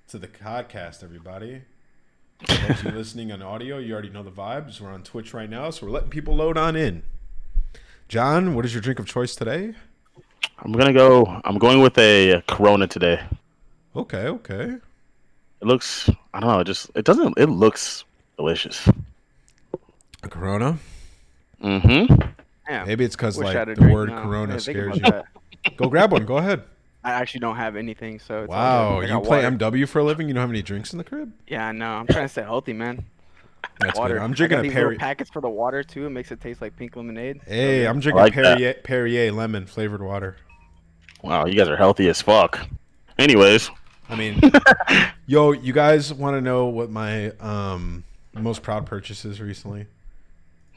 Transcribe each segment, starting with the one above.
to the Codcast, everybody. For those of you listening on audio, you already know the vibes. We're on Twitch right now, so we're letting people load on in. John, what is your drink of choice today? I'm going with a Corona today. Okay. It looks, I don't know, it looks delicious. A Corona? Mm-hmm. Damn. Maybe it's because Wish I had a the drink word now. I Corona didn't think scares about you. that. Go grab one. Go ahead. I actually don't have anything, so it's all Wow, good. I you got play water. MW for a living? You don't have any drinks in the crib? Yeah, I know. I'm trying to stay healthy, man. That's Water. good. I'm I drinking got a these little Perrier. packets for the water too. It makes it taste like pink lemonade. So Hey, good. I'm I drinking like that. Perrier lemon flavored water. Wow, you guys are healthy as fuck. Anyways, I mean, yo, you guys want to know what my most proud purchase is recently?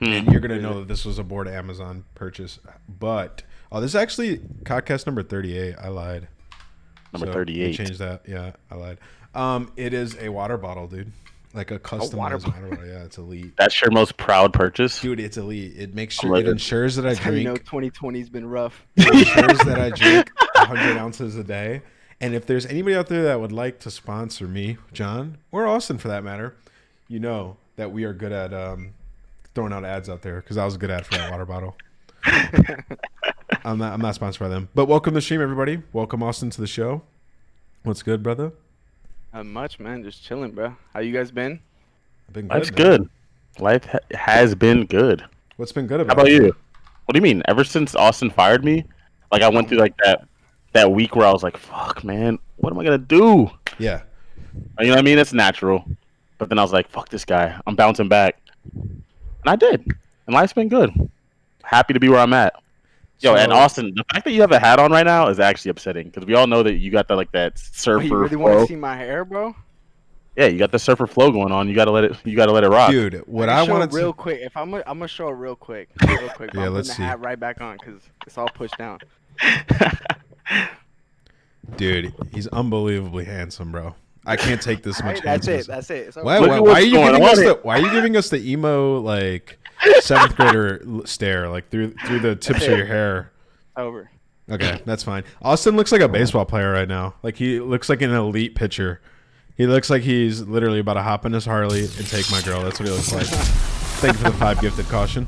And you're gonna know that this was a board Amazon purchase, but this is actually podcast number 38. I lied. Number So 38. we changed that. Yeah, I lied. It is a water bottle, dude. Like a customized water bottle. Yeah, it's elite. That's your most proud purchase? Dude, it's elite. It makes sure it ensures that I That's how you know drink. 2020's been rough. It ensures that I drink 100 ounces a day. And if there's anybody out there that would like to sponsor me, John, or Austin for that matter, you know that we are good at throwing out ads out there because I was a good ad for that water bottle. I'm not sponsored by them. But welcome to the stream, everybody. Welcome, Austin, to the show. What's good, brother? Not much, man. Just chilling, bro. How you guys been? I've been good. Life's Man. good. Life has been good. What's been good How about about it? you? What do you mean? Ever since Austin fired me, like I went through like that week where I was like, fuck, man, what am I gonna do? Yeah. You know what I mean? It's natural. But then I was like, fuck this guy. I'm bouncing back. And I did. And life's been good. Happy to be where I'm at. Yo, and Austin, the fact that you have a hat on right now is actually upsetting because we all know that you got that surfer You really flow. want to see my hair, bro? Yeah, you got the surfer flow going on. You gotta let it rock. Dude, what I I show wanted it real to quick. If I'm gonna show it real quick. Yeah, I'm let's putting see. the hat right back on because it's all pushed down. Dude, he's unbelievably handsome, bro. I can't take this much. That's it. handsomeness. That's it. So Why Look at are what's you going giving on us here. why are you giving us the emo like seventh grader stare like through the tips of your hair? over. Okay, that's fine. Austin looks like a baseball player right now. Like he looks like an elite pitcher. He looks like he's literally about to hop in his Harley and take my girl. That's what he looks like. Thank you for the 5 gifted caution.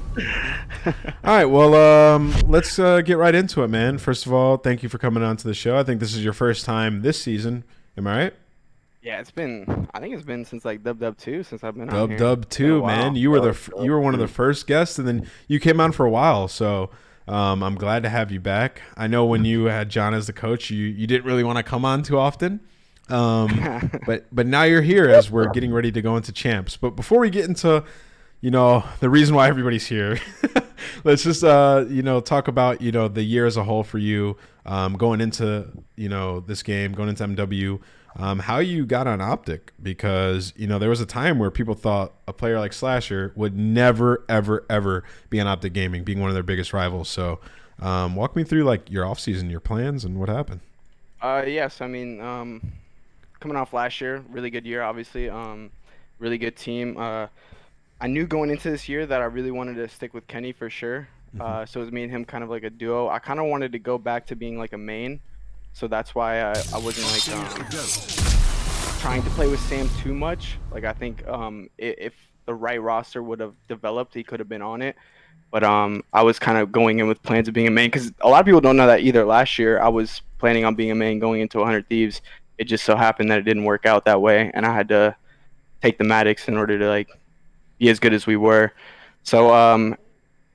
All right, well, let's get right into it, man. First of all, thank you for coming on to the show. I think this is your first time this season. Am I right? Yeah, I think it's been since like Dub 2 since I've been on here. Dub 2, man. You were you were one of the first guests, and then you came on for a while. So I'm glad to have you back. I know when you had John as the coach, you didn't really want to come on too often. But now you're here as we're getting ready to go into champs. But before we get into the reason why everybody's here, let's just talk about the year as a whole for you, going into this game, going into MW, how you got on OpTic, because there was a time where people thought a player like Slasher would never ever be on OpTic Gaming, being one of their biggest rivals. So walk me through like your offseason, your plans, and what happened. Yes, I mean, coming off last year, really good year, obviously. Really good team. I knew going into this year that I really wanted to stick with Kenny for sure. So it was me and him kind of like a duo. I kind of wanted to go back to being like a main. So that's why I wasn't like trying to play with Sam too much. Like I think if the right roster would have developed, he could have been on it. But I was kind of going in with plans of being a main because a lot of people don't know that either. Last year, I was planning on being a main going into 100 Thieves. It just so happened that it didn't work out that way, and I had to take the Maddox in order to like be as good as we were. So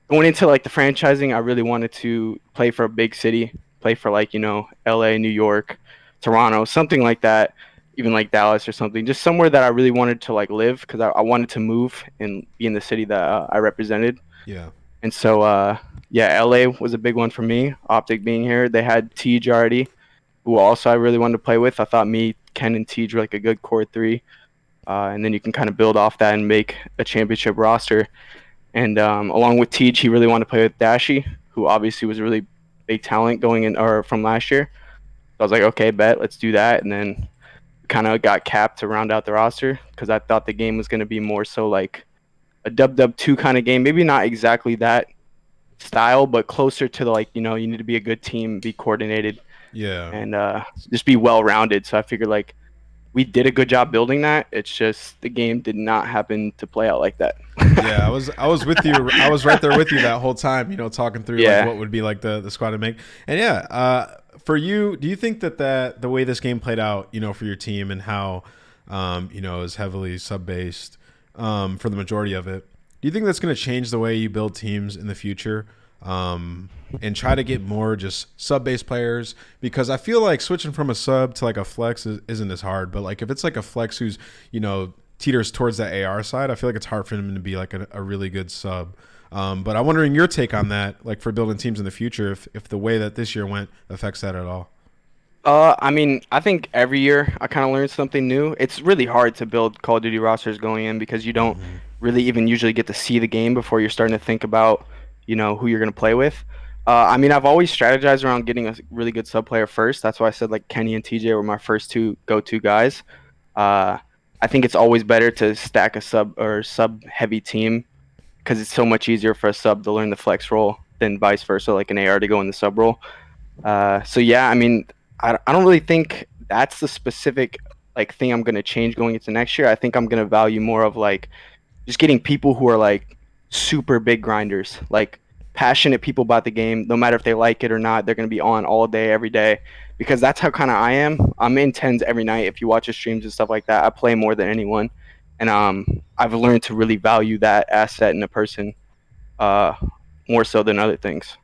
going into like the franchising, I really wanted to play for a big city, play for like LA, New York, Toronto, something like that, even like Dallas or something, just somewhere that I really wanted to like live because I wanted to move and be in the city that I represented. Yeah. And so LA was a big one for me. OpTic being here, they had Tej already, who also I really wanted to play with. I thought me, Ken, and Tej were like a good core three. And then you can kind of build off that and make a championship roster. And along with Tej, he really wanted to play with Dashi, who obviously was a really big talent going in or from last year. So I was like, okay, bet, let's do that. And then kind of got capped to round out the roster because I thought the game was going to be more so like a Dub 2 kind of game. Maybe not exactly that style, but closer to the like, you need to be a good team, be coordinated. Yeah. And just be well-rounded. So I figured like we did a good job building that. It's just the game did not happen to play out like that. Yeah, I was with you. I was right there with you that whole time, talking through like what would be like the squad to make. And for you, do you think that the way this game played out, for your team and how is heavily sub-based for the majority of it, do you think that's going to change the way you build teams in the future? And try to get more just sub-based players, because I feel like switching from a sub to like a flex isn't as hard, but like if it's like a flex who's teeters towards that AR side, I feel like it's hard for him to be like a really good sub. But I'm wondering your take on that, like for building teams in the future, if the way that this year went affects that at all. I mean, I think every year I kind of learn something new. It's really hard to build Call of Duty rosters going in because you don't really even usually get to see the game before you're starting to think about who you're going to play with. I mean, I've always strategized around getting a really good sub player first. That's why I said like Kenny and TJ were my first two go-to guys. I think it's always better to stack a sub heavy team because it's so much easier for a sub to learn the flex role than vice versa, like an AR to go in the sub role. So yeah, I mean, I don't really think that's the specific like thing I'm going to change going into next year. I think I'm going to value more of like just getting people who are like super big grinders, like passionate people about the game. No matter if they like it or not, they're going to be on all day, every day, because that's how kind of I am. I'm in tens every night. If you watch the streams and stuff like that, I play more than anyone. And I've learned to really value that asset in a person more so than other things.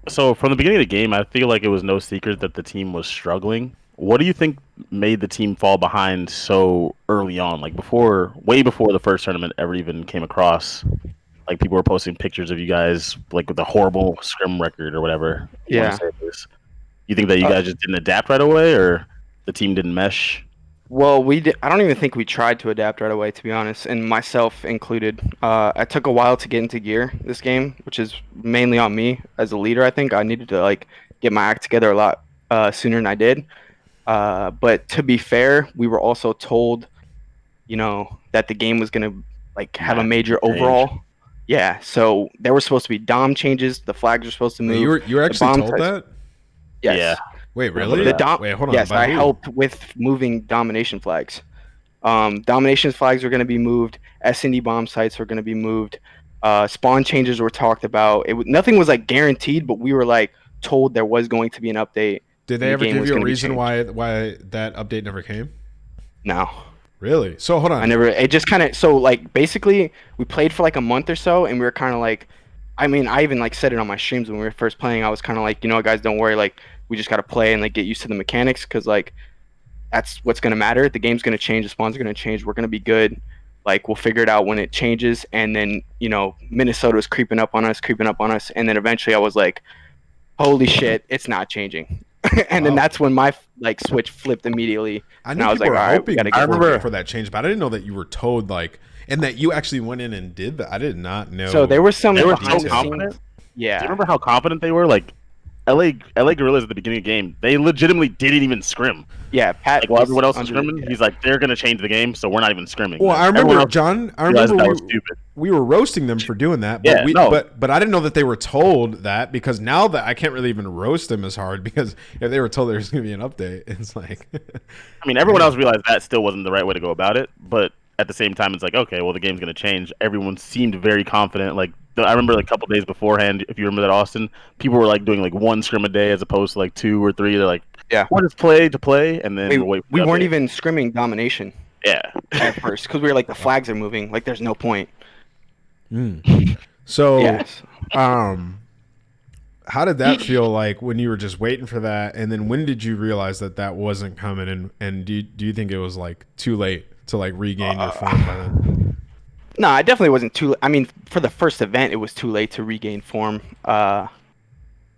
So from the beginning of the game, I feel like it was no secret that the team was struggling. What do you think made the team fall behind so early on? Like way before the first tournament ever even came across? Like people were posting pictures of you guys like with a horrible scrim record or whatever. Yeah. You think that you guys just didn't adapt right away, or the team didn't mesh? Well, I don't even think we tried to adapt right away, to be honest, and myself included. I took a while to get into gear this game, which is mainly on me as a leader. I think I needed to like get my act together a lot sooner than I did. But to be fair, we were also told, that the game was gonna like have a major overhaul. Yeah, so there were supposed to be dom changes. The flags were supposed to move. You were actually told that? Yes. Yeah. Wait, really? Wait, hold on. Yes, I helped with moving domination flags. Domination flags were going to be moved. S&D bomb sites were going to be moved. Spawn changes were talked about. Nothing was like guaranteed, but we were like told there was going to be an update. Did they ever give you a reason why that update never came? No. Really? So hold on. It just kind of, so like basically we played for like a month or so, and we were kind of like, I mean, I even like said it on my streams when we were first playing. I was kind of like, guys, don't worry, like we just got to play and like get used to the mechanics, because like that's what's going to matter. The game's going to change, the spawns are going to change, we're going to be good, like we'll figure it out when it changes. And then Minnesota was creeping up on us, and then eventually I was like, holy shit, it's not changing. And then that's when my like switch flipped immediately. I was like, all right, we got to get for that change, but I didn't know that you were told like, and that you actually went in and did that. I did not know. So there was some. They were so confident. Yeah. Do you remember how confident they were? Like, LA Guerrillas at the beginning of the game, they legitimately didn't even scrim. Yeah, Pat. Like while everyone else was scrimming, he's like, they're gonna change the game, so we're not even scrimming. Well, I remember John. I remember we were roasting them for doing that, but but I didn't know that they were told that, because now that I can't really even roast them as hard, because if they were told there was gonna be an update, it's like. I mean, everyone else realized that still wasn't the right way to go about it, but at the same time, it's like, okay, well, the game's gonna change. Everyone seemed very confident. Like I remember, like a couple days beforehand, if you remember that, Austin, people were like doing like one scrim a day as opposed to like 2 or 3. They're like, yeah, we'll just play to play, and then we weren't even scrimming domination. Yeah, at first, because we were like, the flags are moving. Like, there's no point. So, yes. How did that feel like when you were just waiting for that, and then when did you realize that wasn't coming? And do you think it was like too late to like regain your form by then? No, it definitely wasn't too. I mean, for the first event, it was too late to regain form. I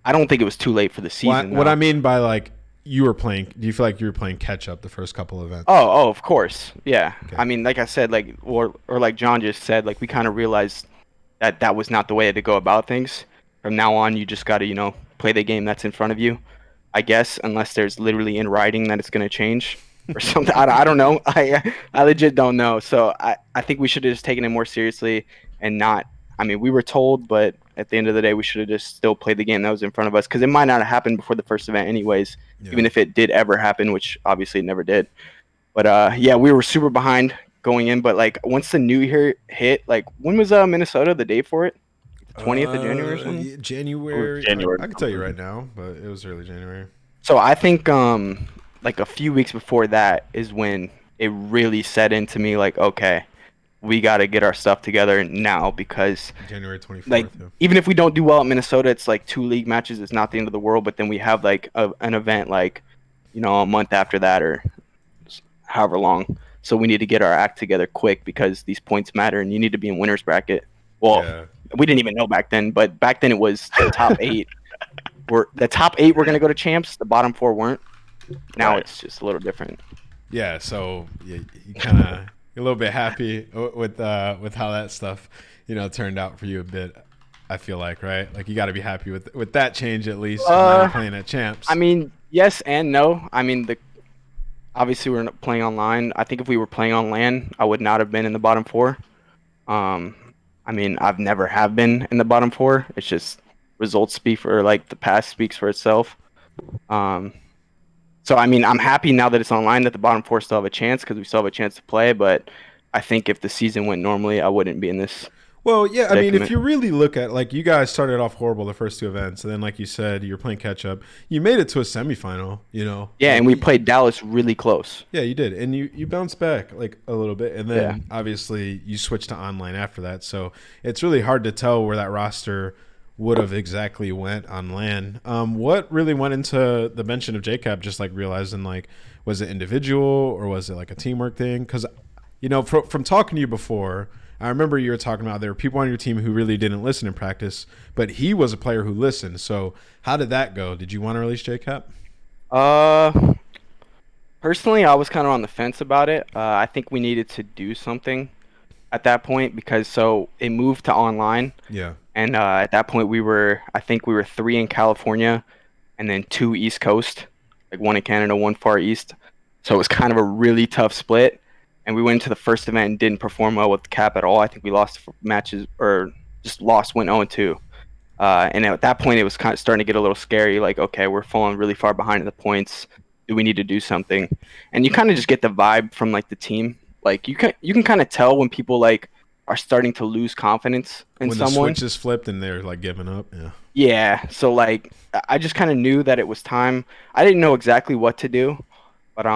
don't think it was too late for the season. What I mean by like you were playing, do you feel like you were playing catch up the first couple of events? Oh, of course, yeah. Okay. I mean, like I said, like or like John just said, like we kind of realized that was not the way to go about things. From now on, you just got to play the game that's in front of you, I guess, unless there's literally in writing that it's going to change or something. I don't know. I legit don't know. So I think we should have just taken it more seriously and not. I mean, we were told, but at the end of the day, we should have just still played the game that was in front of us because it might not have happened before the first event anyways, even if it did ever happen, which obviously it never did. But yeah, we were super behind going in. But like once the new year hit, like when was Minnesota the day for it? The 20th of January or something? January. January. I can tell you right now, but it was early January. So I think like a few weeks before that is when it really set into me like, okay, we got to get our stuff together now because January 24th. like even if we don't do well at Minnesota, it's like 2 league matches. It's not the end of the world. But then we have like an event like, you know, a month after that or however long. So we need to get our act together quick because these points matter and you need to be in winner's bracket. Well, we didn't even know back then, but back then it was the top 8. The top 8 were going to go to champs. The bottom 4 weren't. Now it's just a little different. Yeah, so you kind of a little bit happy with how that stuff, you know, turned out for you a bit. I feel like, right? Like you got to be happy with that change at least. Not playing at champs. I mean, yes and no. I mean, obviously we're not playing online. I think if we were playing on LAN, I would not have been in the bottom 4. I mean, I've never have been in the bottom 4. It's just results speak for like the past speaks for itself. So I mean, I'm happy now that it's online that the bottom 4 still have a chance because we still have a chance to play. But I think if the season went normally, I wouldn't be in this. Well, yeah, I mean, if you really look at, like, you guys started off horrible the first 2 events, and then, like you said, you're playing catch-up. You made it to a semifinal, you know? Yeah, and we played Dallas really close. Yeah, you did, and you bounced back, like, a little bit, and then, obviously, you switched to online after that, so it's really hard to tell where that roster would have exactly went on LAN. What really went into the mention of JCap, just, like, realizing, like, was it individual, or was it, like, a teamwork thing? Because, you know, from talking to you before – I remember you were talking about there were people on your team who really didn't listen in practice, but he was a player who listened. So how did that go? Did you want to release JCap? Personally, I was kind of on the fence about it. I think we needed to do something at that point because it moved to online. Yeah. And at that point I think we were 3 in California and then 2 East Coast, like 1 in Canada, 1 Far East. So it was kind of a really tough split. And we went into the first event and didn't perform well with the cap at all. I think we lost matches or just went 0-2. And at that point, it was kind of starting to get a little scary. Like, okay, we're falling really far behind in the points. Do we need to do something? And you kind of just get the vibe from like the team. Like you can kind of tell when people like are starting to lose confidence in someone. When the switch is flipped and they're like giving up. Yeah. Yeah. So like I just kind of knew that it was time. I didn't know exactly what to do, but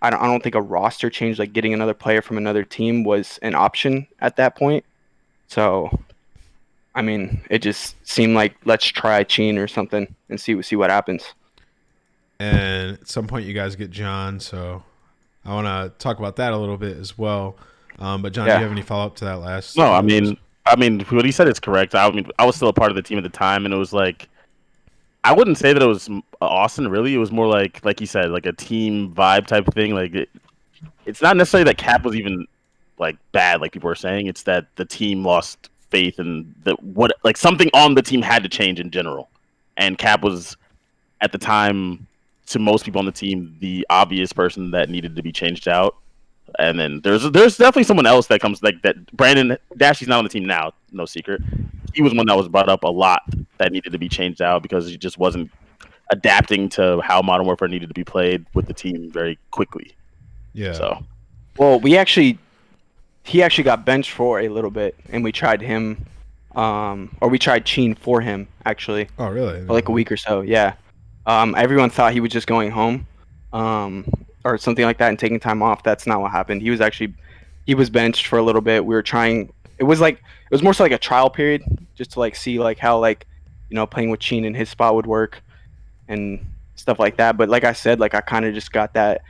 I don't think a roster change, like getting another player from another team, was an option at that point. So, I mean, it just seemed like let's try Cheen or something and see what happens. And at some point, you guys get John, so I want to talk about that a little bit as well. But John, do you have any follow up to that last? No, I mean, what he said is correct. I mean, I was still a part of the team at the time, and it was like, I wouldn't say that it was Austin, really. It was more like you said, like a team vibe type of thing. Like it's not necessarily that Cap was even like bad, like people were saying. It's that the team lost faith and something on the team had to change in general. And Cap was at the time, to most people on the team, the obvious person that needed to be changed out. And then there's definitely someone else that comes like that. Brandon Dashy's not on the team now, no secret. He was one that was brought up a lot that needed to be changed out because he just wasn't adapting to how Modern Warfare needed to be played with the team very quickly. Yeah. So, well, he actually got benched for a little bit, and we tried him, or we tried Cheen for him actually. Oh, really? For like a week or so, yeah. Everyone thought he was just going home, or something like that, and taking time off. That's not what happened. He was benched for a little bit. We were trying. It was more so like a trial period, just to like see like how like, you know, playing with Cheen in his spot would work and stuff like that. But like I said, like I kind of just got that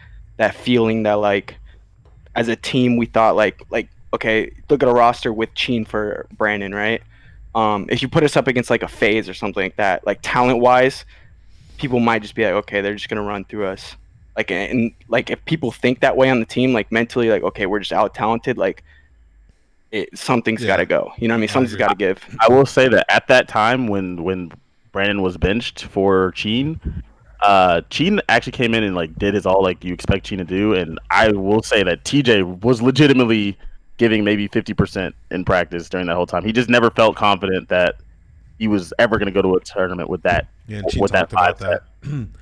feeling that like as a team we thought like okay, look at a roster with Cheen for Brandon, right? If you put us up against like a FaZe or something like that, like talent wise, people might just be like, okay, they're just gonna run through us. Like, and like if people think that way on the team, like mentally, like okay, we're just out talented, like. Something's got to go. You know what I mean? Something's got to give. I will say that at that time when Brandon was benched for Cheen, Cheen actually came in and like did his all like you expect Cheen to do. And I will say that TJ was legitimately giving maybe 50% in practice during that whole time. He just never felt confident that he was ever going to go to a tournament with that. Yeah, and she with talked that about mindset.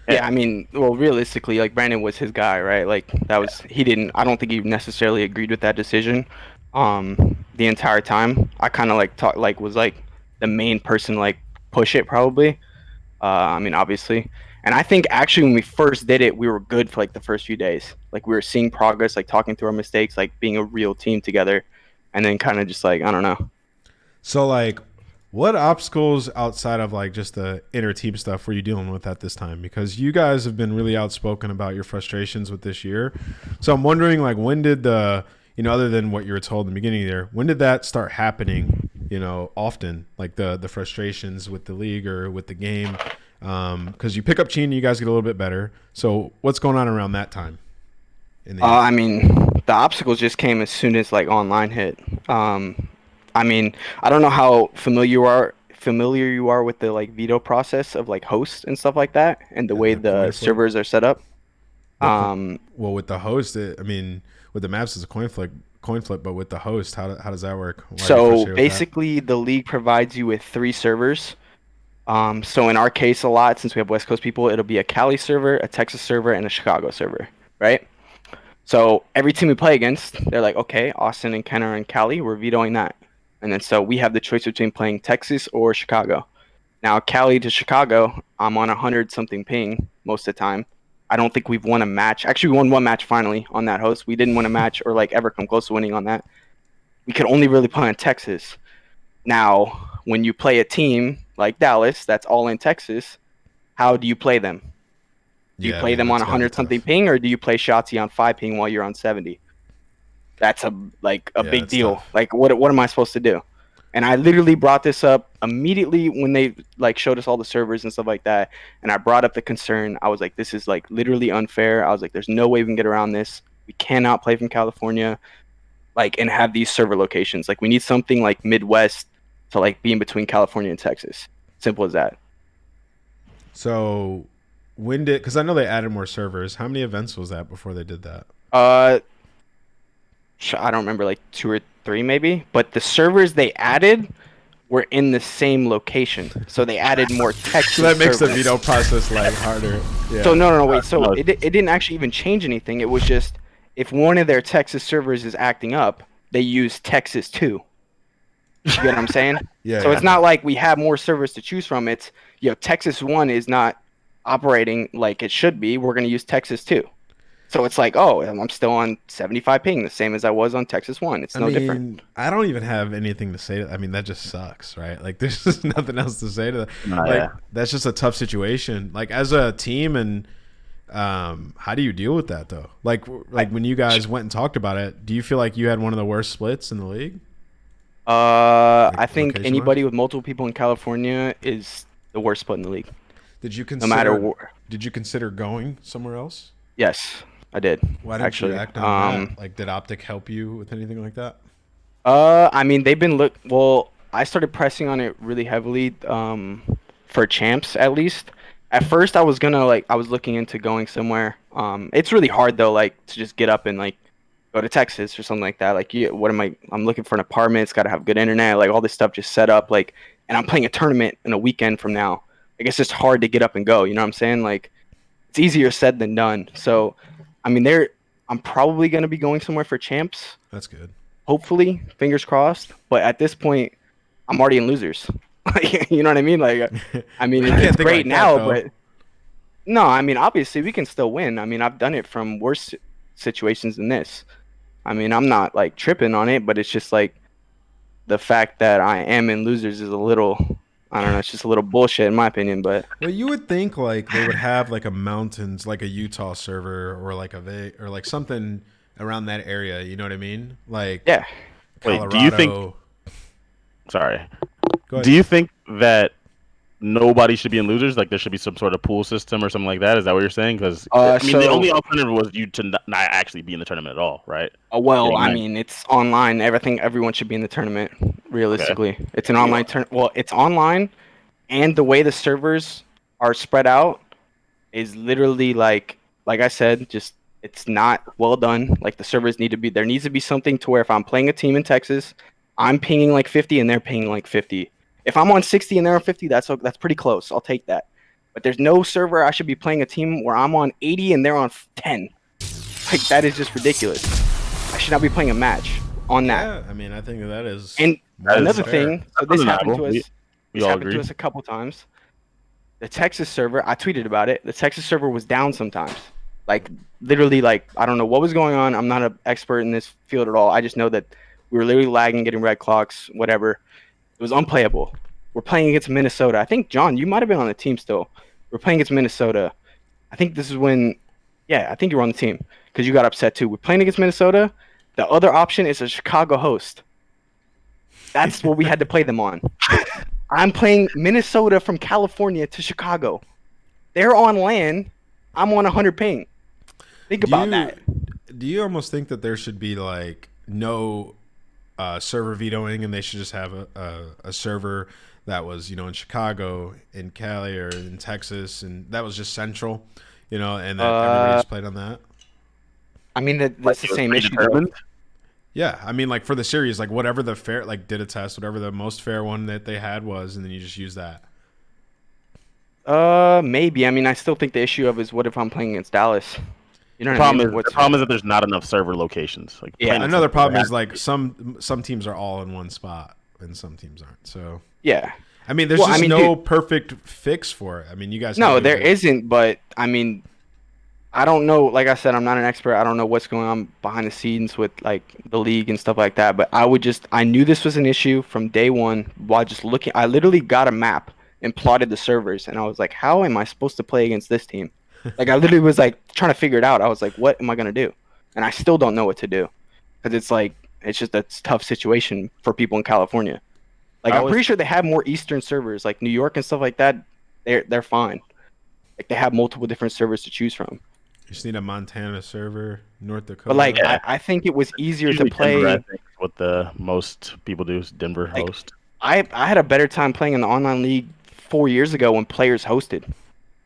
that. Yeah, I mean, well, realistically, like Brandon was his guy, right? Like that was he didn't. I don't think he necessarily agreed with that decision. The entire time, I kind of like talk like was like the main person like push it probably. I mean, obviously, and I think actually when we first did it, we were good for like the first few days. Like we were seeing progress, like talking through our mistakes, like being a real team together, and then kind of just like I don't know. So like, what obstacles outside of like just the inner team stuff were you dealing with at this time? Because you guys have been really outspoken about your frustrations with this year. So I'm wondering like when did the, you know, other than what you were told in the beginning there, when did that start happening, you know, often, like the frustrations with the league or with the game? Because you pick up Chin, you guys get a little bit better. So what's going on around that time? I mean, the obstacles just came as soon as like online hit. I mean, I don't know how familiar you are with the like veto process of like hosts and stuff like that, and the way The coin the flip? servers are set up. Well, with the host, I mean, with the maps, it's a coin flip. But with the host, how does that work? Why are you So frustrated with that? basically, the league provides you with 3 servers. So in our case, a lot since we have West Coast people, it'll be a Cali server, a Texas server, and a Chicago server, right? So every team we play against, they're like, okay, Austin and Ken are in Cali, we're vetoing that. And then so we have the choice between playing Texas or Chicago. Now, Cali to Chicago, I'm on 100 something ping most of the time. I don't think we've won a match. Actually, we won one match finally on that host. We didn't win a match or like ever come close to winning on that. We could only really play in Texas. Now, when you play a team like Dallas that's all in Texas, how do you play them? Do you Yeah, I play mean, them on that's gotta be 100 something tough. ping, or do you play Shotzi on 5 ping while you're on 70? That's a Yeah, big that's deal. tough. Like what am I supposed to do? And I literally brought this up immediately when they like showed us all the servers and stuff like that. And I brought up the concern. I was like, this is like literally unfair. I was like, there's no way we can get around this. We cannot play from California, like, and have these server locations. Like, we need something like Midwest to like be in between California and Texas. Simple as that. So when did? Because I know they added more servers. How many events was that before they did that? Uh, I don't remember, like 2 or 3 maybe. But the servers they added were in the same location, so they added more Texas So that makes the servers. veto process like harder. Yeah. So no, wait. So No, it didn't actually even change anything. It was just if one of their Texas servers is acting up, they use Texas 2. You get what I'm saying? Yeah. So yeah. it's not like we have more servers to choose from. It's, Texas 1 is not operating like it should be. We're going to use Texas 2. So it's like, oh, I'm still on 75 ping, the same as I was on Texas 1. It's I no mean, different. I don't even have anything to say. I mean, that just sucks, right? Like, there's just nothing else to say to that. no, Like, yeah. that's just a tough situation. Like, as a team, and how do you deal with that though? Like when you guys went and talked about it, do you feel like you had one of the worst splits in the league? I think location-wise? anybody with multiple people in California is the worst split in the league. Did you No matter consider? where. Did you consider going somewhere else? Yes, I did. Why didn't Actually, you act on that? Like, did OpTic help you with anything like that? I mean, they've been well, I started pressing on it really heavily, for champs at least. At first, I was looking into going somewhere. It's really hard though, like to just get up and like go to Texas or something like that. Like, I'm looking for an apartment. It's got to have good internet, like all this stuff just set up. Like, and I'm playing a tournament in a weekend from now. Like, it's just hard to get up and go. You know what I'm saying? Like, it's easier said than done. So, I mean, I'm probably gonna be going somewhere for champs. That's good. Hopefully, fingers crossed. But at this point, I'm already in losers. You know what I mean? Like, I mean, You can't it's think great like that, now, though. but no, I mean, obviously, we can still win. I mean, I've done it from worse situations than this. I mean, I'm not like tripping on it, but it's just like the fact that I am in losers is a little, I don't know, it's just a little bullshit in my opinion. But Well, you would think like they would have like a mountains, like a Utah server, or like or like something around that area. You know what I mean? Like yeah, Wait, Colorado. do you think? Sorry. Go ahead. Do you think that nobody should be in losers? Like there should be some sort of pool system or something like that? Is that what you're saying? Because I mean, the so only alternative was you to not actually be in the tournament at all, right? well, Yeah, I right. mean, it's online. Everyone should be in the tournament. Realistically, it's an online Well, it's online, and the way the servers are spread out is literally like I said, just it's not well done. Like the servers need to be there needs to be something to where if I'm playing a team in Texas, I'm pinging like 50 and they're pinging like 50. If I'm on 60 and they're on 50, that's pretty close. I'll take that. But there's no server I should be playing a team where I'm on 80 and they're on 10. Like, that is just ridiculous. I should not be playing a match on that. Yeah, I mean, I think that is. And another fair. thing, so this happened to us. We all agree. To us a couple times. The Texas server, I tweeted about it. The Texas server was down sometimes. Like, literally, like, I don't know what was going on. I'm not an expert in this field at all. I just know that we were literally lagging, getting red clocks, whatever. It was unplayable. We're playing against Minnesota. I think, John, you might have been on the team still. We're playing against Minnesota. I think this is when, yeah, I think you were on the team because you got upset too. We're playing against Minnesota. The other option is a Chicago host. That's what we had to play them on. I'm playing Minnesota from California to Chicago. They're on land. I'm on 100 ping. Think about that. Do you almost think that there should be like no server vetoing, and they should just have a server that was, in Chicago, in Cali, or in Texas, and that was just central, and that everybody just played on that? I mean, that's the same issue. Yeah, I mean, like for the series, like whatever the fair, like did a test, whatever the most fair one that they had was, and then you just use that. Maybe. I mean, I still think the issue of is what if I'm playing against Dallas? You know, the problem is that there's not enough server locations. Like, yeah. Another problem is like some teams are all in one spot and some teams aren't. So yeah, I mean, there's perfect fix for it. I mean, you guys. No, there isn't. But I mean, I don't know. Like I said, I'm not an expert. I don't know what's going on behind the scenes with like the league and stuff like that. But I knew this was an issue from day one while just looking. I literally got a map and plotted the servers, and I was like, how am I supposed to play against this team? Like, I literally was like trying to figure it out. I was like, what am I gonna do? And I still don't know what to do because it's just a tough situation for people in California. Like, I'm pretty sure they have more Eastern servers, like New York and stuff like that. They're fine. Like, they have multiple different servers to choose from. You just need a Montana server, North Dakota. But like, I think it was easier to play. Denver, I think what the most people do is Denver host. I had a better time playing in the online league 4 years ago when players hosted.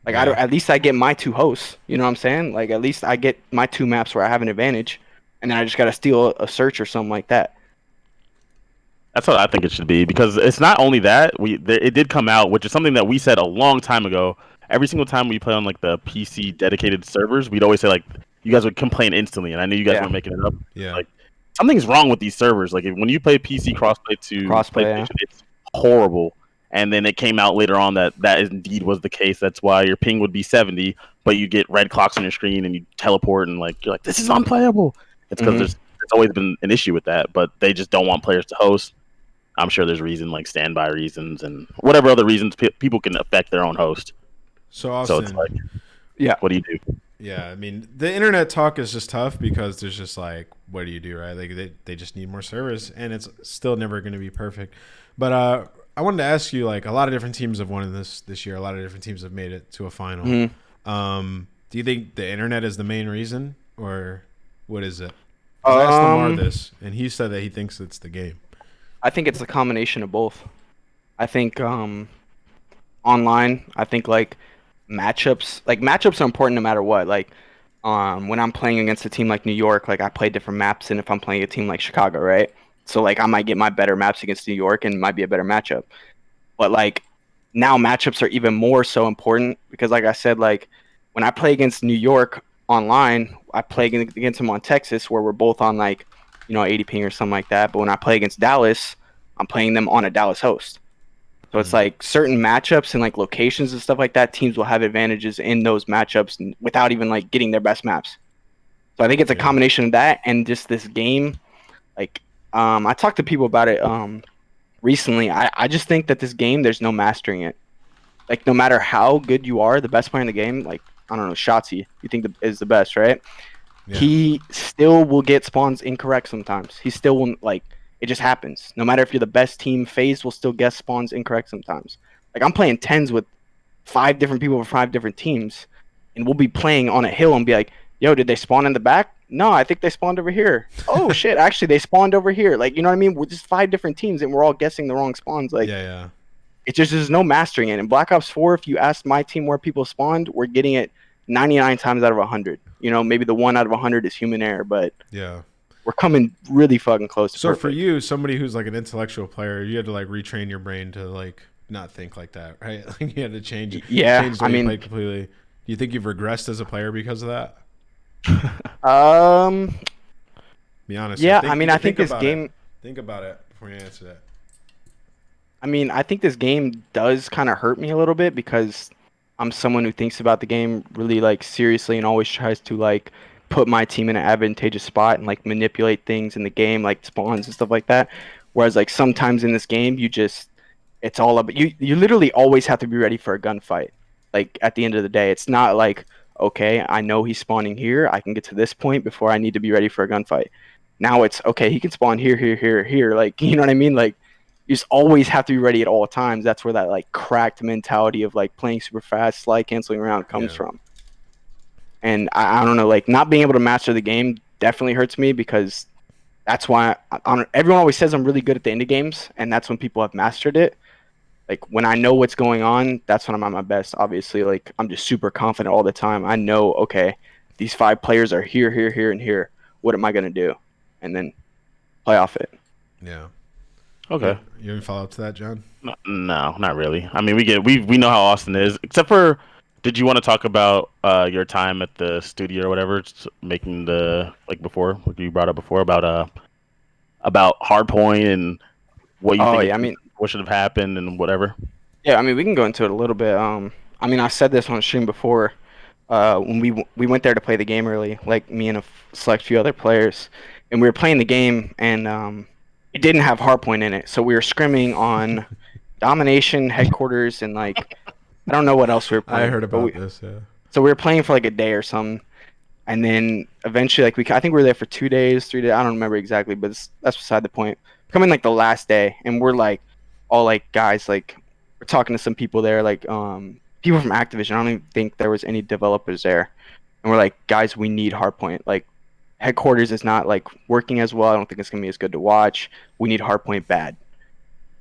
Like, at least I get my 2 hosts. You know what I'm saying? Like, at least I get my 2 maps where I have an advantage, and then I just got to steal a search or something like that. That's what I think it should be, because it's not only that. It did come out, which is something that we said a long time ago. Every single time we play on like the PC dedicated servers, we'd always say like, you guys would complain instantly, and I knew you guys weren't making it up. Yeah. Like, something's wrong with these servers. Like, when you play PC crossplay to PlayStation, it's horrible. And then it came out later on that indeed was the case. That's why your ping would be 70, but you get red clocks on your screen and you teleport and like you're like, this is unplayable. It's because there's always been an issue with that, but they just don't want players to host. I'm sure there's reason like standby reasons and whatever other reasons people can affect their own host. So Austin, it's like, what do you do? Yeah, I mean, the internet talk is just tough because there's just like, what do you do, right? Like they just need more servers, and it's still never going to be perfect. But I wanted to ask you, like, a lot of different teams have won this year. A lot of different teams have made it to a final. Do you think the internet is the main reason, or what is it? I asked Lamar this, and he said that he thinks it's the game. I think it's a combination of both. I think online, I think like matchups are important no matter what. Like when I'm playing against a team like New York, like I play different maps than if I'm playing a team like Chicago, right? So like I might get my better maps against New York and it might be a better matchup. But like now matchups are even more so important because like I said, like when I play against New York online, I play against them on Texas where we're both on like, 80 ping or something like that. But when I play against Dallas, I'm playing them on a Dallas host. So it's like certain matchups and like locations and stuff like that, teams will have advantages in those matchups without even like getting their best maps. So I think it's a combination of that and just this game. Like I talked to people about it recently. I just think that this game, there's no mastering it. Like no matter how good you are, the best player in the game, like I don't know, Shotzi, you think is the best, right? Yeah. He still will get spawns incorrect sometimes. He still will like. It just happens. No matter if you're the best team, FaZe will still guess spawns incorrect sometimes. Like, I'm playing 10s with 5 different people for 5 different teams, and we'll be playing on a hill and be like, yo, did they spawn in the back? No, I think they spawned over here. Oh, shit, actually, they spawned over here. Like, you know what I mean? We're just 5 different teams, and we're all guessing the wrong spawns. Like, yeah. It just there's no mastering it. In Black Ops 4, if you ask my team where people spawned, we're getting it 99 times out of 100. Maybe the 1 out of 100 is human error, but... Yeah. we're coming really fucking close to So perfect. for you, somebody who's like an intellectual player, you had to like retrain your brain to like not think like that, right? Like you had to change the way you played completely. Do you think you've regressed as a player because of that? Be honest. Yeah, I think this game. Think about it before you answer that. I think this game does kind of hurt me a little bit because I'm someone who thinks about the game really like seriously and always tries to like put my team in an advantageous spot and like manipulate things in the game like spawns and stuff like that. Whereas like sometimes in this game it's all about you literally always have to be ready for a gunfight. Like at the end of the day, it's not like okay, I know he's spawning here, I can get to this point before I need to be ready for a gunfight. Now it's okay, he can spawn here, here, here, here. Like, you know what I mean? Like you just always have to be ready at all times. That's where that like cracked mentality of like playing super fast, slide canceling around comes from. And I don't know, like not being able to master the game definitely hurts me because that's why everyone always says I'm really good at the indie games, and that's when people have mastered it. Like when I know what's going on, that's when I'm at my best. Obviously, like I'm just super confident all the time. I know, okay, these 5 players are here, here, here, and here. What am I gonna do? And then play off it. Yeah. Okay. You have any follow up to that, John? No, not really. I mean, we know how Austin is. Except for, did you want to talk about your time at the studio or whatever, making the before what you brought up before about Hardpoint and what you think what should have happened and whatever? Yeah, I mean we can go into it a little bit. I mean I said this on stream before. When we went there to play the game early, like me and a select few other players, and we were playing the game and it didn't have hardpoint in it, so we were scrimming on domination, headquarters, and like I don't know what else we were playing. I heard about this. Yeah. So we were playing for like a day or something, and then eventually like I think we were there for 2 days, 3 days. I don't remember exactly, but that's beside the point. Coming like the last day, and we're like all like guys like we're talking to some people there like people from Activision. I don't even think there was any developers there, and we're like guys, we need hardpoint. Like headquarters is not like working as well. I don't think it's gonna be as good to watch. We need hardpoint bad.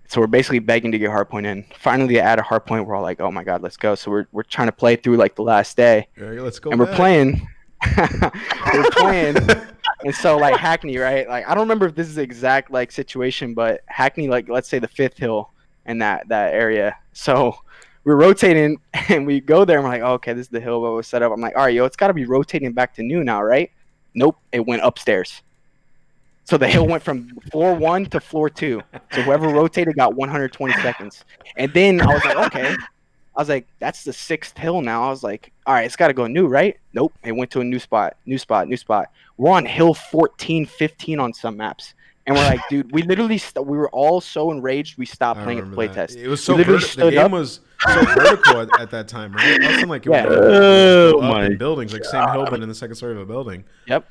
So we're basically begging to get hardpoint in. Finally, at a hardpoint, we're all like, "Oh my god, let's go!" So we're trying to play through like the last day, let's go. And we're playing, and so like Hackney, right? Like I don't remember if this is the exact like situation, but Hackney, like let's say the 5th hill in that area. So we're rotating, and we go there, and we're like, oh, "Okay, this is the hill that was set up." I'm like, "All right, yo, it's got to be rotating back to new now, right?" Nope, it went upstairs. So the hill went from floor 1 to floor 2. So whoever rotated got 120 seconds. And then I was like, okay. I was like, that's the 6th hill now. I was like, all right, it's got to go new, right? Nope, it went to a new spot. We're on hill 14, 15 on some maps. And we're like, dude, we literally we were all so enraged we stopped playing at the playtest. It was so the game was so vertical at that time, right? It wasn't like it would go up in buildings, like same hill but in the second story of a building. Yep.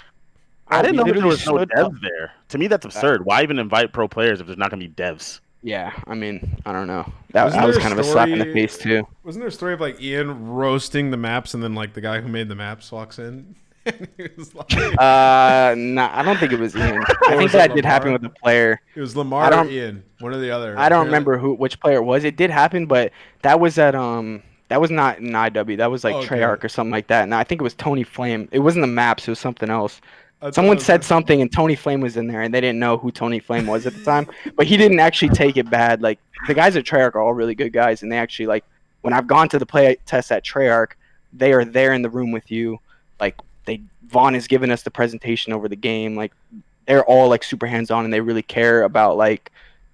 I didn't know there was no devs there. To me, that's absurd. Why even invite pro players if there's not going to be devs? Yeah, I mean, I don't know. That was kind of a slap in the face too. Wasn't there a story of like Ian roasting the maps and then like the guy who made the maps walks in? He was like... nah, I don't think it was Ian. I think that did happen with the player. It was Lamar or Ian, one or the other. I don't remember which player it was. It did happen, but that was at that was not in IW. That was like Treyarch or something like that. And I think it was Tony Flame. It wasn't the maps. It was something else. Someone said something and Tony Flame was in there and they didn't know who Tony Flame was at the time, but he didn't actually take it bad. Like the guys at Treyarch are all really good guys, and they actually like when I've gone to the play test at Treyarch, they are there in the room with you. Like Vaughn has given us the presentation over the game. Like they're all like super hands on and they really care about like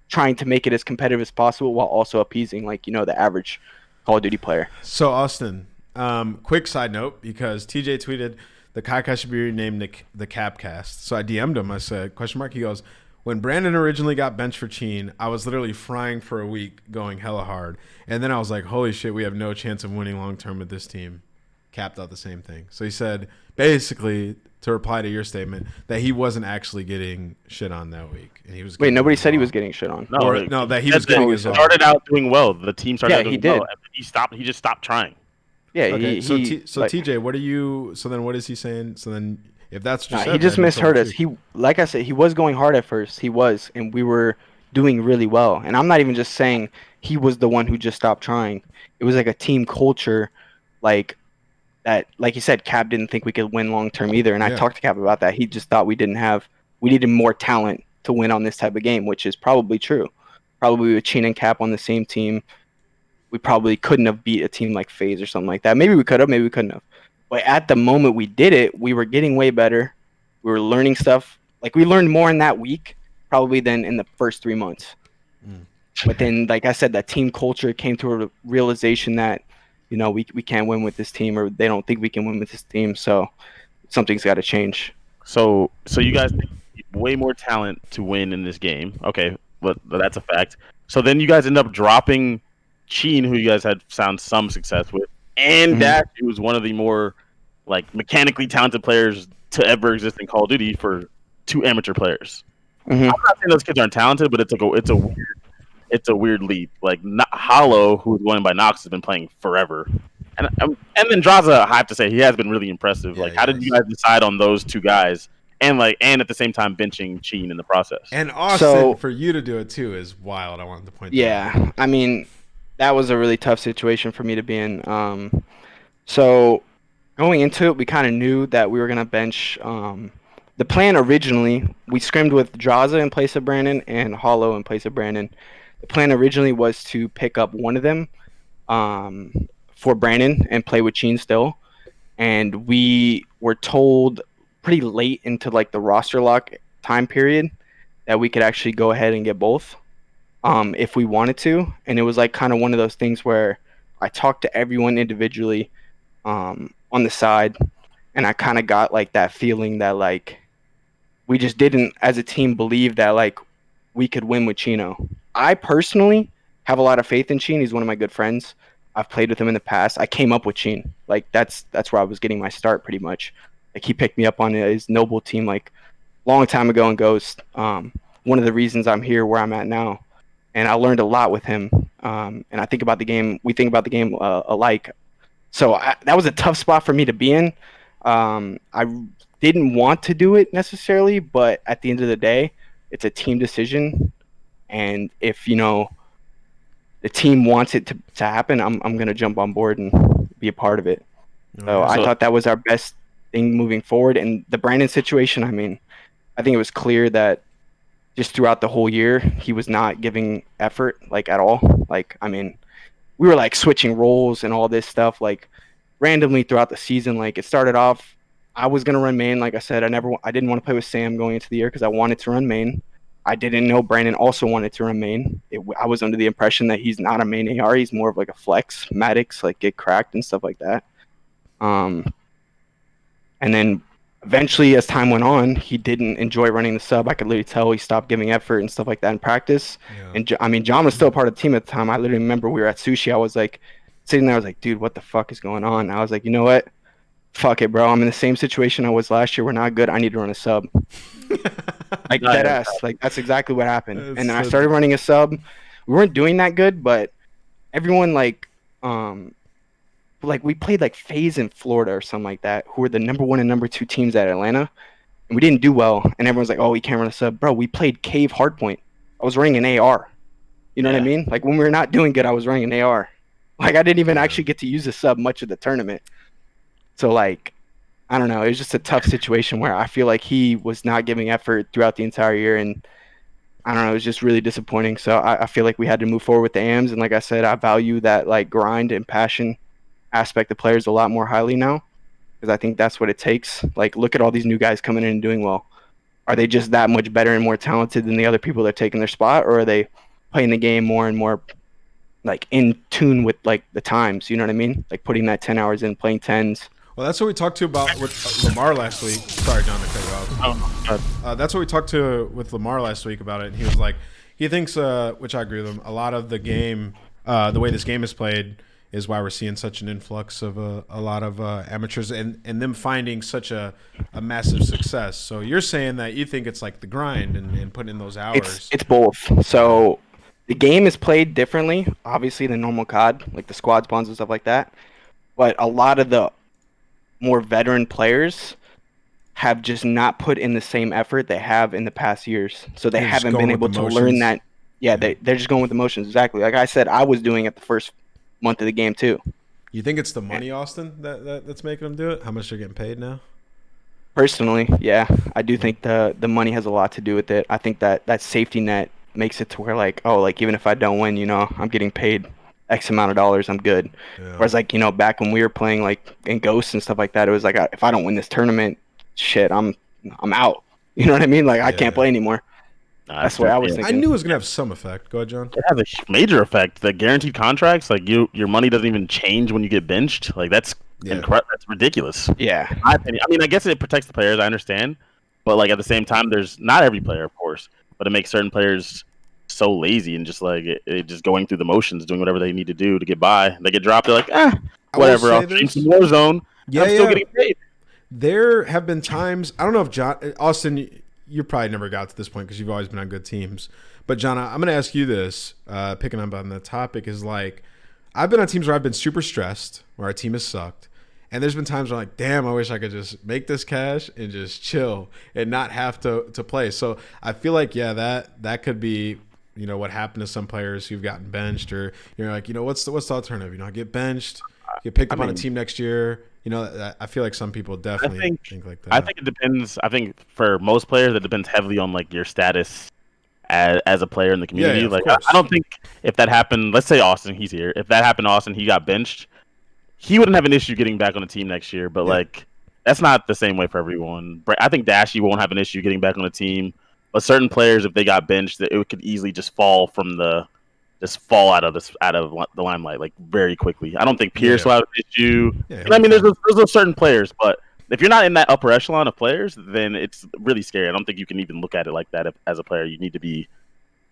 trying to make it as competitive as possible while also appeasing like the average Call of Duty player. So Austin, quick side note because TJ tweeted. The Codcast should be renamed the Capcast. So I DM'd him. I said, question mark. He goes, when Brandon originally got benched for Cheen, I was literally frying for a week going hella hard. And then I was like, holy shit, we have no chance of winning long term with this team. Capped out the same thing. So he said, basically, to reply to your statement, that he wasn't actually getting shit on that week. And he was nobody said he was getting shit on. No, that he was getting his own. Started out doing well. The team started doing well. And he just stopped trying. Yeah, okay. TJ, what are you? So then, what is he saying? So then, if that's what you said, he just misheard us. Like I said, he was going hard at first. He was, and we were doing really well. And I'm not even just saying he was the one who just stopped trying. It was like a team culture, like that. Like you said, Cap didn't think we could win long term either. And I talked to Cap about that. He just thought we didn't have we needed more talent to win on this type of game, which is probably true. Probably with Chin and Cap on the same team, we probably couldn't have beat a team like FaZe or something like that. Maybe we could have, maybe we couldn't have. But at the moment we did it, we were getting way better. We were learning stuff. Like, we learned more in that week probably than in the first 3 months. But then, like I said, that team culture came to a realization that, you know, we can't win with this team, or they don't think we can win with this team. So something's got to change. So you guys need way more talent to win in this game. Okay, but that's a fact. So then you guys end up dropping Sheen, who you guys had found some success with, and Dash, who was one of the more like mechanically talented players to ever exist in Call of Duty, for 2 amateur players. I'm not saying those kids aren't talented, but it's a weird leap. Like, Hollow, who's going by Nox, has been playing forever. And then Draza, I have to say, he has been really impressive. Yeah, like, how did you guys decide on those 2 guys, and at the same time benching Sheen in the process? And Austin, for you to do it too is wild. I wanted to point that out. Yeah, I mean, that was a really tough situation for me to be in. So going into it, we kind of knew that we were gonna bench. The plan originally, we scrimmed with Draza in place of Brandon and Hollow in place of Brandon. The plan originally was to pick up one of them for Brandon and play with Sheen still. And we were told pretty late into like the roster lock time period that we could actually go ahead and get both if we wanted to. And it was like kind of one of those things where I talked to everyone individually on the side, and I kind of got like that feeling that like we just didn't as a team believe that like we could win with Chino. I personally have a lot of faith in Sheen. He's one of my good friends. I've played with him in the past. I came up with Sheen. Like, that's where I was getting my start pretty much. Like, he picked me up on his Noble team like long time ago in Ghost. One of the reasons I'm here where I'm at now. And I learned a lot with him. And I think about the game. We think about the game alike. So that was a tough spot for me to be in. I didn't want to do it necessarily, but at the end of the day, it's a team decision. And if, you know, the team wants it to happen, I'm going to jump on board and be a part of it. So I thought that was our best thing moving forward. And the Brandon situation, I mean, I think it was clear that just throughout the whole year, he was not giving effort, like, at all. Like, I mean, we were, like, switching roles and all this stuff, like, randomly throughout the season. Like, it started off, I was going to run main. Like I said, I didn't want to play with Sam going into the year because I wanted to run main. I didn't know Brandon also wanted to run main. I was under the impression that he's not a main AR. He's more of like a flex, Maddox, like get cracked and stuff like that. And then eventually, as time went on, he didn't enjoy running the sub. I could literally tell he stopped giving effort and stuff like that in practice. Yeah. And I mean, John was still part of the team at the time. I literally remember we were at Sushi. I was like sitting there. I was like, dude, what the fuck is going on? And I was like, you know what? Fuck it, bro. I'm in the same situation I was last year. We're not good. I need to run a sub. Like, dead ass. Like, that's exactly what happened. And then I started running a sub. We weren't doing that good, but everyone like we played like FaZe in Florida or something like that, who were the number 1 and number 2 teams at Atlanta, and we didn't do well. And everyone's like, "Oh, we can't run a sub, bro." We played Cave Hardpoint. I was running an AR. You know what I mean? Like, when we were not doing good, I was running an AR. Like, I didn't even actually get to use a sub much of the tournament. So, like, I don't know. It was just a tough situation where I feel like he was not giving effort throughout the entire year, and I don't know. It was just really disappointing. So I feel like we had to move forward with the AMs, and like I said, I value that like grind and passion aspect of players a lot more highly now, because I think that's what it takes. Like, look at all these new guys coming in and doing well. Are they just that much better and more talented than the other people that are taking their spot, or are they playing the game more and more like in tune with like the times? You know what I mean? Like putting that 10 hours in, playing 10s. Well, that's what we talked to about with Lamar last week. Sorry, John, to cut you off. That's what we talked to with Lamar last week about it. And he was like, he thinks, which I agree with him, a lot of the game, the way this game is played, is why we're seeing such an influx of a lot of amateurs and them finding such a massive success. So you're saying that you think it's like the grind and putting in those hours. It's both. So the game is played differently, obviously, than normal COD, like the squad spawns and stuff like that. But a lot of the more veteran players have just not put in the same effort they have in the past years. So they haven't been able to learn that. Yeah, they're just going with emotions. Exactly. Like I said, I was doing it the first month of the game too. You think it's the money, Austin, that's making them do it? How much they're getting paid now? Personally, yeah, I do think the money has a lot to do with it. I think that safety net makes it to where like, oh, like even if I don't win, I'm getting paid X amount of dollars, I'm good. Yeah. Whereas like, back when we were playing like in Ghosts and stuff like that, it was like if I don't win this tournament, shit, I'm out. You know what I mean? Like I can't Yeah. play anymore. Nah, That's what I was I thinking. knew it was gonna have some effect. Go ahead, John. it has a major effect. The guaranteed contracts, like your money doesn't even change when you get benched. Like that's incredible. That's ridiculous. Yeah. In my opinion. I mean, I guess it protects the players. I understand, but like at the same time, there's not every player, of course, but it makes certain players so lazy and just like it just going through the motions, doing whatever they need to do to get by. They get dropped. They're like, whatever. I'll stream some Warzone. Yeah, I'm still getting paid. There have been times, I don't know if Austin, you probably never got to this point because you've always been on good teams. But John, I'm going to ask you this, picking up on the topic, is like, I've been on teams where I've been super stressed, where our team has sucked. And there's been times where I'm like, damn, I wish I could just make this cash and just chill and not have to play. So I feel like, yeah, that could be, what happened to some players who've gotten benched, or you're like, what's the alternative? I get benched, get picked up on a team next year. I feel like some people definitely think like that. I think it depends. I think for most players, it depends heavily on like your status as a player in the community. Yeah, like I don't think if that happened, let's say Austin, he's here. If that happened to Austin, he got benched, he wouldn't have an issue getting back on the team next year. But like that's not the same way for everyone. I think Dashy won't have an issue getting back on the team. But certain players, if they got benched, it could easily just fall out of the limelight like very quickly. I don't think Pierce will have an issue. Yeah, I mean, there's certain players, but if you're not in that upper echelon of players, then it's really scary. I don't think you can even look at it like that as a player. You need to be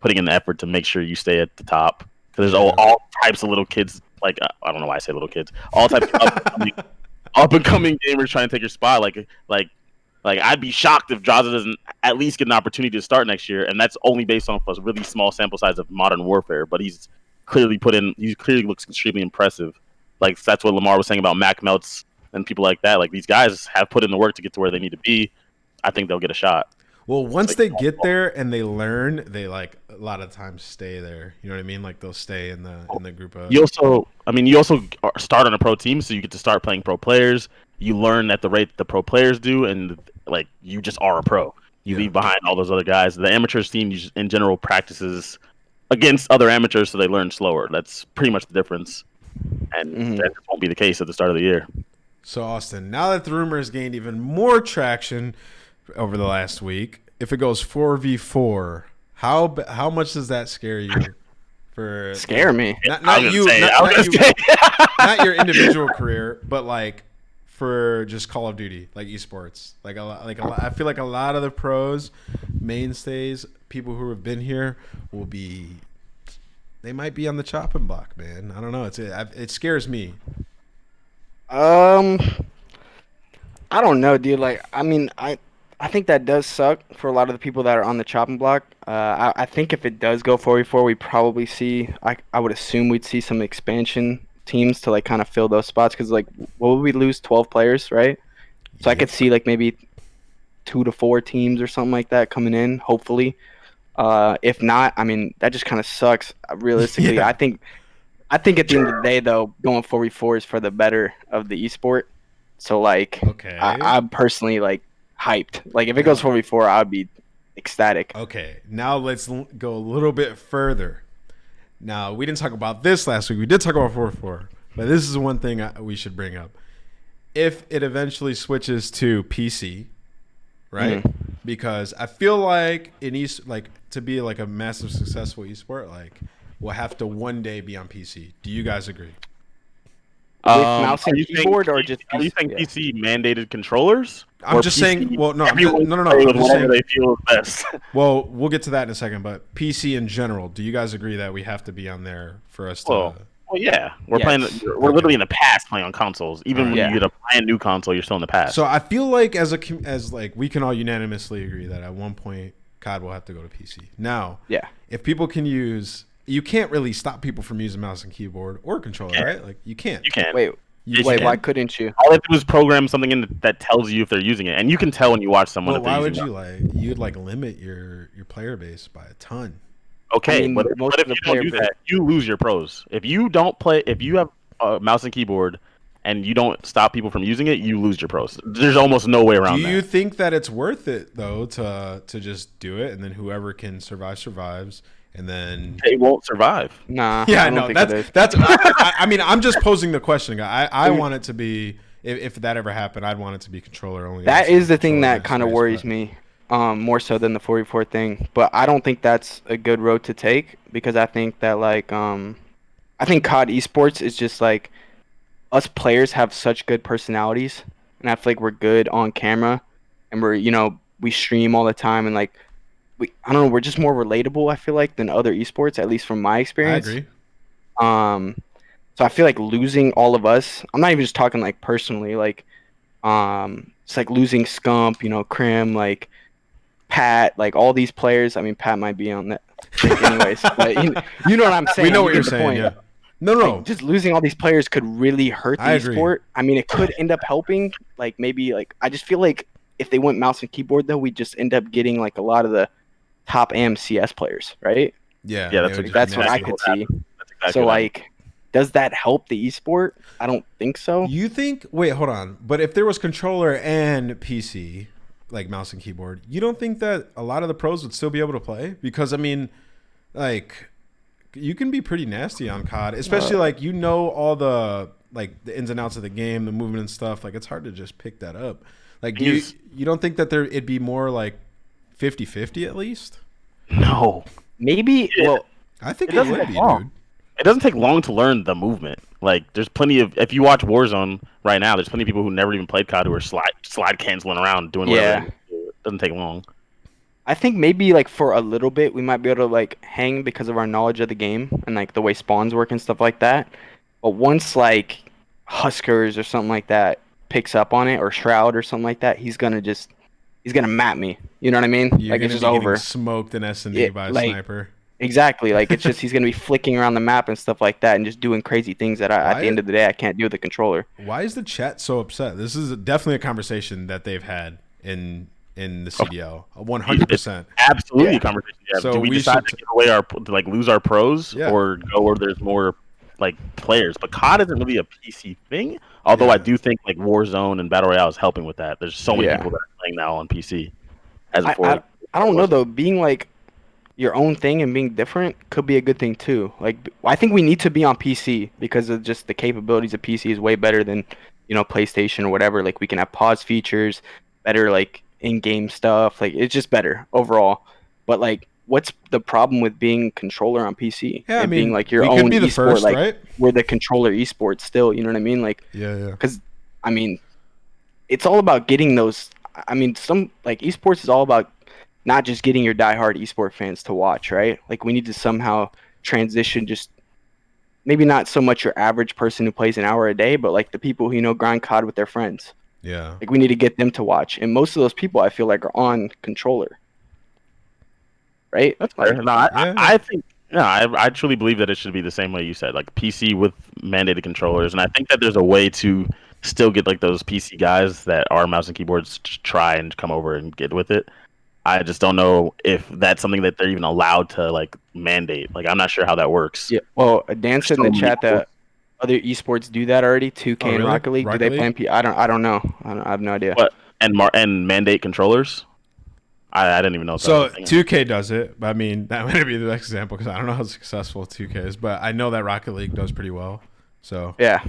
putting in the effort to make sure you stay at the top. Because there's all types of little kids. Like I don't know why I say little kids. All types of up and coming gamers trying to take your spot. Like I'd be shocked if Jaza doesn't at least get an opportunity to start next year, and that's only based on a really small sample size of Modern Warfare. But he clearly looks extremely impressive. Like that's what Lamar was saying about Mac Melts and people like that. Like these guys have put in the work to get to where they need to be. I think they'll get a shot. Well, once they get there and they learn, they like a lot of times stay there. You know what I mean? Like they'll stay in the group of. You also start on a pro team, so you get to start playing pro players. You learn at the rate the pro players do, and like you just are a pro. You leave behind all those other guys. The amateurs team in general practices against other amateurs, so they learn slower. That's pretty much the difference, and that won't be the case at the start of the year. So Austin, now that the rumor has gained even more traction over the last week, if it goes 4v4, how much does that scare you? Scare me? Not your individual career, but like for just Call of Duty, like esports. I feel like a lot of the pros, mainstays, people who have been here they might be on the chopping block, man. I don't know. It scares me. I don't know, dude. Like, I mean, I think that does suck for a lot of the people that are on the chopping block. I think if it does go 4v4, we probably see. I would assume we'd see some expansion teams to like kind of fill those spots, because like, what would we lose? 12 players, right? So I could see like maybe 2 to 4 teams or something like that coming in. Hopefully, if not, I mean, that just kind of sucks. Realistically, I think at the end of the day, though, going 4v4 is for the better of the esport. So like, I'm personally like hyped. Like if it goes 4v4, I'd be ecstatic. Okay, now let's go a little bit further. Now, we didn't talk about this last week. We did talk about 4v4, but this is one thing we should bring up. If it eventually switches to PC, right? Because I feel like to be like a massive successful esport, like we'll have to one day be on PC. Do you guys agree? With mouse and keyboard, or just? Are you saying PC mandated controllers? I'm just saying. Well, no, no. I'm just saying they feel best. Well, we'll get to that in a second. But PC in general, do you guys agree that we have to be on there for us to? Well, yeah, we're playing. We're literally in the past playing on consoles. Even when you get a brand new console, you're still in the past. So I feel like as we can all unanimously agree that at one point COD will have to go to PC. Now, if people can use. You can't really stop people from using mouse and keyboard or controller, right? Like you can't. You can't. Wait, why couldn't you? All they do is program something in that tells you if they're using it, and you can tell when you watch someone. Well, why would you you'd limit your player base by a ton? Okay, but if you don't do that, you lose your pros. If you don't play, if you have a mouse and keyboard, and you don't stop people from using it, you lose your pros. There's almost no way around that. Do you think that it's worth it though to just do it, and then whoever can survive survives, and then they won't survive? Nah. Yeah, I don't think it is. That's. I mean, I'm just posing the question. I want it to be if that ever happened, I'd want it to be controller only. That is the thing that kind of worries me, more so than the 44 thing. But I don't think that's a good road to take because I think that like I think COD esports is just like us players have such good personalities, and I feel like we're good on camera, and we're we stream all the time, and like I don't know, we're just more relatable. I feel like than other esports, at least from my I experience. agree. So I feel like losing all of us. I'm not even just talking like personally, like it's like losing Scump, Crim, like Pat, like all these players. I mean, Pat might be on that thing anyways, but you know what I'm saying. We know what You you're get the saying. point. Yeah. No. Like, just losing all these players could really hurt the I agree. esport. I mean, it could end up helping. Like maybe like I just feel like if they went mouse and keyboard though, we just end up getting like a lot of the top AMCS players, right? Yeah. Yeah, That's what I could see. So like, does that help the esport? I don't think so. You think? Wait, hold on. But if there was controller and PC, like mouse and keyboard, you don't think that a lot of the pros would still be able to play? Because I mean, like, you can be pretty nasty on COD, especially like all the like the ins and outs of the game, the movement and stuff. Like it's hard to just pick that up. Like you don't think that it'd be more like 50-50 at least? No. Maybe. Well, I think It it doesn't would take be, long. dude. It doesn't take long to learn the movement. Like, there's plenty of... If you watch Warzone right now, there's plenty of people who never even played COD who are slide canceling around doing whatever. It doesn't take long. I think maybe like for a little bit we might be able to like hang because of our knowledge of the game and like the way spawns work and stuff like that. But once like Huskers or something like that picks up on it, or Shroud or something like that, he's gonna map me. You know what I mean? You're like it's gonna just be over. getting smoked in S&D by a like, sniper. Exactly. Like it's just he's gonna be flicking around the map and stuff like that and just doing crazy things that at the end of the day I can't do with the controller. Why is the chat so upset? This is definitely a conversation that they've had in the CDL. 100%. Absolutely a conversation. Yeah. So do we we decide should to give away lose our pros or go where there's more like players? But COD isn't really a PC thing. Although I do think like Warzone and Battle Royale is helping with that. There's so many people that are playing now on PC. I don't know though. Being like your own thing and being different could be a good thing too. Like I think we need to be on PC because of just the capabilities of PC is way better than PlayStation or whatever. Like we can have pause features, better like in-game stuff. Like it's just better overall. But like, what's the problem with being controller on PC? Yeah, and being like your we own could be the esport, first, like right? we're the controller esport still. You know what I mean? Like yeah. Because I mean, it's all about getting those. I mean, some like esports is all about not just getting your diehard esport fans to watch, right? Like we need to somehow transition just maybe not so much your average person who plays an hour a day, but like the people who grind COD with their friends. Yeah. Like we need to get them to watch. And most of those people I feel like are on controller. Right? That's fair. No, I think I truly believe that it should be the same way you said, like PC with mandated controllers. And I think that there's a way to still get like those PC guys that are mouse and keyboards to try and come over and get with it. I just don't know if that's something that they're even allowed to like mandate. Like I'm not sure how that works. Yeah. Well, Dan said in the chat that other esports do that already. 2K and Rocket League. Do they play MP? I don't know. I have no idea. What and mandate controllers? I didn't even know. So 2K does it. But I mean, that might be the next example because I don't know how successful 2K is, but I know that Rocket League does pretty well. So yeah.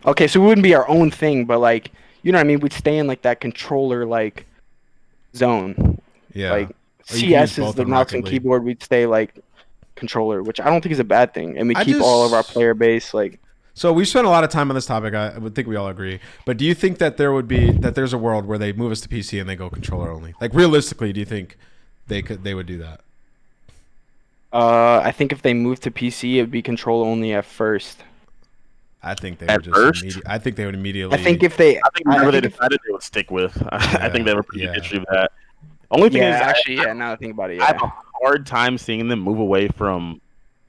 Okay, so we wouldn't be our own thing, but like you know what I mean? We'd stay in like that controller like zone. Yeah. Like CS is the mouse and keyboard. We'd stay like controller, which I don't think is a bad thing, and we keep all of our player base like. So we spent a lot of time on this topic. I would think we all agree. But do you think that there's a world where they move us to PC and they go controller only? Like realistically, do you think they would do that? I think if they move to PC, it would be controller only at first. I think they would just. I think they would immediately. I think whatever they decided they would stick with. I think they have a pretty good history of that. Only thing is actually, now that I think about it, I have a hard time seeing them move away from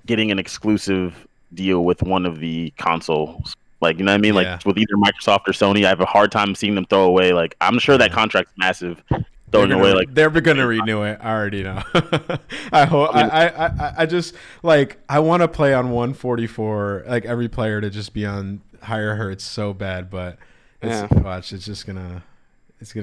getting an exclusive deal with one of the consoles. Like, you know what I mean? Like with either Microsoft or Sony, I have a hard time seeing them throw away. Like, I'm sure that contract's massive. Throwing away, like they're gonna renew it. I already know. I hope. I just like I want to play on 144. Like every player to just be on higher hertz so bad, but it's gonna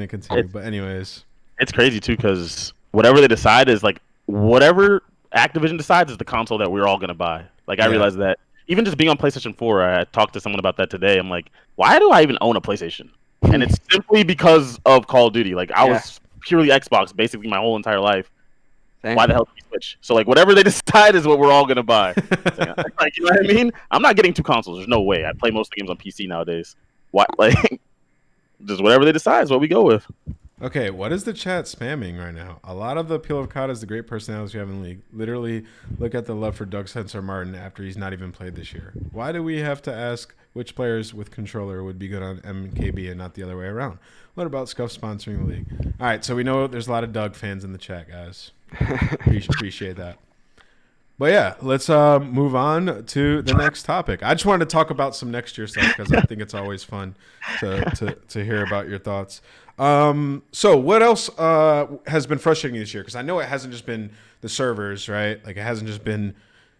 continue. But anyways, it's crazy too because whatever they decide is like whatever Activision decides is the console that we're all gonna buy. Like I realize that even just being on PlayStation 4, I talked to someone about that today. I'm like, why do I even own a PlayStation? And it's simply because of Call of Duty. Like I was purely Xbox basically my whole entire life. Same. Why the hell did we switch? So like whatever they decide is what we're all gonna buy. Like you know what I mean? I'm not getting two consoles. There's no way. I play most of the games on PC nowadays. Why like just whatever they decide is what we go with. Okay, what is the chat spamming right now? A lot of the appeal of COD is the great personalities you have in the league. Literally, look at the love for Doug Spencer Martin after he's not even played this year. Why do we have to ask which players with controller would be good on MKB and not the other way around? What about Scuff sponsoring the league? All right, so we know there's a lot of Doug fans in the chat, guys. Appreciate that. But yeah, let's move on to the next topic. I just wanted to talk about some next year stuff because I think it's always fun to hear about your thoughts. So what else has been frustrating this year? Because I know it hasn't just been the servers, right? Like it hasn't just been,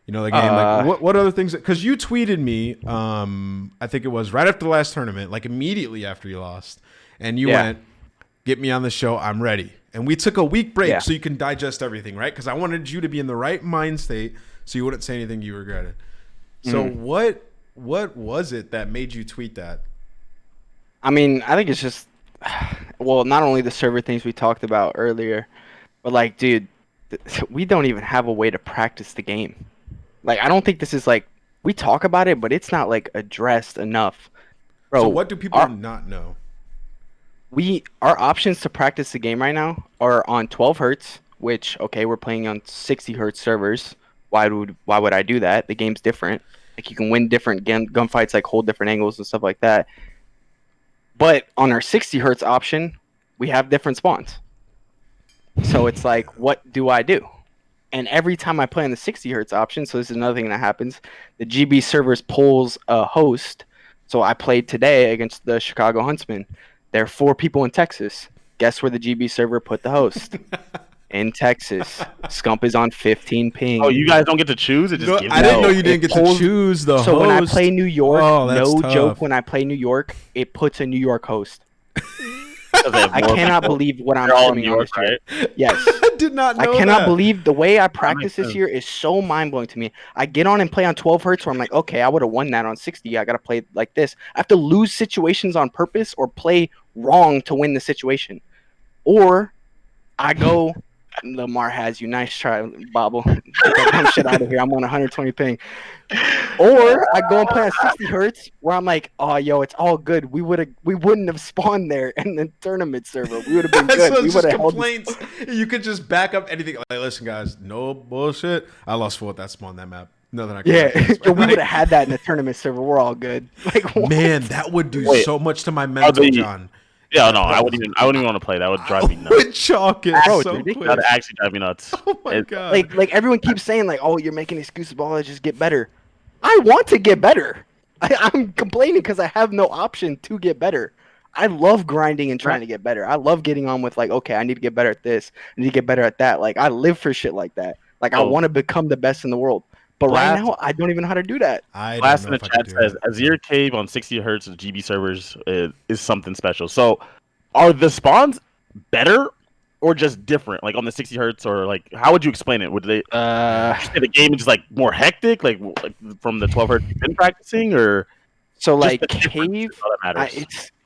the game. Like what other things? Because you tweeted me, I think it was right after the last tournament, like immediately after you lost, and you went, "Get me on the show. I'm ready." And we took a week break so you can digest everything, right? Because I wanted you to be in the right mind state so you wouldn't say anything you regretted. So what was it that made you tweet that? I mean, I think it's just, well, not only the server things we talked about earlier, but like, dude, we don't even have a way to practice the game. Like, I don't think this is like, we talk about it, but it's not like addressed enough. Bro, so what do people not know? Our options to practice the game right now are on 12 hertz, which we're playing on 60 hertz servers. Why would I do that? The game's different. Like you can win different gunfights, like hold different angles and stuff like that. But on our 60 hertz option, we have different spawns. So it's like, what do I do? And every time I play on the 60 hertz option, so this is another thing that happens, the GB servers pulls a host. So I played today against the Chicago Huntsmen. There are 4 people in Texas. Guess where the GB server put the host? In Texas. Scump is on 15 ping. Oh, you guys don't get to choose? It just gives I didn't know you didn't get to choose the host. So when I play New York, joke, when I play New York, it puts a New York host. I cannot believe what I'm streaming on this year. Yes. I did not know I cannot believe the way I practice this year is so mind-blowing to me. I get on and play on 12 hertz where I'm like, okay, I would have won that on 60. I got to play like this. I have to lose situations on purpose or play wrong to win the situation. Or I go... Lamar has you. Nice try, Bobble. Get that dumb shit out of here. I'm on 120 ping. Or I go and play on 60 hertz where I'm like, oh, yo, it's all good. We wouldn't have spawned there in the tournament server. We would have been good. So we would have complaints. You could just back up anything. Like, listen, guys, no bullshit. I lost 4 with that spawn that map. Nothing I can we would have had that in the tournament server. We're all good. Like, what? Man, that would do so much to my mental, John. Yeah, no, I wouldn't even want to play. That would drive me nuts. I would chalk it so quick. That would actually drive me nuts. Oh my god! Like everyone keeps saying like, oh, you're making excuses, but let's just get better. I want to get better. I'm complaining because I have no option to get better. I love grinding and trying to get better. I love getting on with like, okay, I need to get better at this. I need to get better at that. Like I live for shit like that. Like I want to become the best in the world. But right now, I don't even know how to do that. Last in the chat says, Azir Cave on 60 hertz of GB servers is something special. So, are the spawns better or just different? Like on the 60 hertz, or like how would you explain it? Would they say the game is just like more hectic, like from the 12 hertz you've been practicing, or so like Cave?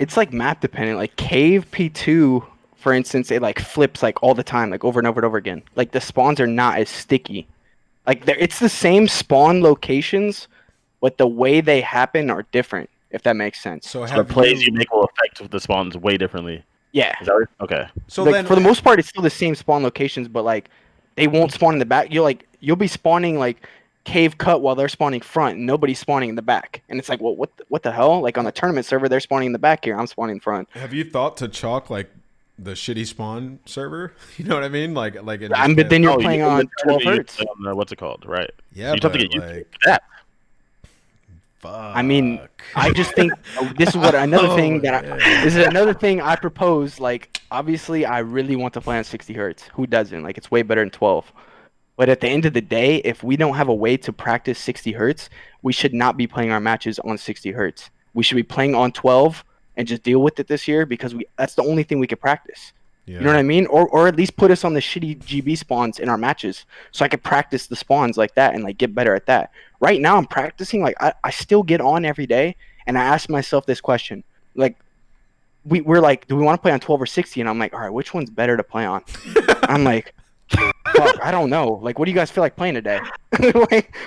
It's like map dependent. Like Cave P2, for instance, it like flips like all the time, like over and over and over again. Like the spawns are not as sticky. Like it's the same spawn locations, but the way they happen are different. If that makes sense. So the plays you make will affect the spawns way differently. Yeah. Is that right? Okay. So like, then, for the most part, it's still the same spawn locations, but like they won't spawn in the back. You'll be spawning like cave cut while they're spawning front, and nobody's spawning in the back. And it's like, well, what the hell? Like on the tournament server, they're spawning in the back here. I'm spawning in front. Have you thought to chalk like the shitty spawn server? You know what I mean? Like. But then you're playing on 12 hertz. What's it called? Right. Yeah. So you have to get used to that. I mean, I just think this is what another thing this is another thing I propose. Like, obviously, I really want to play on 60 hertz. Who doesn't? Like, it's way better than 12. But at the end of the day, if we don't have a way to practice 60 hertz, we should not be playing our matches on 60 hertz. we should be playing on 12 and just deal with it this year because that's the only thing we could practice. Yeah. You know what I mean? Or at least put us on the shitty GB spawns in our matches so I could practice the spawns like that and like get better at that. Right now I'm practicing, like I still get on every day and I ask myself this question. Like we're like, do we want to play on 12 or 60? And I'm like, all right, which one's better to play on? I'm like, fuck, I don't know. Like, what do you guys feel like playing today?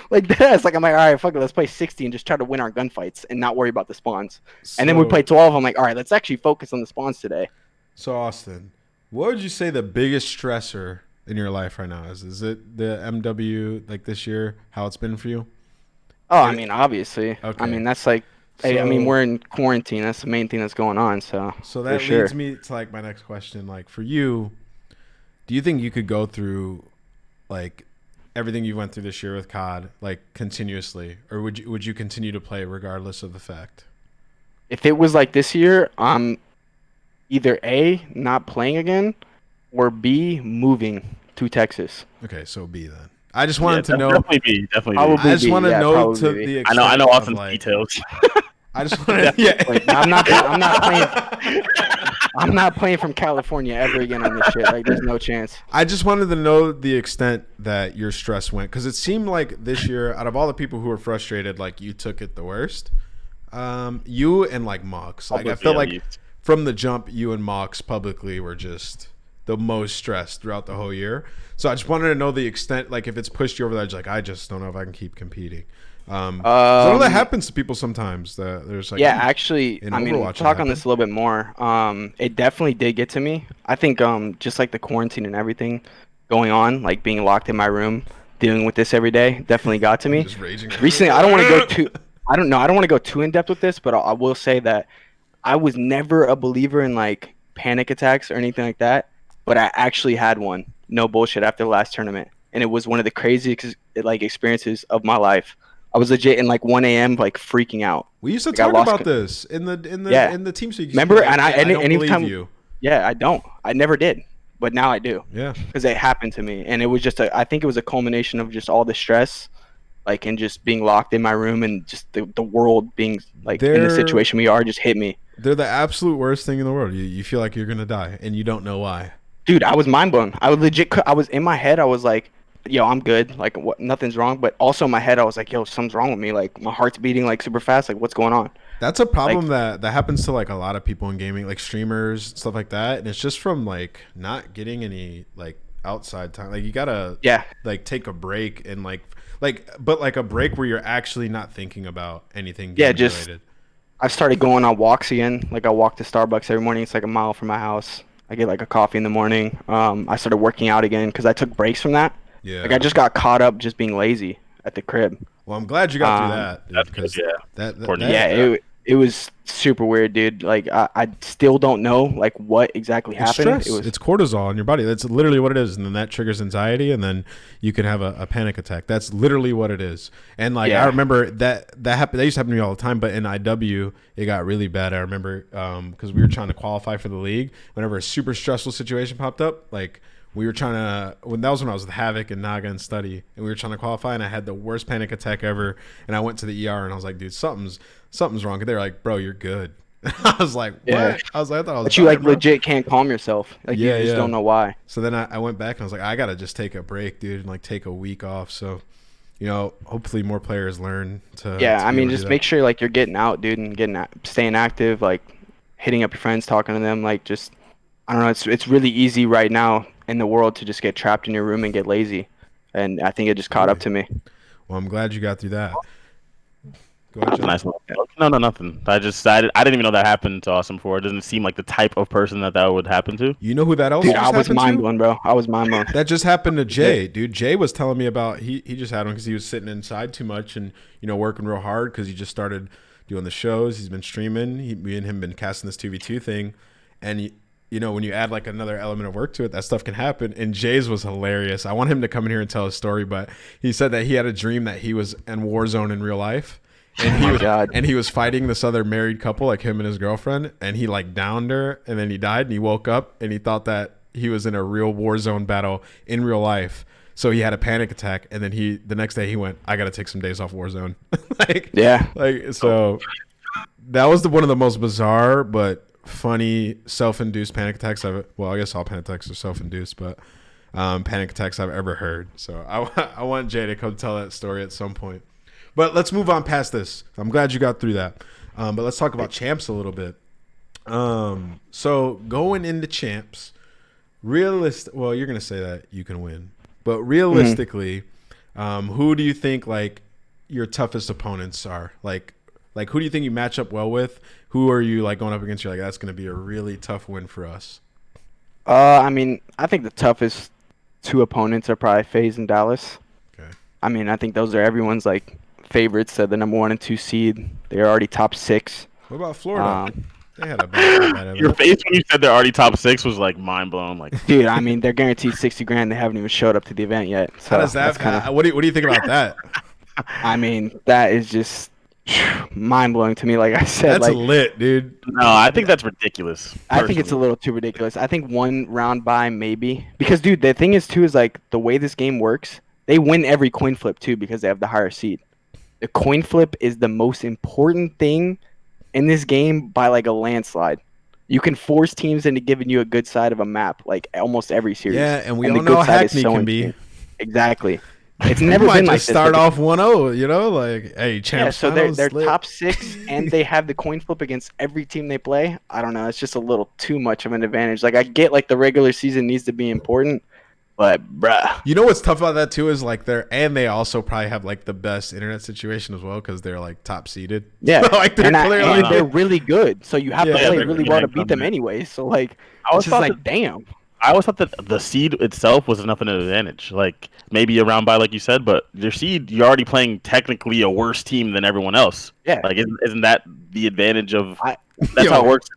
like this. Like, I'm like, all right, fuck it, let's play 60 and just try to win our gunfights and not worry about the spawns. And then we play 12. I'm like, all right, let's actually focus on the spawns today. So, Austin, what would you say the biggest stressor in your life right now is? Is it the MW, like this year, how it's been for you? Oh, I mean, obviously. Okay. I mean, that's like, I mean, we're in quarantine. That's the main thing that's going on. So that leads me to like my next question. Like for you, do you think you could go through like everything you went through this year with COD like continuously, or would you continue to play regardless of the fact? If it was like this year, I'm either A, not playing again, or B, moving to Texas. Okay, so B then. I just wanted to know. Definitely B. I just want to know to the extent. I know Austin's details. I just want to. Yeah. I'm not playing from California ever again on this shit. Like, there's no chance. I just wanted to know the extent that your stress went, because it seemed like this year, out of all the people who were frustrated, like you took it the worst. You and like Mox. Like I felt like from the jump, you and Mox publicly were just the most stressed throughout the whole year. So I just wanted to know the extent, like if it's pushed you over the edge, like I just don't know if I can keep competing. So I know that happens to people sometimes. There's like actually, I mean, we'll talk on this a little bit more. It definitely did get to me. I think just like the quarantine and everything going on, like being locked in my room, dealing with this every day, definitely got to me. Just raging. Recently, I don't want to go too. I don't want to go too in depth with this, but I will say that I was never a believer in like panic attacks or anything like that. But I actually had one, no bullshit, after the last tournament, and it was one of the craziest like experiences of my life. I was legit in like 1 a.m. like freaking out. We used to talk about this in the team speak. Remember? And I don't believe you. Yeah, I don't. I never did, but now I do. Yeah. Because it happened to me, and it was just I think it was a culmination of just all the stress, like, and just being locked in my room and just the world being like in the situation we are just hit me. They're the absolute worst thing in the world. You feel like you're gonna die, and you don't know why. Dude, I was mind blown. I was in my head. I was like, yo, I'm good. Like, what? Nothing's wrong. But also in my head, I was like, yo, something's wrong with me. Like, my heart's beating like super fast. Like, what's going on? That's a problem that happens to like a lot of people in gaming, like streamers, stuff like that. And it's just from like not getting any like outside time. Like you gotta like take a break and but like a break where you're actually not thinking about anything game related. I started going on walks again. Like I walk to Starbucks every morning. It's like a mile from my house. I get like a coffee in the morning. I started working out again because I took breaks from that. Yeah. Like I just got caught up just being lazy at the crib. Well, I'm glad you got through that. That's good, It was super weird, dude. Like I still don't know like what exactly happened. It's cortisol in your body. That's literally what it is, and then that triggers anxiety, and then you can have a panic attack. That's literally what it is. And like I remember that happened. That used to happen to me all the time. But in IW, it got really bad. I remember because we were trying to qualify for the league. Whenever a super stressful situation popped up, like. We were trying to when I was with Havoc and Naga and Study, and we were trying to qualify, and I had the worst panic attack ever. And I went to the ER, and I was like, "Dude, something's wrong." And they're like, "Bro, you're good." I was like, "What?" Yeah. I was like, "I thought I was." But you like legit can't calm yourself. Like you just don't know why. So then I went back and I was like, "I gotta just take a break, dude, and like take a week off." So, hopefully more players learn to. Yeah, I mean, just make sure like you're getting out, dude, and staying active, like hitting up your friends, talking to them, like just. I don't know. It's really easy right now in the world to just get trapped in your room and get lazy, and I think it just caught up to me. Well, I'm glad you got through that. Go ahead, nice one. No, nothing. I didn't even know that happened to Austin before. It doesn't seem like the type of person that would happen to. You know who that else? Dude, I was mind blown, bro. I was mind blown. That just happened to Jay, dude. Jay was telling me about he just had one because he was sitting inside too much and working real hard because he just started doing the shows. He's been streaming. Me and him been casting this 2v2 thing, and. When you add like another element of work to it, that stuff can happen. And Jay's was hilarious. I want him to come in here and tell his story, but he said that he had a dream that he was in Warzone in real life. And he was fighting this other married couple, like him and his girlfriend, and he like downed her, and then he died, and he woke up, and he thought that he was in a real Warzone battle in real life. So he had a panic attack, and then the next day he went, I got to take some days off Warzone. that was one of the most bizarre but funny self-induced panic attacks well, I guess all panic attacks are self-induced, but panic attacks I've ever heard. So I want Jay to come tell that story at some point. But let's move on past this. I'm glad you got through that. But let's talk about champs a little bit. So going into champs, well, you're gonna say that you can win, but realistically, who do you think like your toughest opponents are? Like who do you think you match up well with? Who are you like going up against? You're like, that's gonna be a really tough win for us. I mean, I think the toughest two opponents are probably FaZe and Dallas. Okay. I mean, I think those are everyone's like favorites. The number 1 and 2 seed. They're already top 6. What about Florida? They had a bad Your face when you said they're already top 6 was like mind blown. Like, dude, I mean, they're guaranteed $60,000. They haven't even showed up to the event yet. So how does that? What do you think about that? I mean, that is just mind blowing to me. Like I said, that's like, lit, dude. no, I think that's ridiculous. I think it's a little too ridiculous. I think 1 round bye maybe because, dude, the thing is too is like the way this game works. They win every coin flip too because they have the higher seed. The coin flip is the most important thing in this game by like a landslide. You can force teams into giving you a good side of a map, like almost every series. Yeah, and we all know how Hackney can be. Exactly. It's never been like this. Start off 1-0, you know, like, hey, champs. Yeah, so they're top 6, and they have the coin flip against every team they play. I don't know. It's just a little too much of an advantage. Like, I get like the regular season needs to be important, but bruh. You know what's tough about that too is like they also probably have like the best internet situation as well because they're like top seeded. Yeah, like they're really good. So you have to play really well to beat them anyway. So like, it's just like, damn. I always thought that the seed itself was enough of an advantage. Like maybe a round by, like you said, but your seed, you're already playing technically a worse team than everyone else. Yeah. Like isn't that the advantage of? That's how it works.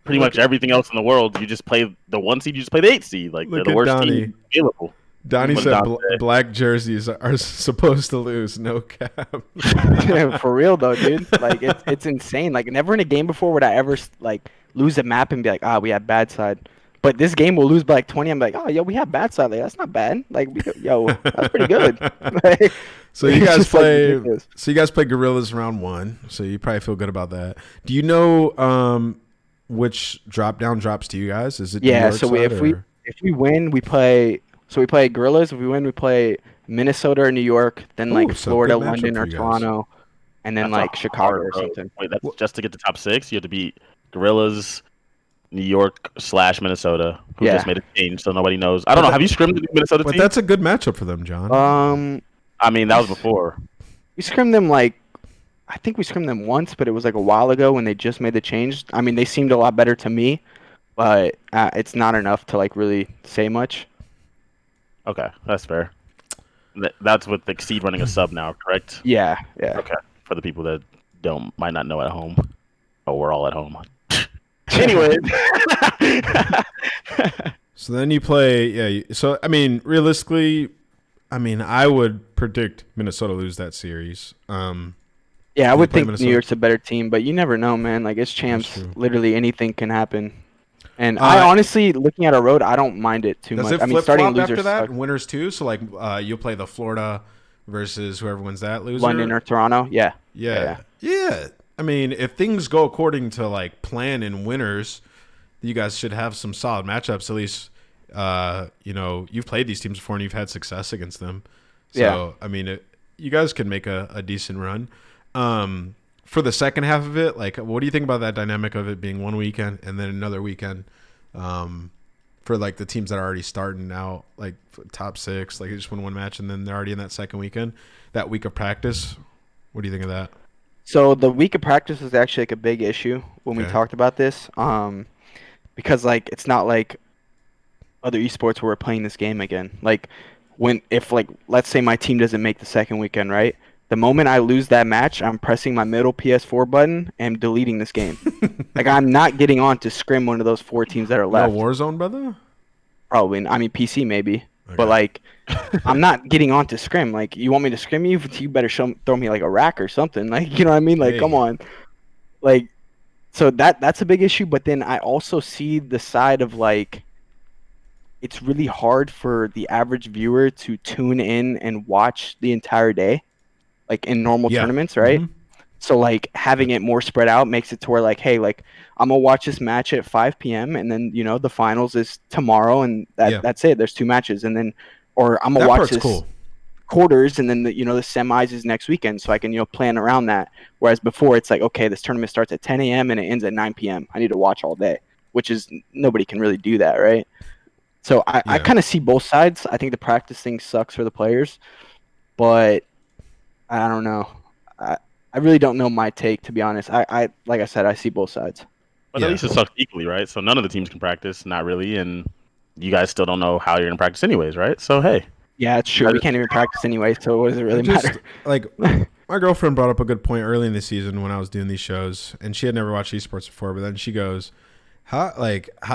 Pretty much everything else in the world, you just play the 1 seed, you just play the 8 seed. Like they're the worst team available. Donnie said black jerseys are supposed to lose. No cap. Yeah, for real though, dude. Like it's insane. Like never in a game before would I ever like lose a map and be like, we had bad side. But this game will lose by like 20. I'm like, yo, we have bad side. Like that's not bad. Like that's pretty good. Like, so you guys play. So you guys play Gorillas round 1. So you probably feel good about that. Do you know which drop down drops to you guys? Is it so if we win, we play. So we play Gorillas. If we win, we play Minnesota or New York. Then like Florida, London, or Toronto, and then like Chicago or something. Wait, that's just to get to top 6. You have to beat Gorillas, New York / Minnesota, who just made a change, so nobody knows. I don't know. Have you scrimmed the Minnesota team? But that's a good matchup for them, John. I mean, that was before. We scrimmed them I think we scrimmed them once, but it was like a while ago when they just made the change. I mean, they seemed a lot better to me, but it's not enough to like really say much. Okay, that's fair. That's with the seed running a sub now, correct? Yeah. Okay, for the people that might not know at home. Oh, we're all at home. Anyways. So then you play, so, I mean, realistically, I would predict Minnesota lose that series. Yeah, I would think Minnesota. New York's a better team, but you never know, man. Like, it's champs. Literally anything can happen. And I honestly, looking at our road, I don't mind it too much. Does it flip-flop after that? Winners too? So, like, you'll play the Florida versus whoever wins that loser? London or Toronto? Yeah. I mean, if things go according to, like, plan and winners, you guys should have some solid matchups. At least, you've played these teams before and you've had success against them. So, I mean, you guys can make a decent run. For the second half of it, like, what do you think about that dynamic of it being one weekend and then another weekend for, like, the teams that are already starting out, like, top 6, like, they just win one match and then they're already in that second weekend, that week of practice? What do you think of that? So the week of practice was actually, like, a big issue when we talked about this because, like, it's not like other esports where we're playing this game again. Like, if let's say my team doesn't make the second weekend, right? The moment I lose that match, I'm pressing my middle PS4 button and deleting this game. Like, I'm not getting on to scrim one of those 4 teams that are left. No Warzone, brother? Probably. I mean, PC maybe. Okay. But, like, I'm not getting on to scrim. Like, you want me to scrim you? You better throw me, like, a rack or something. Like, you know what I mean? Like, come on. Like, so that's a big issue. But then I also see the side of, like, it's really hard for the average viewer to tune in and watch the entire day. Like in normal tournaments, right? Mm-hmm. So like having it more spread out makes it to where like, hey, like I'm gonna watch this match at 5 p.m. and then the finals is tomorrow and that's it. There's 2 matches and then, or I'm gonna That watch part's this cool. quarters and then the semis is next weekend, so I can plan around that. Whereas before it's like, okay, this tournament starts at 10 a.m. and it ends at 9 p.m. I need to watch all day, which is nobody can really do that, right? So I kind of see both sides. I think the practice thing sucks for the players, but I don't know. I really don't know my take, to be honest. I like I said, I see both sides. But at least it sucks equally, right? So none of the teams can practice, not really, and you guys still don't know how you're gonna practice anyways, right? So hey. Yeah, it's true. We can't even practice anyway, so what does it really matter? Like, my girlfriend brought up a good point early in the season when I was doing these shows, and she had never watched esports before, but then she goes, how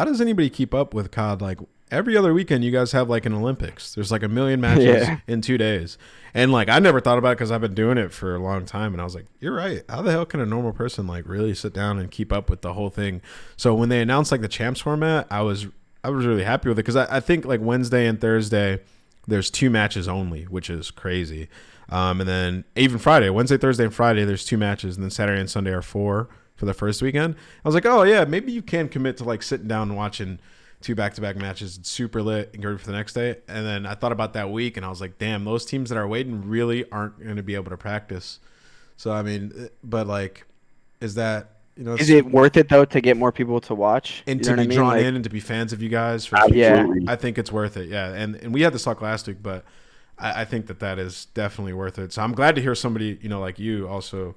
does anybody keep up with COD? Like, every other weekend you guys have like an Olympics. There's like 1 million matches in 2 days. And like, I never thought about it because I've been doing it for a long time. And I was like, you're right. How the hell can a normal person like really sit down and keep up with the whole thing? So when they announced like the champs format, I was really happy with it because I think like Wednesday and Thursday, there's 2 matches only, which is crazy. And then even Friday, Wednesday, Thursday, and Friday, there's 2 matches. And then Saturday and Sunday are 4 for the first weekend. I was like, oh yeah, maybe you can commit to like sitting down and watching 2 back-to-back matches. It's super lit and good for the next day. And then I thought about that week and I was like, damn, those teams that are waiting really aren't going to be able to practice. So, I mean, but like, is that, is it worth it though to get more people to watch and to be drawn in and to be fans of you guys? For I think it's worth it. Yeah. And we had this talk last week, but I think that is definitely worth it. So I'm glad to hear somebody, like you also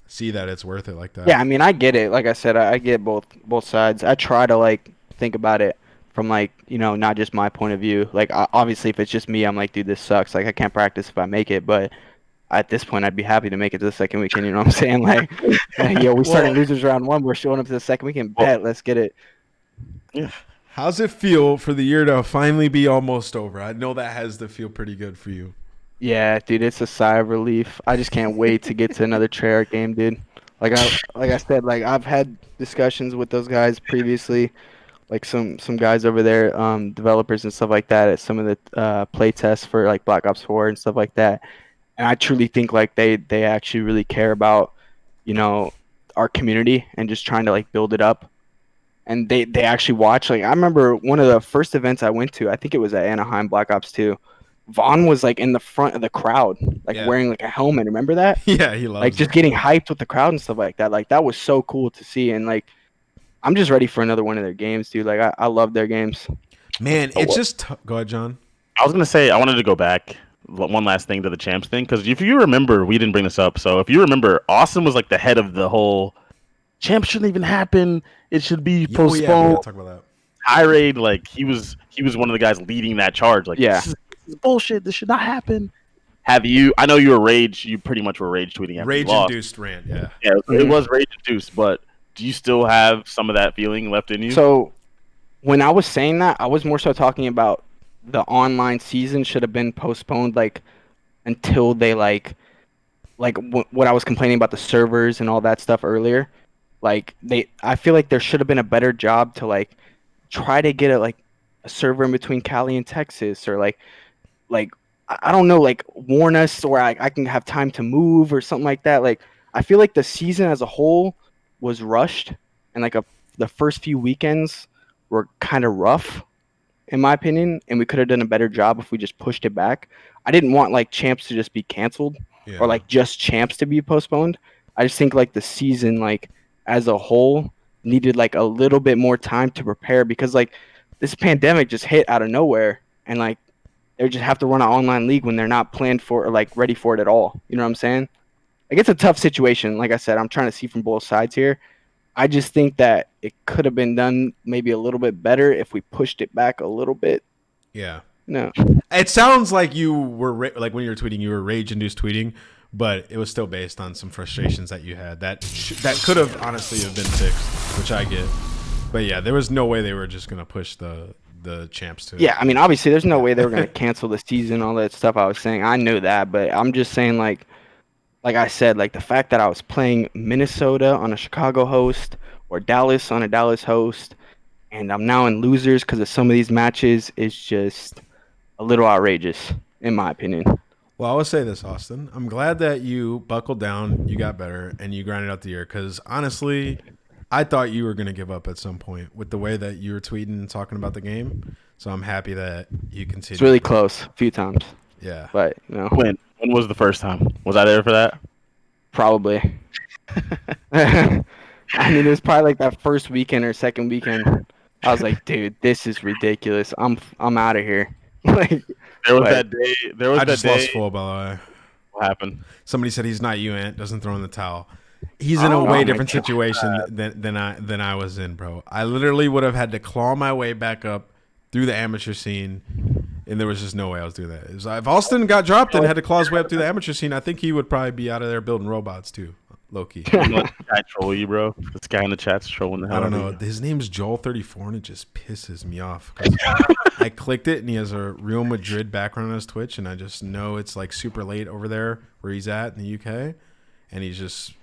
see that it's worth it like that. Yeah, I mean, I get it. Like I said, I get both sides. I try to like think about it from like, not just my point of view. Like obviously if it's just me, I'm like, dude, this sucks. Like I can't practice if I make it, but at this point I'd be happy to make it to the second weekend, you know what I'm saying? Like we started losers round 1, we're showing up to the second weekend, bet, let's get it. Yeah. How's it feel for the year to finally be almost over? I know that has to feel pretty good for you. Yeah, dude, it's a sigh of relief. I just can't wait to get to another Treyarch game, dude. Like I said, like I've had discussions with those guys previously, like some guys over there, developers and stuff like that at some of the play tests for like Black Ops 4 and stuff like that. And I truly think like they actually really care about, our community and just trying to like build it up. And they actually watch. Like I remember one of the first events I went to, I think it was at Anaheim Black Ops 2. Vaughn was like in the front of the crowd, like wearing like a helmet. Remember that? Yeah, he loves like just getting hyped with the crowd and stuff like that. Like that was so cool to see. And like, I'm just ready for another one of their games, dude. Like I love their games. Man, it's just go ahead, John. I was gonna say I wanted to go back one last thing to the champs thing because if you remember, we didn't bring this up. So if you remember, Austin was like the head of the whole champs shouldn't even happen. It should be postponed. Yeah, we gotta talk about that. Tirade, like he was one of the guys leading that charge. Like this is bullshit. This should not happen. Have you? I know you were rage. You pretty much were rage tweeting. Rage-induced rant. Yeah. Yeah, it was rage-induced. But do you still have some of that feeling left in you? So, when I was saying that, I was more so talking about the online season should have been postponed, like until they what I was complaining about the servers and all that stuff earlier. Like I feel like there should have been a better job to like try to get a server in between Cali and Texas, or like I don't know, like warn us or I can have time to move or something like that. Like I feel like the season as a whole was rushed, and like the first few weekends were kind of rough, in my opinion, and we could have done a better job if we just pushed it back. I didn't want like champs to just be canceled or like just champs to be postponed. I just think like the season like as a whole needed like a little bit more time to prepare, because like this pandemic just hit out of nowhere, and like they just have to run an online league when they're not planned for or like ready for it at all. You know what I'm saying? Like it's a tough situation. Like I said, I'm trying to see from both sides here. I just think that it could have been done maybe a little bit better if we pushed it back a little bit. Yeah. No. It sounds like you were like when you were tweeting, you were rage-induced tweeting, but it was still based on some frustrations that you had that could have honestly have been fixed, which I get. But yeah, there was no way they were just gonna push the champs to it. Yeah, I mean, obviously, there's no way they were gonna cancel the season, all that stuff I was saying. I knew that, but I'm just saying, like I said, like the fact that I was playing Minnesota on a Chicago host or Dallas on a Dallas host, and I'm now in losers because of some of these matches is just a little outrageous, in my opinion. Well, I will say this, Austin. I'm glad that you buckled down, you got better, and you grinded out the year. Because honestly, I thought you were going to give up at some point with the way that you were tweeting and talking about the game. So I'm happy that you continued. It's really close a few times. Yeah. But, you know. When was the first time? Was I there for that? Probably. I mean, it was probably like that first weekend or second weekend. I was like, dude, this is ridiculous. I'm out of here. Like, there was that day. There was I that just day. lost full, by the way. What happened? Somebody said he's not you, Ant. Doesn't throw in the towel. He's in a way different situation than I was in, bro. I literally would have had to claw my way back up through the amateur scene, and there was just no way I was doing that. It was, if Austin got dropped and had to claw his way up through the amateur scene, I think he would probably be out of there building robots too, low key. I troll you, bro. This guy in the chat's trolling the hell. I don't know. His name's Joel34, and it just pisses me off. I clicked it, and he has a Real Madrid background on his Twitch, and I just know it's like super late over there where he's at in the UK, and he's just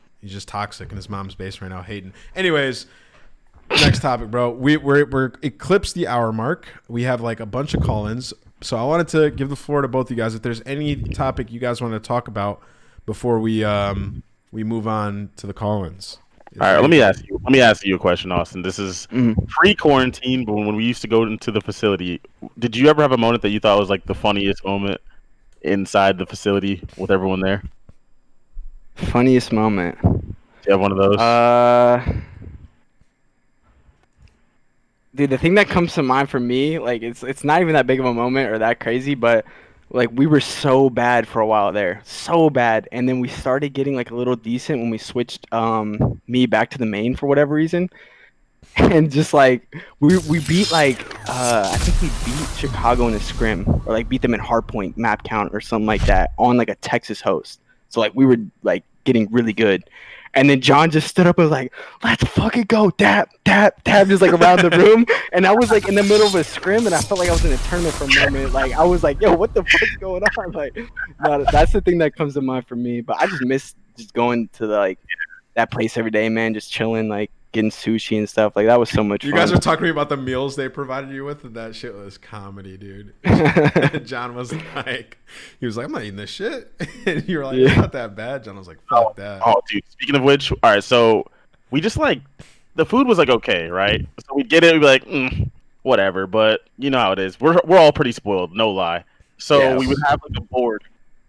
toxic in his mom's base right now, hating. Anyways, next topic, bro. We're eclipsed the hour mark. We have like a bunch of call-ins, so I wanted to give the floor to both you guys. If there's any topic you guys want to talk about before we move on to the call-ins. All right, let me ask you a question, Austin. This is pre-quarantine, but when we used to go into the facility, did you ever have a moment that you thought was like the funniest moment inside the facility with everyone there? Funniest moment. Do you have one of those? Dude, the thing that comes to mind for me, like it's not even that big of a moment or that crazy, but like we were so bad for a while there, so bad, and then we started getting like a little decent when we switched me back to the main for whatever reason, and just like we beat like I think we beat Chicago in a scrim or like beat them in hardpoint map count or something like that on like a Texas host. So like we were like getting really good. And then John just stood up and was like, let's fucking go, tap, tap, tap, just like around the room. And I was like in the middle of a scrim and I felt like I was in a tournament for a moment. Like I was like, yo, what the fuck's going on? Like, no, that's the thing that comes to mind for me. But I just miss just going to the, like that place every day, man, just chilling, like getting sushi and stuff. Like that was so much fun. You guys are talking to me about the meals they provided you with, and that shit was comedy, dude. John was like, I'm not eating this shit. And you were like, it's not that bad. John was like, fuck that. Oh, dude. Speaking of which, all right, so we just like the food was like okay, right? So we'd get it, we'd be like, whatever. But you know how it is. We're all pretty spoiled, no lie. So we would have like a board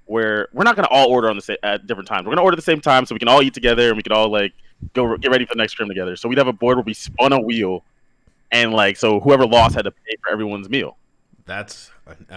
where we're not gonna all order on the at different times. We're gonna order at the same time so we can all eat together and we can all like go get ready for the next scrim together. So we'd have a board where we spun a wheel, and like so whoever lost had to pay for everyone's meal. That's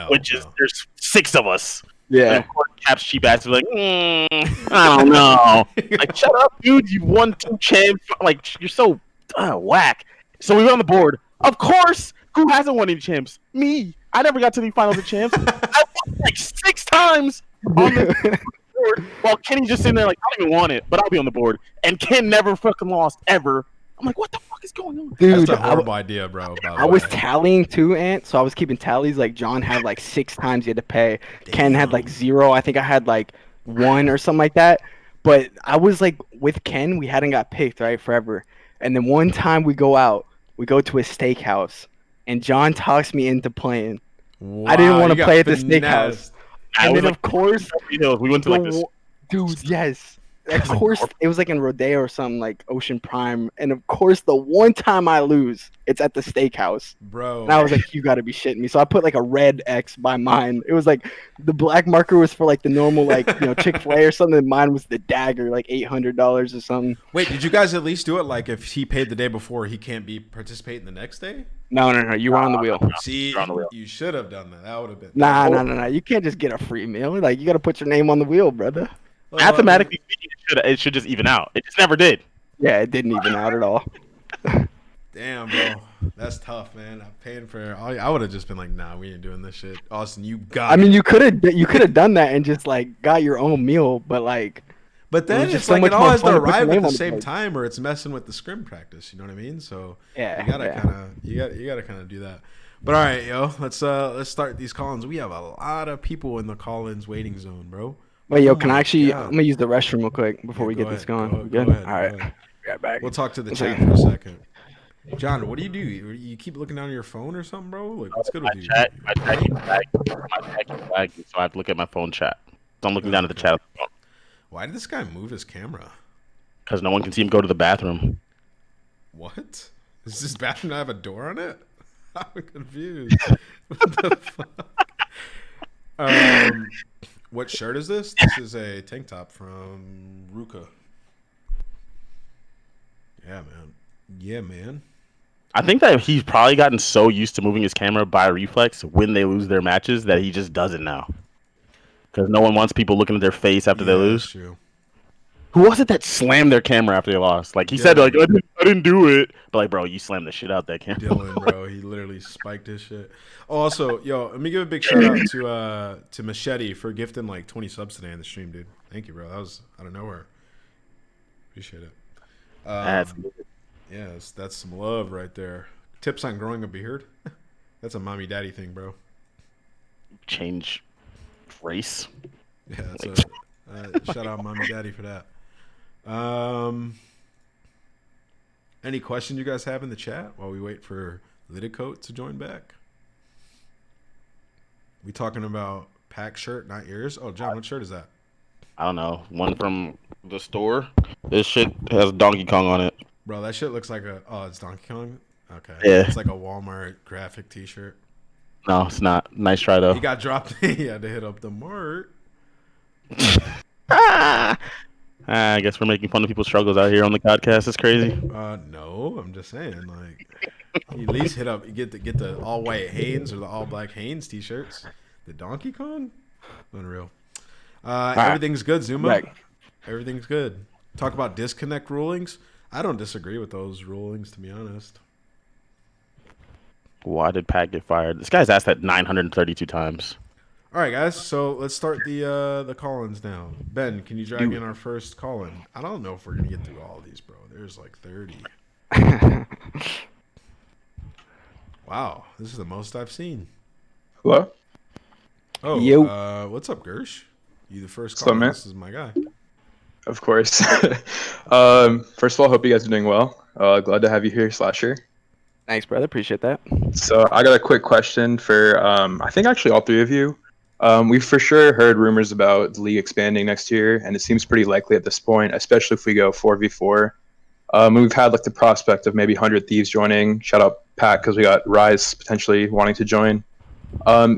which is there's 6 of us. Yeah. And of course, Cap's cheap ass was like, I don't know. Like, shut up, dude. You won 2 champs. Like, you're so whack. So we went on the board. Of course, who hasn't won any champs? Me. I never got to the finals of champs. I won like 6 times on the board while Kenny's just sitting there like, I don't even want it, but I'll be on the board. And Ken never fucking lost ever. I'm like, what the fuck is going on? Dude, that's a horrible idea, bro. I was tallying too, Ant, so I was keeping tallies. Like, John had like 6 times he had to pay. Damn. Ken had like 0. I think I had like 1 or something like that. But I was like, with Ken, we hadn't got picked, right, forever. And then one time we go out, we go to a steakhouse, and John talks me into playing. Wow, I didn't want to play at the steakhouse. And then, of course, we went to like this. Dude, yes. Of course, it was like in Rodeo or something, like Ocean Prime. And of course, the one time I lose, it's at the steakhouse. Bro. And I was like, you got to be shitting me. So I put like a red X by mine. It was like the black marker was for like the normal, like, Chick-fil-A or something. Mine was the dagger, like $800 or something. Wait, did you guys at least do it? Like, if he paid the day before, he can't participating the next day? No. You were on the wheel. See, you should have done that. That would have been. Nah. You can't just get a free meal. Like, you got to put your name on the wheel, brother. Mathematically speaking, it should just even out. It just never did. Yeah, it didn't even out at all. Damn, bro. That's tough, man. I'm paying for. I would have just been like, nah, we ain't doing this shit. Austin, you got. I mean, you could have done that and just like got your own meal, but like. But then it's like it all has to arrive at the same time, or it's messing with the scrim practice. You know what I mean? So yeah, you gotta kind of do that. But all right, yo, let's start these call-ins. We have a lot of people in the call-ins waiting zone, bro. Wait, yo, can I actually? I'm gonna use the restroom real quick before we get this going. Go ahead. All right. Right back. We'll talk to the chat for a second. John, what do? You keep looking down at your phone or something, bro? Like, what's good with you? My chat keeps lagging, so I have to look at my phone chat. So I'm looking down at the chat. Why did this guy move his camera? Because no one can see him go to the bathroom. What? Does this bathroom not have a door on it? I'm confused. What the fuck? What shirt is this? This is a tank top from Ruka. Yeah, man. I think that he's probably gotten so used to moving his camera by reflex when they lose their matches that he just does it now. Because no one wants people looking at their face after they lose. That's true. Who was it that slammed their camera after they lost? Like, he said, like, I didn't do it. But, like, bro, you slammed the shit out that camera. Dylan, bro. He literally spiked his shit. Oh, also, yo, let me give a big shout out to Machete for gifting, like, 20 subs today in the stream, dude. Thank you, bro. That was out of nowhere. Appreciate it. That's good. Yeah, that's some love right there. Tips on growing a beard? That's a mommy daddy thing, bro. Change race. Yeah, that's shout out mommy daddy for that. Any questions you guys have in the chat while we wait for Liddicoat to join back? We talking about pack shirt, not yours? Oh, John, what shirt is that? I don't know. One from the store. This shit has Donkey Kong on it. Bro, that shit looks like it's Donkey Kong? Okay. Yeah. It's like a Walmart graphic t-shirt. No, it's not. Nice try, though. He got dropped. He had to hit up the mart. I guess we're making fun of people's struggles out here on the Codcast. It's crazy. No, I'm just saying, like, you at least hit up, you get the all white Hanes or the all black Hanes t-shirts. The Donkey Kong, unreal. Everything's good, Zuma. Back. Everything's good. Talk about disconnect rulings. I don't disagree with those rulings, to be honest. Why did Pat get fired? This guy's asked that 932 times. All right, guys. So let's start the call-ins now. Ben, can you drag in our first call-in? I don't know if we're gonna get through all of these, bro. There's like 30. Wow, this is the most I've seen. Hello? Oh, Yo. What's up, Gersh? You the first What's call. up, man? This is my guy. Of course. First of all, hope you guys are doing well. Glad to have you here, Slasher. Thanks, brother. Appreciate that. So I got a quick question for, I think actually all three of you. We've for sure heard rumors about the league expanding next year, and it seems pretty likely at this point, especially if we go 4v4. We've had like the prospect of maybe 100 Thieves joining. Shout out Pat, because we got Rise potentially wanting to join.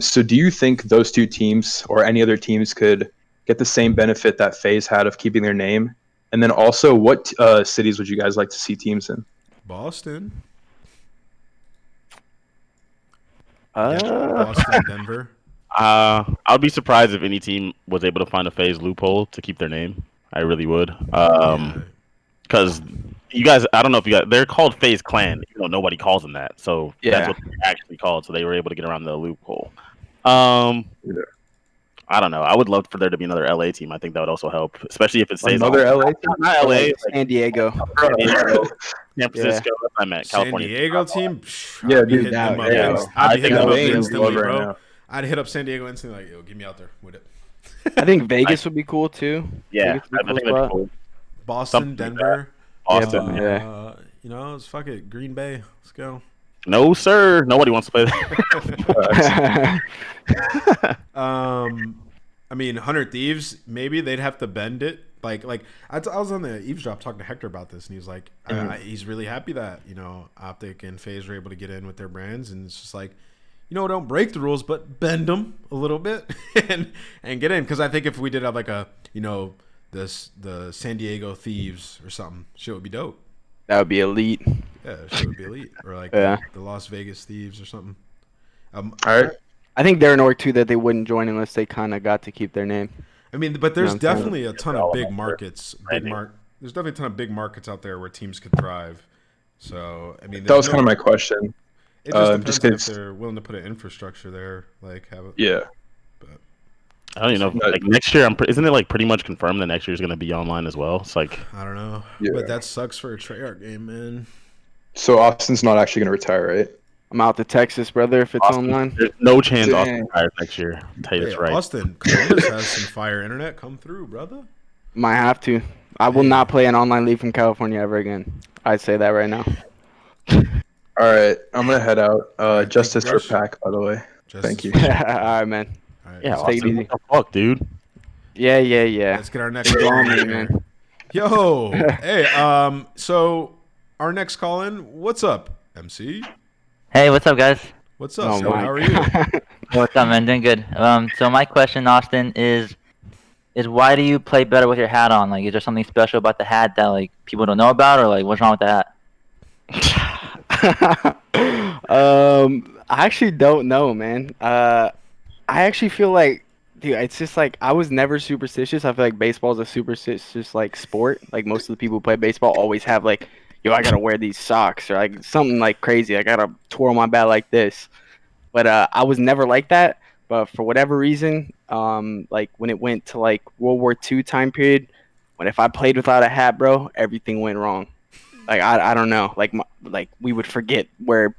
So do you think those two teams or any other teams could get the same benefit that FaZe had of keeping their name? And then also, what cities would you guys like to see teams in? Boston. Uh, Boston, Denver. I'd be surprised if any team was able to find a FaZe loophole to keep their name. I really would. Because you guys, I don't know if you guys, they're called FaZe Clan, even though nobody calls them that. So that's what they're actually called. So they were able to get around the loophole. I don't know. I would love for there to be another LA team. I think that would also help, especially if it stays Another LA team? not LA, like San Diego. San Francisco. I meant California. San Diego team. Yeah, I'd be dude, hitting them up. yeah. I'd be hitting them up LA is instantly, love right bro. now. I'd hit up San Diego instantly, like, yo, get me out there with it. I think Vegas would be cool too. Yeah, Vegas would I be a think cool that'd be spot. cool. Boston, Something like Denver. Austin. Yeah. You know, let's fuck it. Green Bay. Let's go. No, sir. Nobody wants to play that. I mean, 100 Thieves, maybe they'd have to bend it. Like I was on the eavesdrop talking to Hector about this, and he was like, he's really happy that, you know, OpTic and FaZe were able to get in with their brands, and it's just like, you know, don't break the rules, but bend them a little bit and get in. Because I think if we did have like a, you know, the San Diego Thieves or something, shit would be dope. That would be elite. Yeah, shit would be elite. Or like Yeah. the Las Vegas Thieves or something. All right. I think they're an org too that they wouldn't join unless they kind of got to keep their name. I mean, but there's You know what I'm definitely a ton of big markets. There's definitely a ton of big markets out there where teams could thrive. So, I mean, That was kind of my question. It just depends just on 'cause- if they're willing to put an infrastructure there, like have it. Yeah. I don't even know. Like next year, isn't it like pretty much confirmed that next year is going to be online as well? It's like I don't know, Yeah. but that sucks for a Treyarch game, man. So Austin's not actually going to retire, right? I'm out to Texas, brother, if it's Austin, online. there's no chance Dang. Austin retires next year. I'll tell you Hey, that's right. Austin, Columbus has some fire internet. Come through, brother. Might have to. I will not play an online league from California ever again. I'd say that right now. All right. I'm going to head out. right, Justice thank for you, Pack, by the way. Justice Thank you. for- All right, man. All right. Yeah, Just take it Austin, easy. what the fuck, dude? Yeah, yeah, yeah. Let's get our next Big call on me, in here. man. Yo, hey, so our next call in, what's up, MC? Hey, what's up, guys? What's up, Oh bro? my How are you? God. What's up, man? Doing good. So my question, Austin, is why do you play better with your hat on? Like, is there something special about the hat that like people don't know about, or like what's wrong with the hat? I actually don't know, man. I actually feel like, dude, it's just like I was never superstitious. I feel like baseball is a superstitious like sport. Like most of the people who play baseball always have like, yo, I gotta wear these socks or like something like crazy. I gotta twirl my bat like this. But I was never like that. But for whatever reason, like when it went to like World War II time period, when if I played without a hat, bro, everything went wrong. Like I don't know. Like we would forget where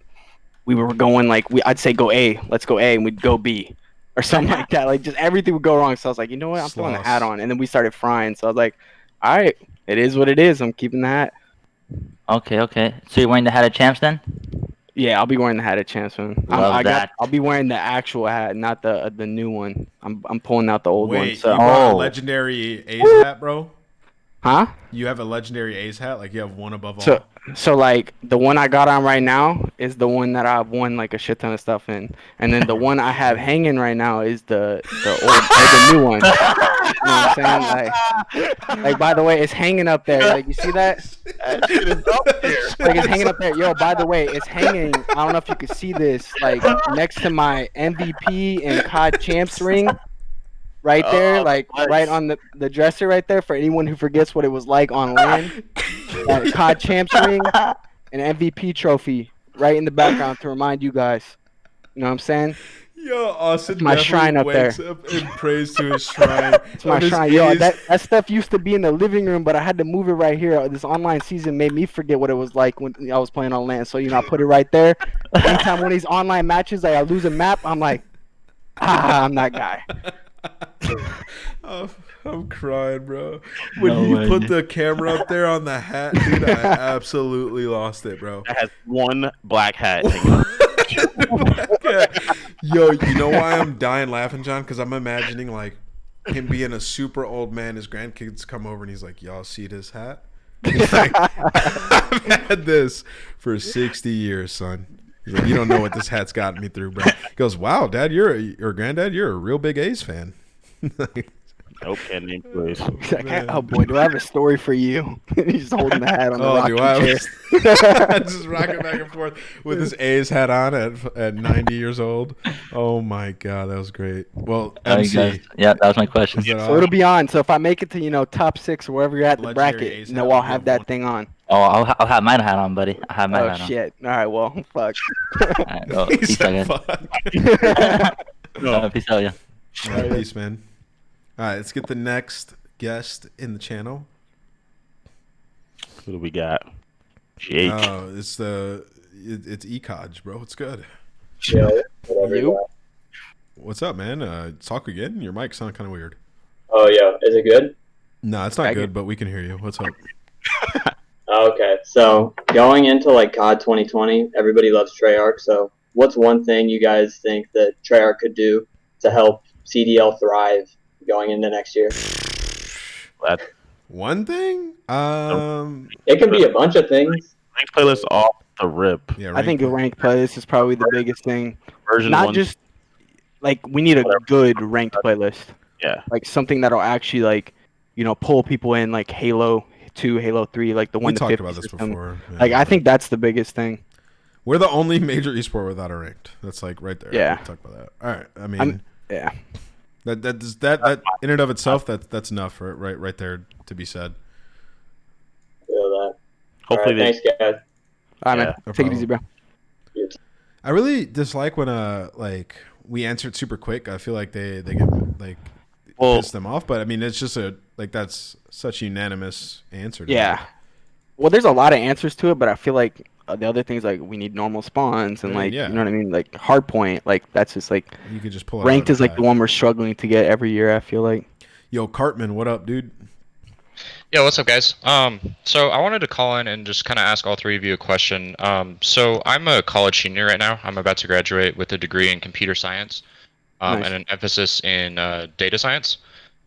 we were going. Like I'd say go A, let's go A, and we'd go B, or something like that. Like just everything would go wrong. So I was like, you know what, I'm throwing the hat on, and then we started frying. So I was like, all right, it is what it is. I'm keeping the hat. Okay. So you're wearing the hat of champs then? Yeah, I'll be wearing the hat at Chance, man. Love that. I'll be wearing the actual hat, not the new one. I'm pulling out the old one. Wait, So. you brought a Oh. legendary A's hat, bro? Huh? You have a legendary A's hat? Like you have one above all? So like the one I got on right now is the one that I've won like a shit ton of stuff in, and then the one I have hanging right now is the old or the new one. You know what I'm saying? Like by the way, it's hanging up there. Like you see that? That shit is up there. Like it's hanging up there. Yo, by the way, it's hanging. I don't know if you can see this. Like next to my MVP and COD champs ring. Right there, like nice. right on the dresser right there for anyone who forgets what it was like on land. That COD champs ring, an MVP trophy right in the background to remind you guys. You know what I'm saying? Yo, Austin my shrine up wakes there. up and prays to his shrine. It's my shrine. Yo, that stuff used to be in the living room, but I had to move it right here. This online season made me forget what it was like when I was playing on land. So, I put it right there. Anytime one of these online matches, like I lose a map, I'm like, I'm that guy. Oh, I'm crying, bro. When you put the camera up there on the hat, dude, I absolutely lost it, bro. That has one black hat. Yo, you know why I'm dying laughing, John? Because I'm imagining like him being a super old man. His grandkids come over and he's like, "Y'all see this hat?" He's like, "I've had this for 60 years, son." He's like, "You don't know what this hat's gotten me through, bro." He goes, "Wow, Dad, or Granddad, you're a real big A's fan." No pen name, please. Like, oh boy, do I have a story for you? He's just holding the hat on the rocking chair. Just rocking back and forth with his A's hat on at 90 years old. Oh my god, that was great. Well, MC, yeah, that was my question. So it'll be on. So if I make it to top 6 or wherever you're at the Legendary bracket, A's I'll hat, have that thing on. Oh, I'll have my hat on, buddy. I have my Oh hat on. shit! All right, well, fuck. All right, well, he peace said, out, guys. "Fuck." Peace out, yeah. All right, peace, man. All right, let's get the next guest in the channel. Who do we got? Jake. Oh, it's Ecodge, bro. It's good. Yeah, whatever. You? What's up, man? Talk again. Your mic sounded kind of weird. Oh yeah, is it good? No, it's not good, but we can hear you. What's up? Okay, so going into like COD 2020, everybody loves Treyarch. So what's one thing you guys think that Treyarch could do to help CDL thrive going into next year? One thing? It can be a bunch of things. Ranked playlist off the rip. Yeah, I think a ranked playlist is probably the biggest thing. Version Not one. just like we need a good ranked playlist. Yeah. Like something that'll actually like, pull people in like Halo 2, Halo 3, like the we 1 to talked 50 about this system. before. Yeah. Like I think that's the biggest thing. We're the only major esport without a ranked. That's like right there. Yeah. We talked about that. All right. I mean, Yeah. that in and of itself, that's enough right there to be said. Feel that. Hopefully All right, thanks, guys. All right, Yeah. man. No Take it easy, bro. I really dislike when like we answer it super quick. I feel like they get like piss them off, but I mean it's just that's such a unanimous answer. Yeah. Well, there's a lot of answers to it, but I feel like the other things like we need normal spawns and Yeah. you know what I mean, like hard point, like that's just like You could just pull it ranked out is like the pack. one we're struggling to get every year. I feel like. Yo, Cartman, what up, dude? Yeah, what's up, guys? So I wanted to call in and just kind of ask all three of you a question. So I'm a college senior right now. I'm about to graduate with a degree in computer science, Nice. and an emphasis in data science.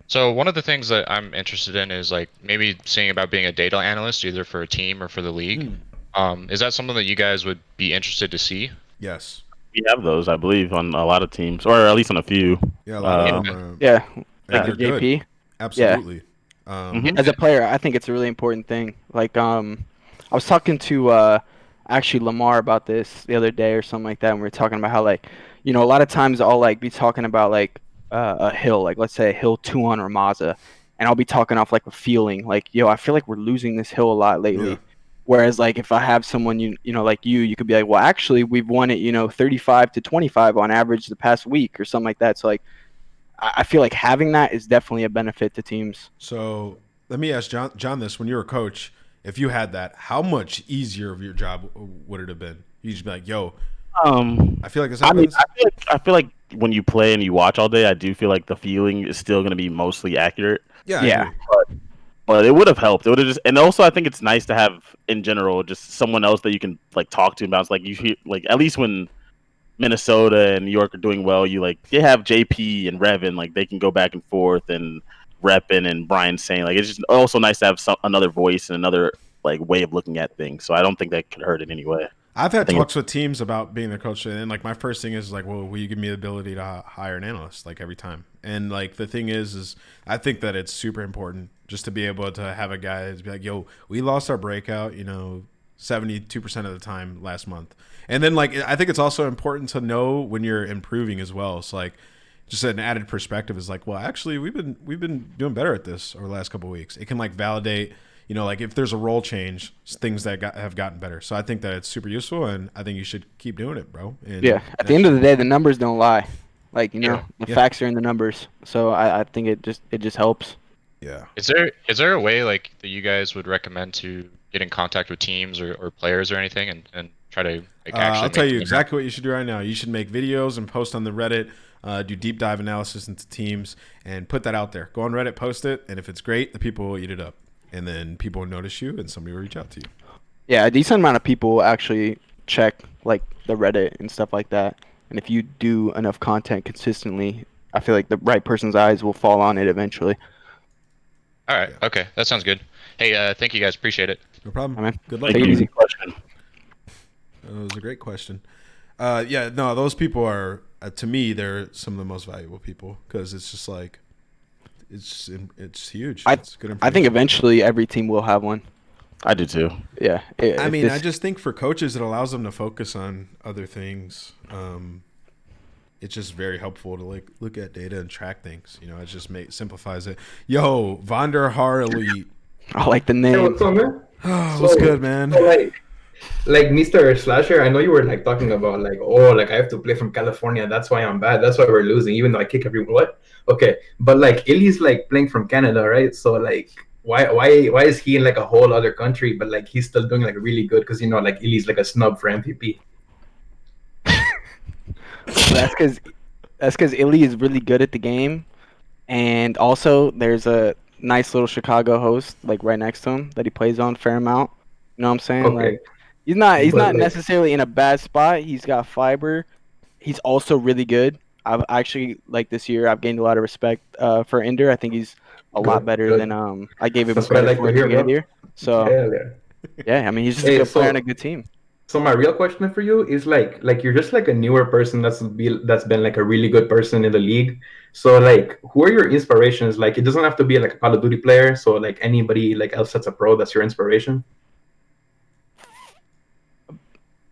So one of the things that I'm interested in is like maybe seeing about being a data analyst, either for a team or for the league. Is that something that you guys would be interested to see? Yes. We have those, I believe, on a lot of teams, or at least on a few. Yeah, a lot of them. Yeah, And like the they're good. JP. Absolutely. As a player, I think it's a really important thing. Like, I was talking to actually Lamar about this the other day or something like that, and we were talking about how like, a lot of times I'll like be talking about like a hill, like let's say a hill 2 on Ramaza, and I'll be talking off like a feeling, like yo, I feel like we're losing this hill a lot lately. Yeah. Whereas like if I have someone like you could be like, well, actually we've won it 35 to 25 on average the past week or something like that. So like I feel like having that is definitely a benefit to teams. So let me ask John this: when you were a coach, if you had that, how much easier of your job would it have been? You just be like, "Yo, I feel like this I mean, happens." I feel like when you play and you watch all day, I do feel like the feeling is still going to be mostly accurate. Yeah, I Yeah. agree. But it would have helped. It would have just, and also I think it's nice to have in general just someone else that you can like talk to about. It's like you hear, like at least when Minnesota and New York are doing well, they have JP and Revin, like they can go back and forth and Reppin and Brian saying like it's just also nice to have another voice and another like way of looking at things. So I don't think that could hurt in any way. I've had talks with teams about being the coach, and like my first thing is like, well, will you give me the ability to hire an analyst like every time? And like the thing is I think that it's super important just to be able to have a guy that's be like, yo, we lost our breakout, 72% of the time last month. And then like I think it's also important to know when you're improving as well. So like just an added perspective is like, well, actually we've been doing better at this over the last couple of weeks. It can like validate, like if there's a role change, things that have gotten better. So I think that it's super useful, and I think you should keep doing it, bro. And Yeah. At the end of the day, the numbers don't lie. Like, the Yeah. facts are in the numbers. So I think it just helps. Yeah. Is there a way like that you guys would recommend to get in contact with teams or players or anything and try to like actually? I'll tell make you them exactly what you should do right now. You should make videos and post on the Reddit, do deep dive analysis into teams, and put that out there. Go on Reddit, post it, and if it's great, the people will eat it up. And then people will notice you, and somebody will reach out to you. Yeah, a decent amount of people will actually check like the Reddit and stuff like that. And if you do enough content consistently, I feel like the right person's eyes will fall on it eventually. All right. Okay. That sounds good. Hey, thank you guys. Appreciate it. No problem. All right, man. Good luck. Take it easy. Question. It was a great question. Yeah, no, those people are to me they're some of the most valuable people because it's just like it's huge. It's good I think eventually every team will have one. I do too. Yeah. I just think for coaches it allows them to focus on other things. It's just very helpful to like look at data and track things. It just simplifies it. Yo, Vonder Har Elite. I like the Hey, name. what's up, man? What's good, man? So, like Mr. Slasher, I know you were like talking about like, oh, like I have to play from California. That's why I'm bad. That's why we're losing, even though I kick everyone. What? Okay, but like Illy's like playing from Canada, right? So like, why is he in like a whole other country, but like he's still doing like really good because like Illy's like a snub for MVP. That's because Illy is really good at the game, and also there's a nice little Chicago host like right next to him that he plays on a fair amount. You know what I'm saying? Okay. Like he's not But, like- necessarily in a bad spot. He's got fiber. He's also really good. I've actually like this year I've gained a lot of respect for Ender. I think he's a lot Good, better good. than I gave him That's what I credit like for to at the hear, beginning of bro. the year. So Yeah. I mean he's just Hey, a good player so- on a good team. So my real question for you is like you're just like a newer person that's been like a really good person in the league. So like who are your inspirations? Like it doesn't have to be like a Call of Duty player. So like anybody like else that's a pro that's your inspiration.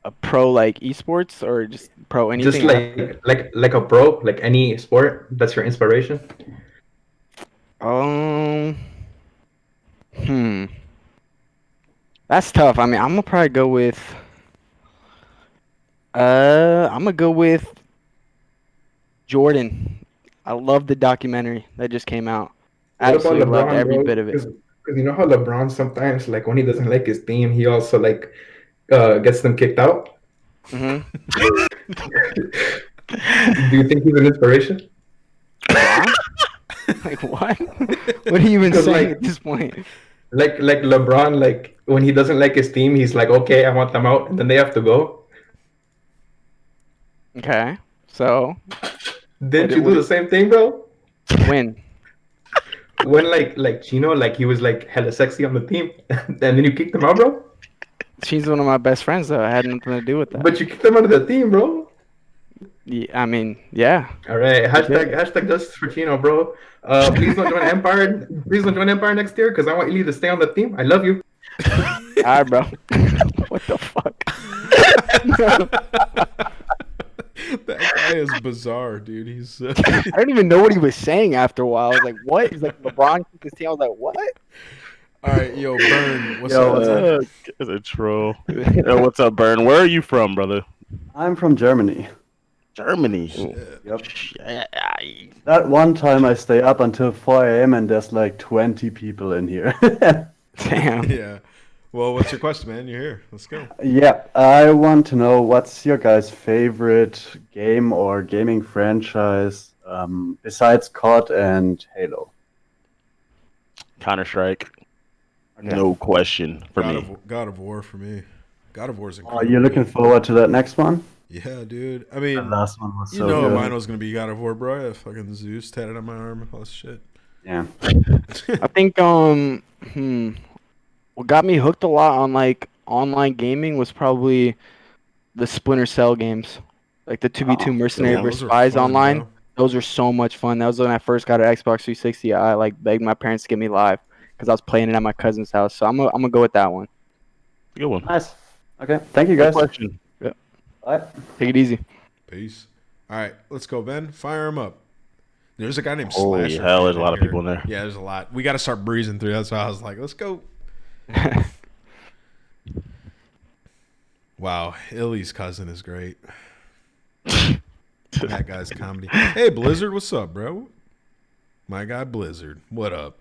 A pro like esports or just pro anything? Just like a pro, like any sport that's your inspiration. That's tough. I mean, I'm gonna probably go with. I'm gonna go with Jordan. I love the documentary that just came out. What about Absolutely loved LeBron, every bro? bit of it. Because you know how LeBron sometimes like when he doesn't like his team, he also like gets them kicked out. hmm Do you think he's an inspiration? Like what? What are you even Because, saying like- at this point? Like LeBron, like when he doesn't like his team, he's like, okay, I want them out, and then they have to go. Okay, so Did What- you what- do the same thing, bro? when? when like Chino, like he was like hella sexy on the team, and then you kicked him out, bro? She's one of my best friends, though. I had nothing to do with that. But you kicked him out of the team, bro. Yeah, I mean, yeah. All right, hashtag justice for Chino, bro. Please don't join Empire. Please don't join Empire next year, because I want Illy to stay on the team. I love you. All right, bro. What the fuck? That guy is bizarre, dude. He's. I didn't even know what he was saying after a while. I was like, what? He's like, LeBron kicked his team. I was like, what? All right, yo, Burn. What's up? It's a troll. Yo, what's up, Burn? Where are you from, brother? I'm from Germany. Germany. Yep. That one time I stay up until 4 a.m. and there's like 20 people in here. Damn. Yeah. Well, what's your question, man? You're here. Let's go. Yeah, I want to know what's your guys' favorite game or gaming franchise besides COD and Halo? Counter-Strike. No question for me. God of War for me. God of War's Are incredible. you looking forward to that next one? Yeah, dude. I mean, The last one was you so know good. mine was gonna be God of War, bro. I have fucking Zeus tatted on my arm. All this shit. Yeah. I think what got me hooked a lot on like online gaming was probably the Splinter Cell games, like the 2v2 mercenary Yeah, versus those are spies fun, online. bro. Those were so much fun. That was when I first got an Xbox 360. I like begged my parents to get me live because I was playing it at my cousin's house. So I'm gonna go with that one. Good one. Nice. Okay. Thank you, Good guys. question. Bye. Take it easy. Peace. All right, let's go, Ben. Fire him up. There's a guy named Holy Slasher. hell, there's a in lot of here. people in there. Yeah, there's a lot. We got to start breezing through. That's why I was like, let's go. Wow, Illy's cousin is great. That guy's comedy. Hey, Blizzard, what's up, bro? My guy Blizzard, what up?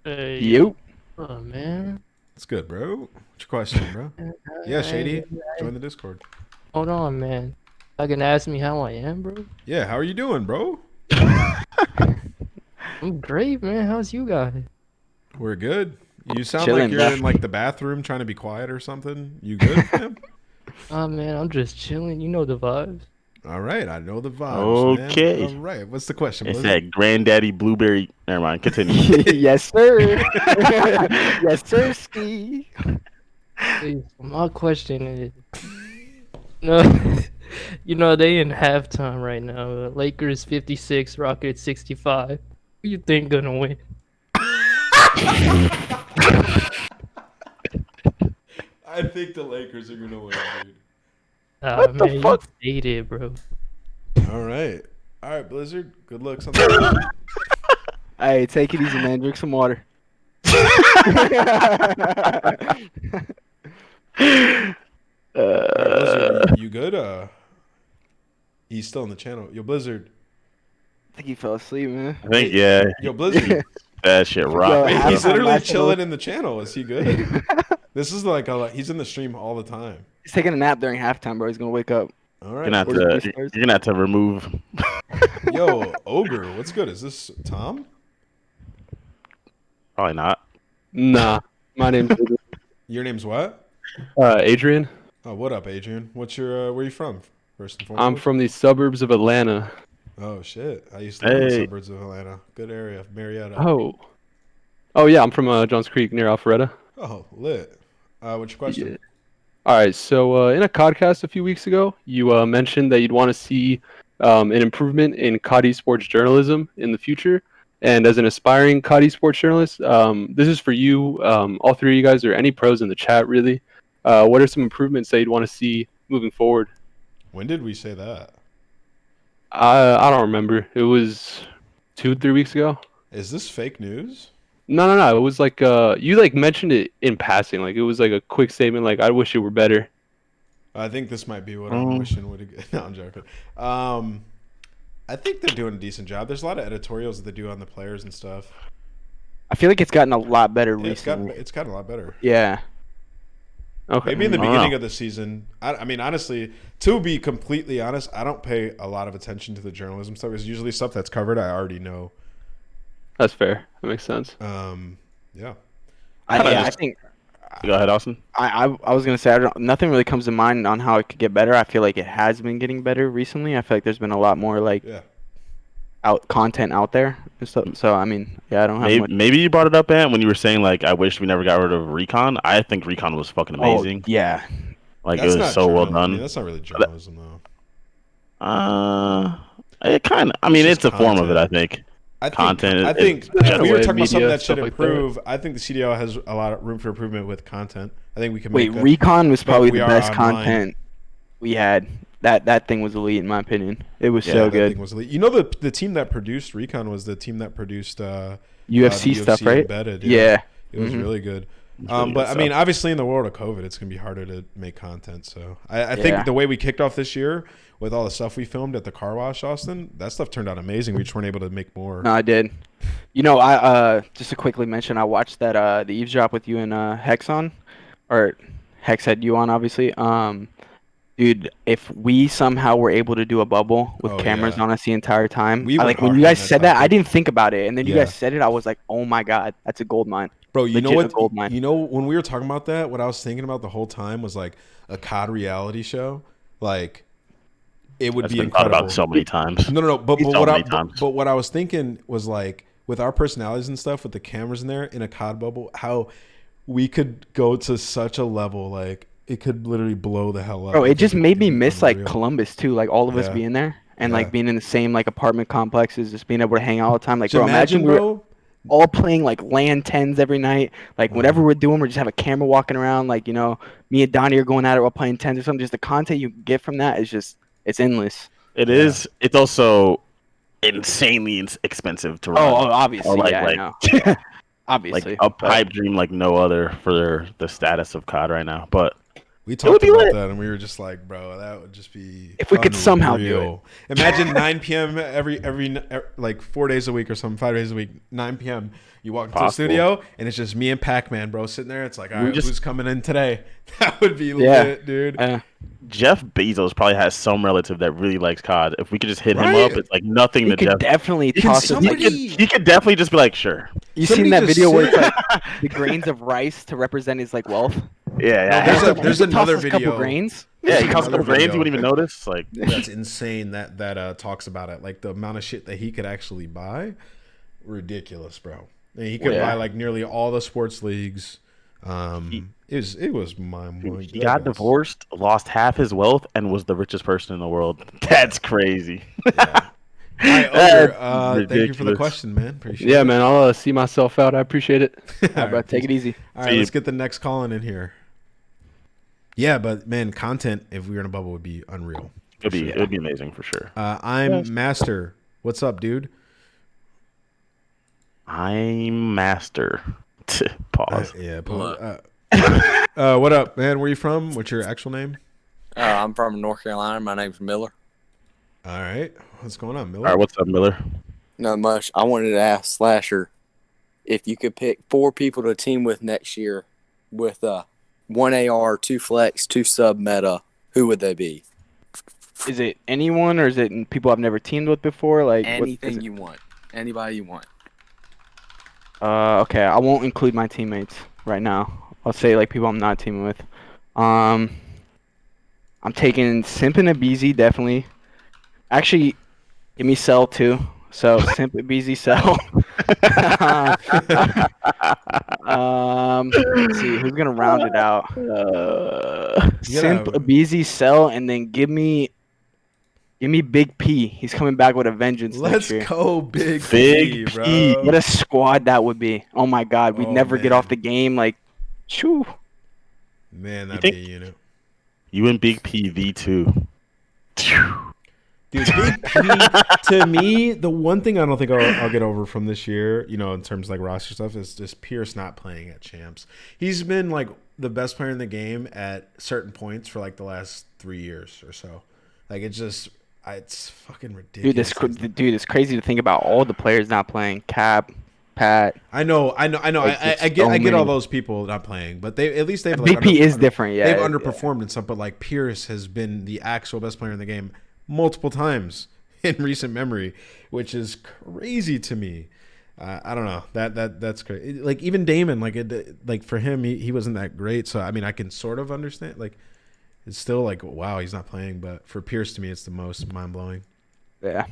Hey, You. oh man. It's good, bro. What's your question, bro? Yeah, Shady, join the Discord. Hold on, man. I can ask me how I am, bro. Yeah, how are you doing, bro? I'm great, man. How's you guys? We're good. You sound Chilling, like you're bro. in like the bathroom trying to be quiet or something. You good, fam? Oh man, I'm just chilling. You know the vibes. All right, I know the vibes. Okay. Man. All right, what's the question? It's Blizzard? that granddaddy blueberry. Never mind. Continue. Yes, sir. Yes, sir. Ski. Hey, my question is, no, you know they in halftime right now. Lakers 56, Rockets 65. Who you think gonna win? I think the Lakers are gonna win, dude. Ah man, you stated, bro. All right, Blizzard. Good luck. Something. Hey, take it easy, man. Drink some water. Blizzard, you good? He's still in the channel. Yo, Blizzard. I think he fell asleep, man. I think, yeah. Yo, Blizzard. That shit rock. Yo, Wait, halftime he's literally last chilling night. in the channel. Is he good? This is like he's in the stream all the time. He's taking a nap during halftime, bro. He's gonna wake up. All You're right. gonna have Order to, Spurs. you're gonna have to remove. Yo, Ogre, what's good? Is this Tom? Probably not. Nah, my name's Your name's what? Adrian. Oh, what up, Adrian? What's your where you from? First and foremost. I'm from the suburbs of Atlanta. Oh shit! I used to live in the Hey. suburbs of Atlanta. Good area, Marietta. Oh yeah, I'm from Johns Creek near Alpharetta. Oh, lit. What's your question? Yeah. All right, so in a Codcast a few weeks ago, you mentioned that you'd want to see an improvement in COD esports journalism in the future. And as an aspiring COD esports journalist, this is for you, all three of you guys, or any pros in the chat, really. What are some improvements that you'd want to see moving forward? When did we say that? I don't remember. It was 2-3 weeks ago. Is this fake news? No. It was like you like mentioned it in passing. Like it was like a quick statement. Like I wish it were better. I think this might be what I'm wishing would have. No, I'm joking. I think they're doing a decent job. There's a lot of editorials that they do on the players and stuff. I feel like it's gotten a lot better Yeah, recently. it's gotten a lot better. Yeah. Okay. Maybe in the I don't beginning know. of the season. I mean, honestly, to be completely honest, I don't pay a lot of attention to the journalism stuff. It's usually stuff that's covered. I already know. That's fair. That makes sense. Yeah. I think Go ahead, Austin. I was gonna say nothing really comes to mind on how it could get better. I feel like it has been getting better recently. I feel like there's been a lot more like Yeah. content out there. So I mean, yeah, I don't have much. Maybe you brought it up, Ant, when you were saying like, I wish we never got rid of Recon. I think Recon was fucking amazing. Yeah. Like That's it was not so well journalism. I done. mean, that's not really journalism though. It kind of. I mean, It's it's a just form of it. I content. think. I think Content. I think it's if we were way talking about something media, that should stuff like that. improve. I think the CDL has a lot of room for improvement with content. I think we can Wait, make that. Recon was but probably we the are best online. content we had. That thing was elite in my opinion. It was so That good. thing was elite. You know the team that produced Recon was the team that produced UFC stuff, right? Embedded. Yeah. It was really good. really But good I mean, stuff. obviously, in the world of COVID, it's gonna be harder to make content. So I think Yeah. the way we kicked off this year with all the stuff we filmed at the car wash, Austin, that stuff turned out amazing. We just weren't able to make more. No, I did. You know, I just to quickly mention, I watched that the eavesdrop with you and Hex on, or Hex had you on, obviously. Dude, if we somehow were able to do a bubble with Oh, cameras yeah. on us the entire time, We I, went like when hard you on guys that said that, I topic. didn't think about it, and then you Yeah. guys said it, I was like, oh my god, that's a gold mine. Bro, you know Legit a what? gold mine. You know when we were talking about that, what I was thinking about the whole time was like a COD reality show. Like it would That's be been thought incredible. about so many times. No. But So what many times. but what I was thinking was like with our personalities and stuff, with the cameras in there in a COD bubble, how we could go to such a level like it could literally blow the hell up. Bro, I it just think made me it'd be miss like unreal. Columbus too, like all of us Yeah. being there and Yeah. like being in the same like apartment complexes, just being able to hang out all the time. Like, So bro, imagine we were bro. all playing like LAN 10s every night. Like whatever we're doing, we just have a camera walking around. Like, you know, me and Donnie are going at it while playing 10s or something. Just the content you get from that is just, it's endless. It is. It's also insanely expensive to run. Oh, obviously, Like- yeah, like- I know. Obviously. Like a but- pipe dream like no other for the status of COD right now. But We would talked be about lit. that, and we were just like, bro, that would just be If we could somehow do unreal. Imagine 9 p.m. every like 4 days a week or something, 5 days a week, 9 p.m. You walk into the Possible. studio, and it's just me and Pac-Man, bro, sitting there. It's like, all right, just- who's coming in today? That would be Yeah. lit, dude. Jeff Bezos probably has some relative that really likes COD. If we could just hit him Right. up, it's like nothing He to could Jeff. definitely Can toss us like. somebody- He could definitely just be like, sure. You somebody seen that just video where it's sit- like the grains of rice to represent his like wealth? Yeah, there's He could toss another us a couple video. grains. Yeah, he costs a Another couple grains, video. you wouldn't even notice. Like, That's insane. That talks about it, like the amount of shit that he could actually buy, ridiculous, bro. And he could buy like nearly all the sports leagues. It was mind blowing. he got divorced, lost half his wealth, and was the richest person in the world. That's crazy. All right, Ogre, thank you for the ridiculous. question, man. Appreciate Yeah, it. man, I'll see myself out. I appreciate it. All right, bro, take it easy. All right, let's get the next call in here. Yeah, but man, content if we were in a bubble would be unreal. It would be amazing for sure. I'm Master. What's up, dude? I'm Master. Pause. Yeah. What up, man? Where you from? What's your actual name? I'm from North Carolina. My name's Miller. All right. What's going on, Miller? All right, what's up, Miller? Not much. I wanted to ask Slasher if you could pick 4 people to team with next year with 1 AR, 2 flex, 2 sub meta. Who would they be? Is it anyone or is it people I've never teamed with before? Like what is Anything it? you want. Anybody you want. Okay, I won't include my teammates right now. I'll say like people I'm not teaming with. I'm taking Simp and Abizi definitely. Actually, give me Cell too. So Simp, Abizi, Cell. Let's see who's gonna round it out. Simp, Abizi, Cell, and then give me Big P. He's coming back with a vengeance Let's next year. go, Big P, bro. What a squad that would be. Oh my God, we'd never get off the game. Like, shoo. Man, that'd think- be a unit. You and Big P V2. Dude, Big P, to me, the one thing I don't think I'll get over from this year, you know, in terms of like roster stuff, is just Pierce not playing at champs. He's been like the best player in the game at certain points for like the last 3 years or so. Like it's fucking ridiculous. Dude, it's crazy to think about all the players not playing. Cap, Pat. I know. Like, I just get so I get all many. those people not playing, but they at least they've like BP is different, yeah. They've underperformed and stuff, but like Pierce has been the actual best player in the game multiple times in recent memory, which is crazy to me. I don't know. That's great. Like even Damon, like for him, he wasn't that great. So I mean, I can sort of understand. Like it's still like wow, he's not playing. But for Pierce, to me, it's the most mind blowing. Yeah.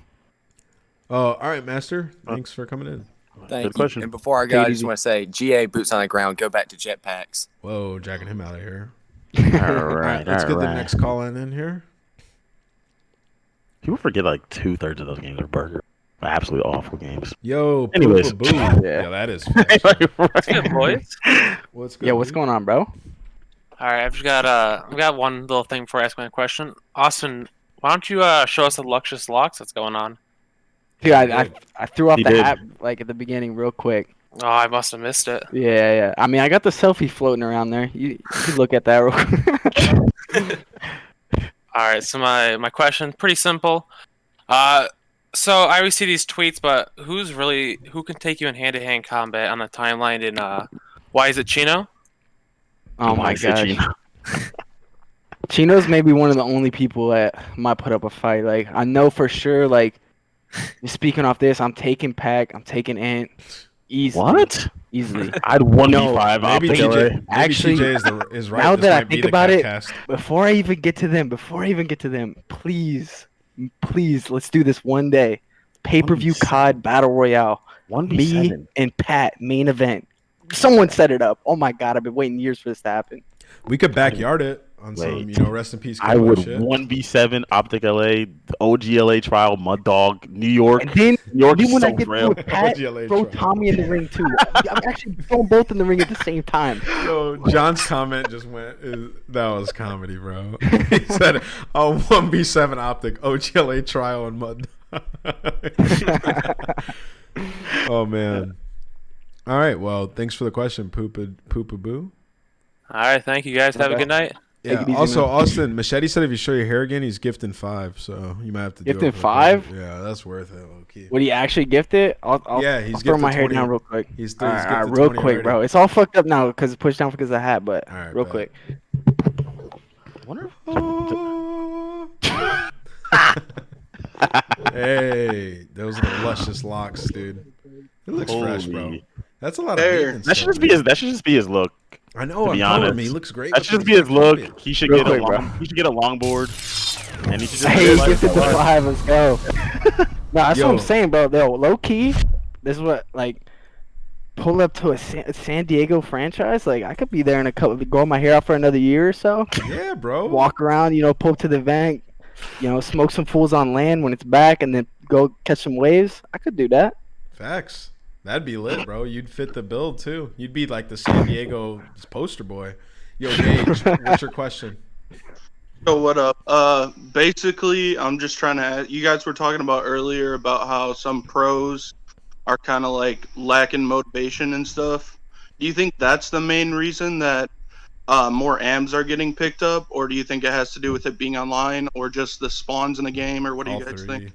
All right, Master. Thanks for coming in. Thank you. question. And before I go, I just want to say, GA boots on the ground. Go back to jetpacks. Whoa, jacking him out of here. All right, let's get the next call in here. People forget like 2/3 of those games are burger. Absolutely awful games. Yo, anyways, boo. Yeah, that is. What's good, boys? What's good? Yeah, what's going on, bro? All right, I've got one little thing before I ask my question. Austin, why don't you show us the luscious locks that's going on? Dude, I threw off He the did. hat like at the beginning real quick. Oh, I must have missed it. Yeah. I mean, I got the selfie floating around there. You can look at that real quick. All right, so my question, pretty simple. So I always see these tweets, but who can take you in hand-to-hand combat on the timeline in why is it Chino? Oh my gosh. Chino's maybe one of the only people that might put up a fight. Like, I know for sure, like, speaking off this, I'm taking Pac, I'm taking Ant. Easily. What? Easily. I'd 1v5 maybe OpTic LA. TJ, actually, TJ is right. Now This that I might be think the about it, Codcast. before I even get to them, please, let's do this one day. Pay-per-view COD Battle Royale. 1v7. Me and Pat, main event. Someone set it up. Oh my god, I've been waiting years for this to happen. We could backyard it on some, rest in peace. I would shit. 1v7 OpTic LA, the OGLA trial, Mud Dog, New York. And then, New York is when so I get frail. to Pat, throw Tommy in the ring too. I'm actually throwing both in the ring at the same time. Yo, John's comment just went. That was comedy, bro. He said, "Oh, 1v7 OpTic, OGLA trial and Mud." Oh man. All right. Well, thanks for the question, Poopa Boo. All right, thank you guys. Have a good night. Yeah. Also, Austin Machete said if you show your hair again, he's gifting 5. So you might have to do Gifting it for 5? Yeah, that's worth it. Okay. Would he actually gift it? I'll he's throw my gifted hair 20. down real quick. He's all right, gifted real 20 quick, already. bro. It's all fucked up now because it's pushed down because of the hat, but real quick. Hey, those are the luscious locks, dude. It looks fresh, bro. That's a lot of There. maintenance. That should just be his look. I know. To be I'm telling honest, him he looks great. That with should just these be his look. fucking- He should Real get quick, a bro. he should get a longboard, and he should just. Hey, live he gifted the life. 5. Let's go. No, that's Yo. what I'm saying, bro. Yo, low key, this is what pull up to a San Diego franchise. Like, I could be there in a couple. Grow my hair out for another year or so. Yeah, bro. Walk around, pull up to the event. Smoke some fools on land when it's back, and then go catch some waves. I could do that. Facts. That'd be lit, bro. You'd fit the bill too. You'd be like the San Diego poster boy. Yo, Gage, what's your question? So what up? Basically, I'm just trying to. You guys were talking about earlier about how some pros are kind of like lacking motivation and stuff. Do you think that's the main reason that more AMs are getting picked up, or do you think it has to do with it being online, or just the spawns in the game, or what do you guys think?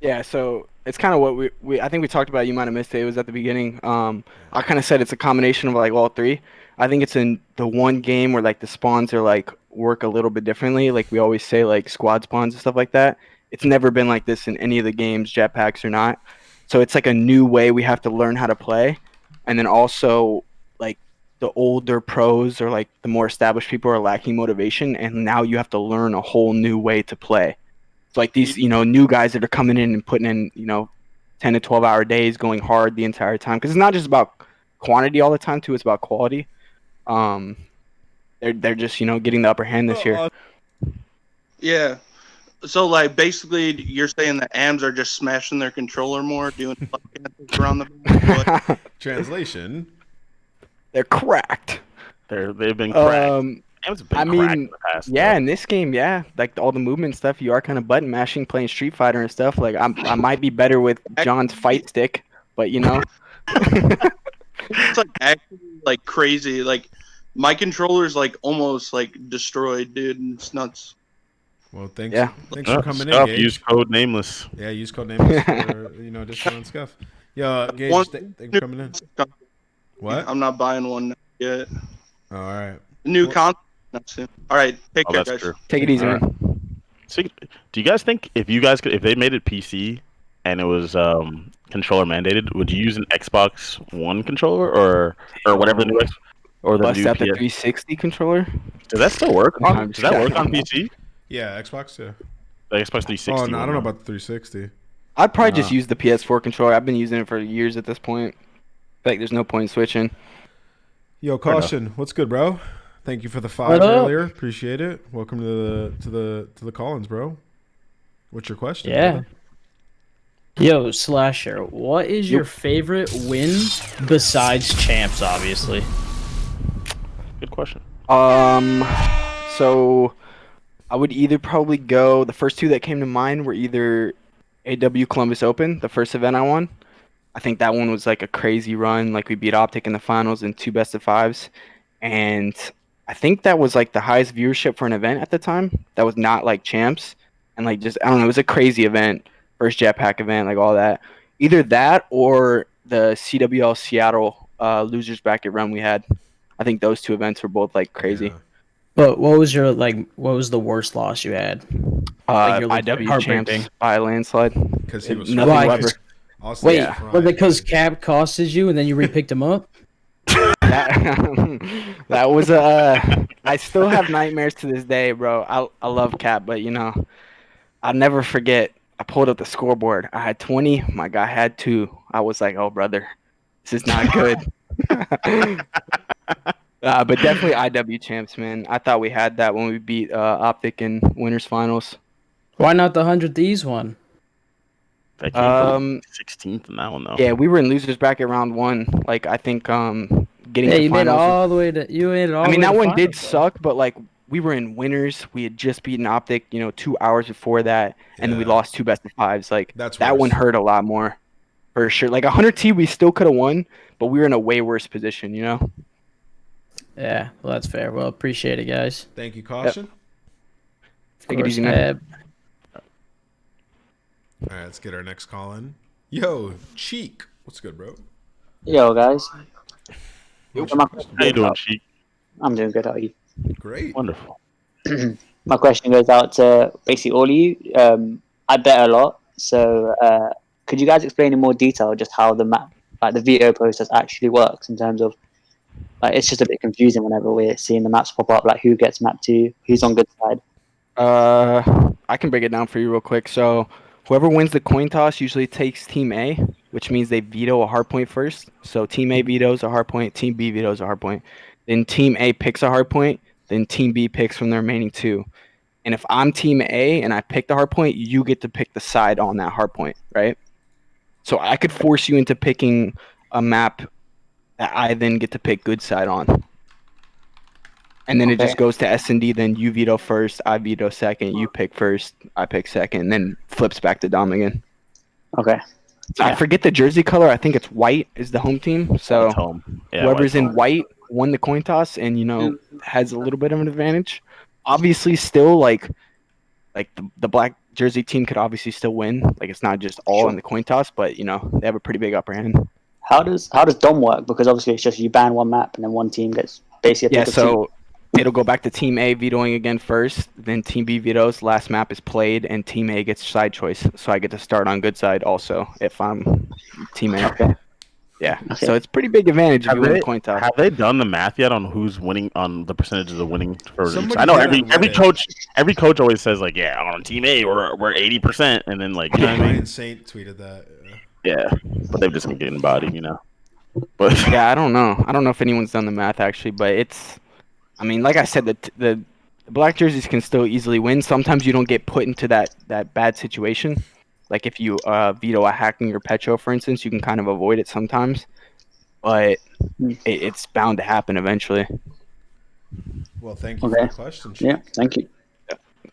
Yeah, so it's kind of what we I think we talked about. You might have missed it. It was at the beginning. I kind of said it's a combination of like all three. I think it's in the one game where like the spawns are like work a little bit differently. Like we always say, like squad spawns and stuff like that. It's never been like this in any of the games, jetpacks or not. So it's like a new way we have to learn how to play. And then also like the older pros or like the more established people are lacking motivation, and now you have to learn a whole new way to play. It's like these, new guys that are coming in and putting in, 10 to 12 hour days, going hard the entire time. Because it's not just about quantity all the time, too. It's about quality. They're just, getting the upper hand this year. Yeah. So like basically, you're saying the AMs are just smashing their controller more, doing around the back? Translation. They're cracked. They've been cracked. I mean, in this game, yeah, like all the movement stuff, you are kind of button mashing, playing Street Fighter and stuff. Like I might be better with John's fight stick, but It's like actually like crazy. Like my controller's like almost like destroyed, dude. And it's nuts. Well, thanks for coming in, Gage. Use code Nameless. Yeah, use code Nameless for discount and stuff. Yo, Gage, thanks for coming in. What? I'm not buying one yet. All right. New console. All right, take care, guys. True. Take it easy, man. So, do you guys think if they made it PC and it was controller mandated, would you use an Xbox One controller or whatever the new or the Bust new out the PS? 360 controller? Does that still work? Does that work on PC? Yeah, Xbox. Yeah. The Xbox 360. Oh no, I don't know about the 360. I'd probably just use the PS4 controller. I've been using it for years at this point. Like, there's no point in switching. Yo, Caution, what's good, bro? Thank you for the 5 What up? earlier. Appreciate it. Welcome to the call-ins, bro. What's your question? Yeah. brother? Yo, Slasher, what is your favorite win besides champs, obviously? Good question. So I would either probably go. The first two that came to mind were either AW Columbus Open, the first event I won. I think that one was like a crazy run. Like we beat OpTic in the finals in 2 best-of-5s, and I think that was like the highest viewership for an event at the time. That was not like champs, and like just I don't know. It was a crazy event, first Jetpack event, like all that. Either that or the CWL Seattle losers bracket run we had. I think those 2 events were both like crazy. But what was the worst loss you had? Like your IW heartbreaking. champs by a landslide. Because he was nothing Why? ever. Wait, was it because Cap costed you and then you repicked him up? That was I still have nightmares to this day, bro. I love Cap, but you know, I'll never forget. I pulled up the scoreboard. I had 20. My guy had 2. I was like, oh brother, this is not good. But definitely IW champs, man. I thought we had that when we beat OpTic in winners finals. Why not the 100Ds one? 16th in that one though. Yeah, we were in losers bracket round 1. Like I think getting Yeah, to you made it finals. all the way to you made it all. I mean the way that to one did finals, suck, but like we were in winners. We had just beaten OpTic, 2 hours before that, and then we lost 2 best-of-5s. Like that one hurt a lot more, for sure. Like 100T, we still could have won, but we were in a way worse position, Yeah, well that's fair. Well, appreciate it, guys. Thank you, Caution. Take it easy, man. All right, let's get our next call in. Yo, Cheek. What's good, bro? Yo, guys. How you doing, Cheek? I'm doing good. How are you? Great. Wonderful. My question goes out to basically all of you. I bet a lot, so could you guys explain in more detail just how the map, like the veto process, actually works in terms of, like, it's just a bit confusing whenever we're seeing the maps pop up, like who gets mapped to, who's on good side. I can break it down for you real quick. So whoever wins the coin toss usually takes Team A, which means they veto a hard point first. So Team A vetoes a hard point, Team B vetoes a hard point. Then Team A picks a hard point, then Team B picks from the remaining 2. And if I'm Team A and I pick the hard point, you get to pick the side on that hard point, right? So I could force you into picking a map that I then get to pick good side on. And then it just goes to S&D, then you veto first, I veto second, you pick first, I pick second, and then flips back to Dom again. Okay. I forget the jersey color. I think it's white is the home team. So home. Yeah, whoever's in white won the coin toss and, has a little bit of an advantage. Obviously, still, like the black jersey team could obviously still win. Like, it's not just all in the coin toss, but, they have a pretty big upper hand. How does Dom work? Because obviously it's just you ban one map and then one team gets basically a pick of so it'll go back to Team A vetoing again first, then Team B vetoes, last map is played, and Team A gets side choice. So I get to start on good side also if I'm Team A. Okay. Yeah, so it's pretty big advantage if you win the coin toss. Have they done the math yet on who's winning, on the percentages of winning for each? Somebody I know did every coach always says like, yeah, on Team A we're 80%, and then like, Ryan Saint tweeted that. Yeah, but they've just been getting bodied, But yeah, I don't know. I don't know if anyone's done the math actually, but it's. I mean, like I said, the black jerseys can still easily win. Sometimes you don't get put into that bad situation. Like if you veto a hacking your Petro, for instance, you can kind of avoid it sometimes. But it's bound to happen eventually. Well, thank you for the question. Yeah, thank you.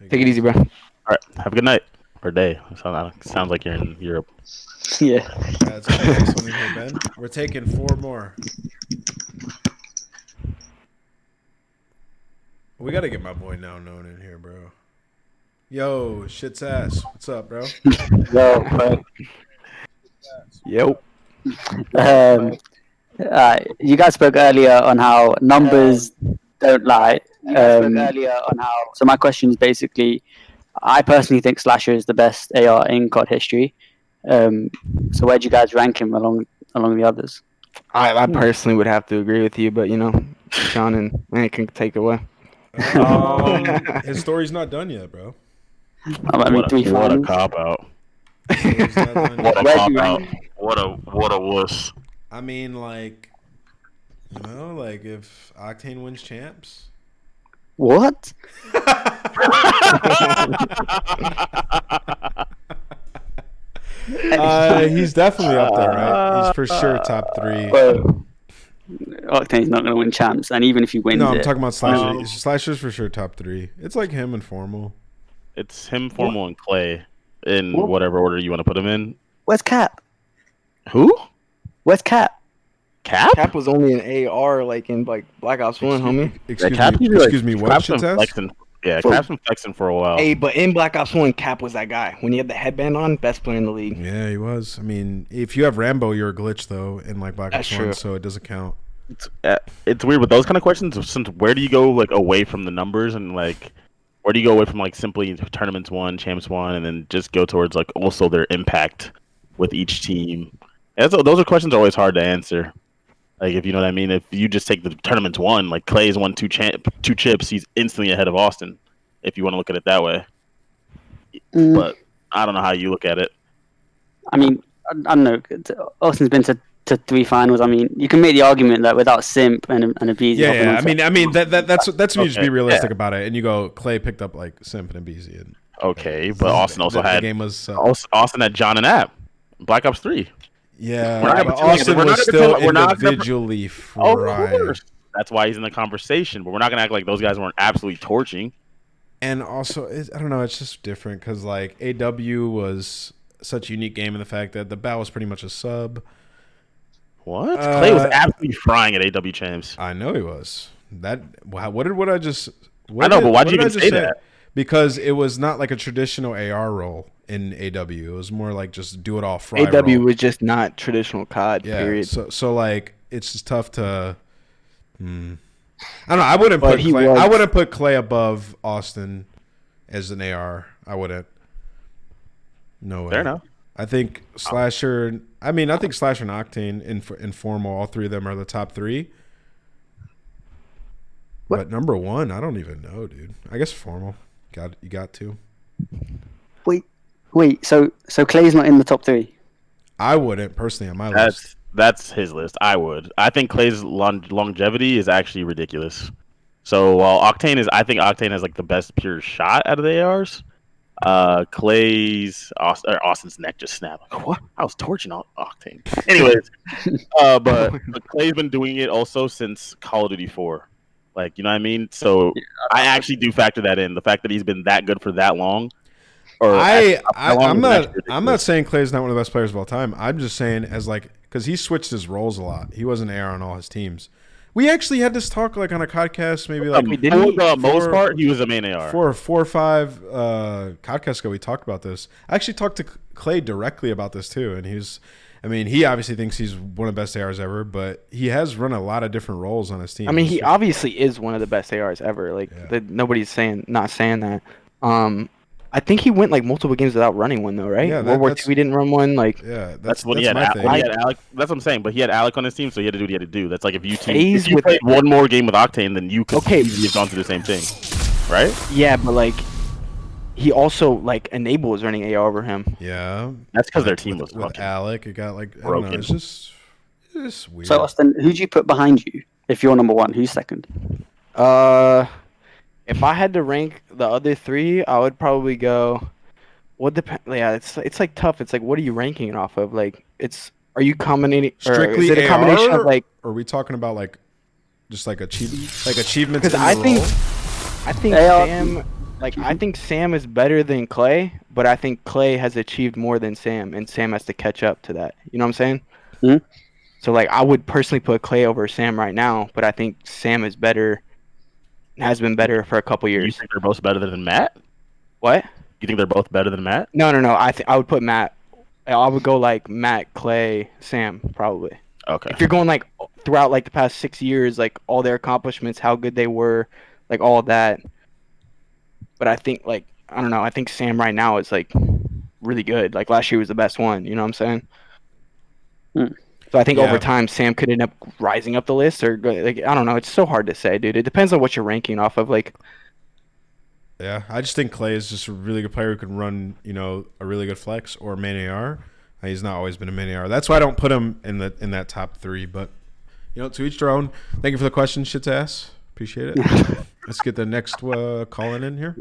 Take it easy, bro. All right, have a good night or day. Sounds like you're in Europe. Yeah. That's the next one in here, Ben. We're taking 4 more. We gotta get my boy Now Known in here, bro. Yo, shit's ass. What's up, bro? Yo, bro. Yo. You guys spoke earlier on how numbers don't lie. So my question is basically, I personally think Slasher is the best AR in COD history. So where do you guys rank him along the others? I personally would have to agree with you, but Sean and man can take it away. His story's not done yet, bro. I mean, what a cop out. Series deadline. What a cop out. What a wuss. I mean, like, like if Octane wins champs. What? He's definitely up there, right? He's for sure top 3. Well, Octane's not going to win champs, and even if he wins, no, I'm talking about Slasher. Slasher's for sure top 3. It's like him and Formal. It's him, Formal, and Clay in whatever order you want to put them in. Where's Cap? Who? Where's Cap? Cap? Cap was only an AR like in Black Ops 1, homie. Excuse me, what? Cap's been flexing for a while. Hey, but in Black Ops 1, Cap was that guy. When he had the headband on, best player in the league. Yeah, he was. I mean, if you have Rambo, you're a glitch though in like Black Ops 1, so it doesn't count. It's weird with those kind of questions. Since where do you go like away from the numbers and like where do you go away from like simply tournaments won, champs won, and then just go towards like also their impact with each team? Those are questions always hard to answer. Like if you know what I mean. If you just take the tournaments won, like Clay's won 2 chips, he's instantly ahead of Austin. If you want to look at it that way, but I don't know how you look at it. I mean, I don't know. Austin's been to 3 finals. I mean, you can make the argument that without Simp and Abizi. Yeah. I mean that's when you just be realistic about it, and you go Clay picked up like Simp and Abizi. And okay, but Austin also had the game was Austin had John and App, Black Ops 3. Yeah, Austin was still individually fried. That's why he's in the conversation, but we're not gonna act like those guys weren't absolutely torching. And also, I don't know, it's just different because like AW was such a unique game in the fact that the Bat was pretty much a sub. What? Clay was absolutely frying at AW champs. I know he was. What I just? I know, but why'd you even say that? Because it was not like a traditional AR role in AW. It was more like just do it all fry AW roll. was just not traditional COD. Yeah. Period. So like it's just tough to. I don't know. I wouldn't put Clay. I wouldn't put Clay above Austin as an AR. I wouldn't. No way. Fair enough. I think Slasher. I think Slasher and Octane in Formal, all 3 of them are the top 3. What? But number 1, I don't even know, dude. I guess Formal. You got to. Wait. So Clay's not in the top 3. I wouldn't personally on my list. That's his list. I would. I think Clay's longevity is actually ridiculous. So while I think Octane has like the best pure shot out of the ARs. Austin's neck just snapped. Like, what? I was torching Octane. Anyways, but Clay's been doing it also since Call of Duty 4. Like, you know what I mean? So I actually do factor that in. The fact that he's been that good for that long. I'm not saying Clay's not one of the best players of all time. I'm just saying because he switched his roles a lot. He wasn't AR on all his teams. We actually had this talk like on a podcast, maybe like for the most part, he was a main AR. 4 or 5 podcasts ago, we talked about this. I actually talked to Clay directly about this too, and he obviously thinks he's one of the best ARs ever, but he has run a lot of different roles on his team. I mean, he obviously is one of the best ARs ever. Like nobody's not saying that. I think he went like multiple games without running one though, right? Yeah, World War II, he didn't run one. Like that's when he had Alec. That's what I'm saying. But he had Alec on his team, so he had to do what he had to do. That's like if you played one more game with Octane, then you could easily have gone through the same thing, right? Yeah, but like he also like Enable was running AR over him. Yeah, that's because their team was with Alec. It got like broken. I don't know, it's just weird. So Austin, who'd you put behind you if you're number 1? Who's second? If I had to rank the other 3, I would probably go. Yeah, it's like tough. It's like what are you ranking it off of? Like are you combinating strictly is it a combination of like? Or are we talking about like just like achievements? Because I think Sam. Like I think Sam is better than Clay, but I think Clay has achieved more than Sam, and Sam has to catch up to that. You know what I'm saying? Mm-hmm. So like I would personally put Clay over Sam right now, but I think Sam is better. Has been better for a couple years. You think they're both better than Matt? What? You think they're both better than Matt? No. I would put Matt. I would go like Matt, Clay, Sam, probably. Okay. If you're going like throughout like the past 6 years, like all their accomplishments, how good they were, like all that. But I think like I don't know. I think Sam right now is like really good. Like last year was the best one. You know what I'm saying? So I think over time Sam could end up rising up the list, or like I don't know. It's so hard to say, dude. It depends on what you're ranking off of. Like Yeah, I just think Clay is just a really good player who can run, a really good flex or main AR. He's not always been a main AR. That's why I don't put him in that top 3. But to each their own. Thank you for the question, shit's ass. Appreciate it. Let's get the next call in here.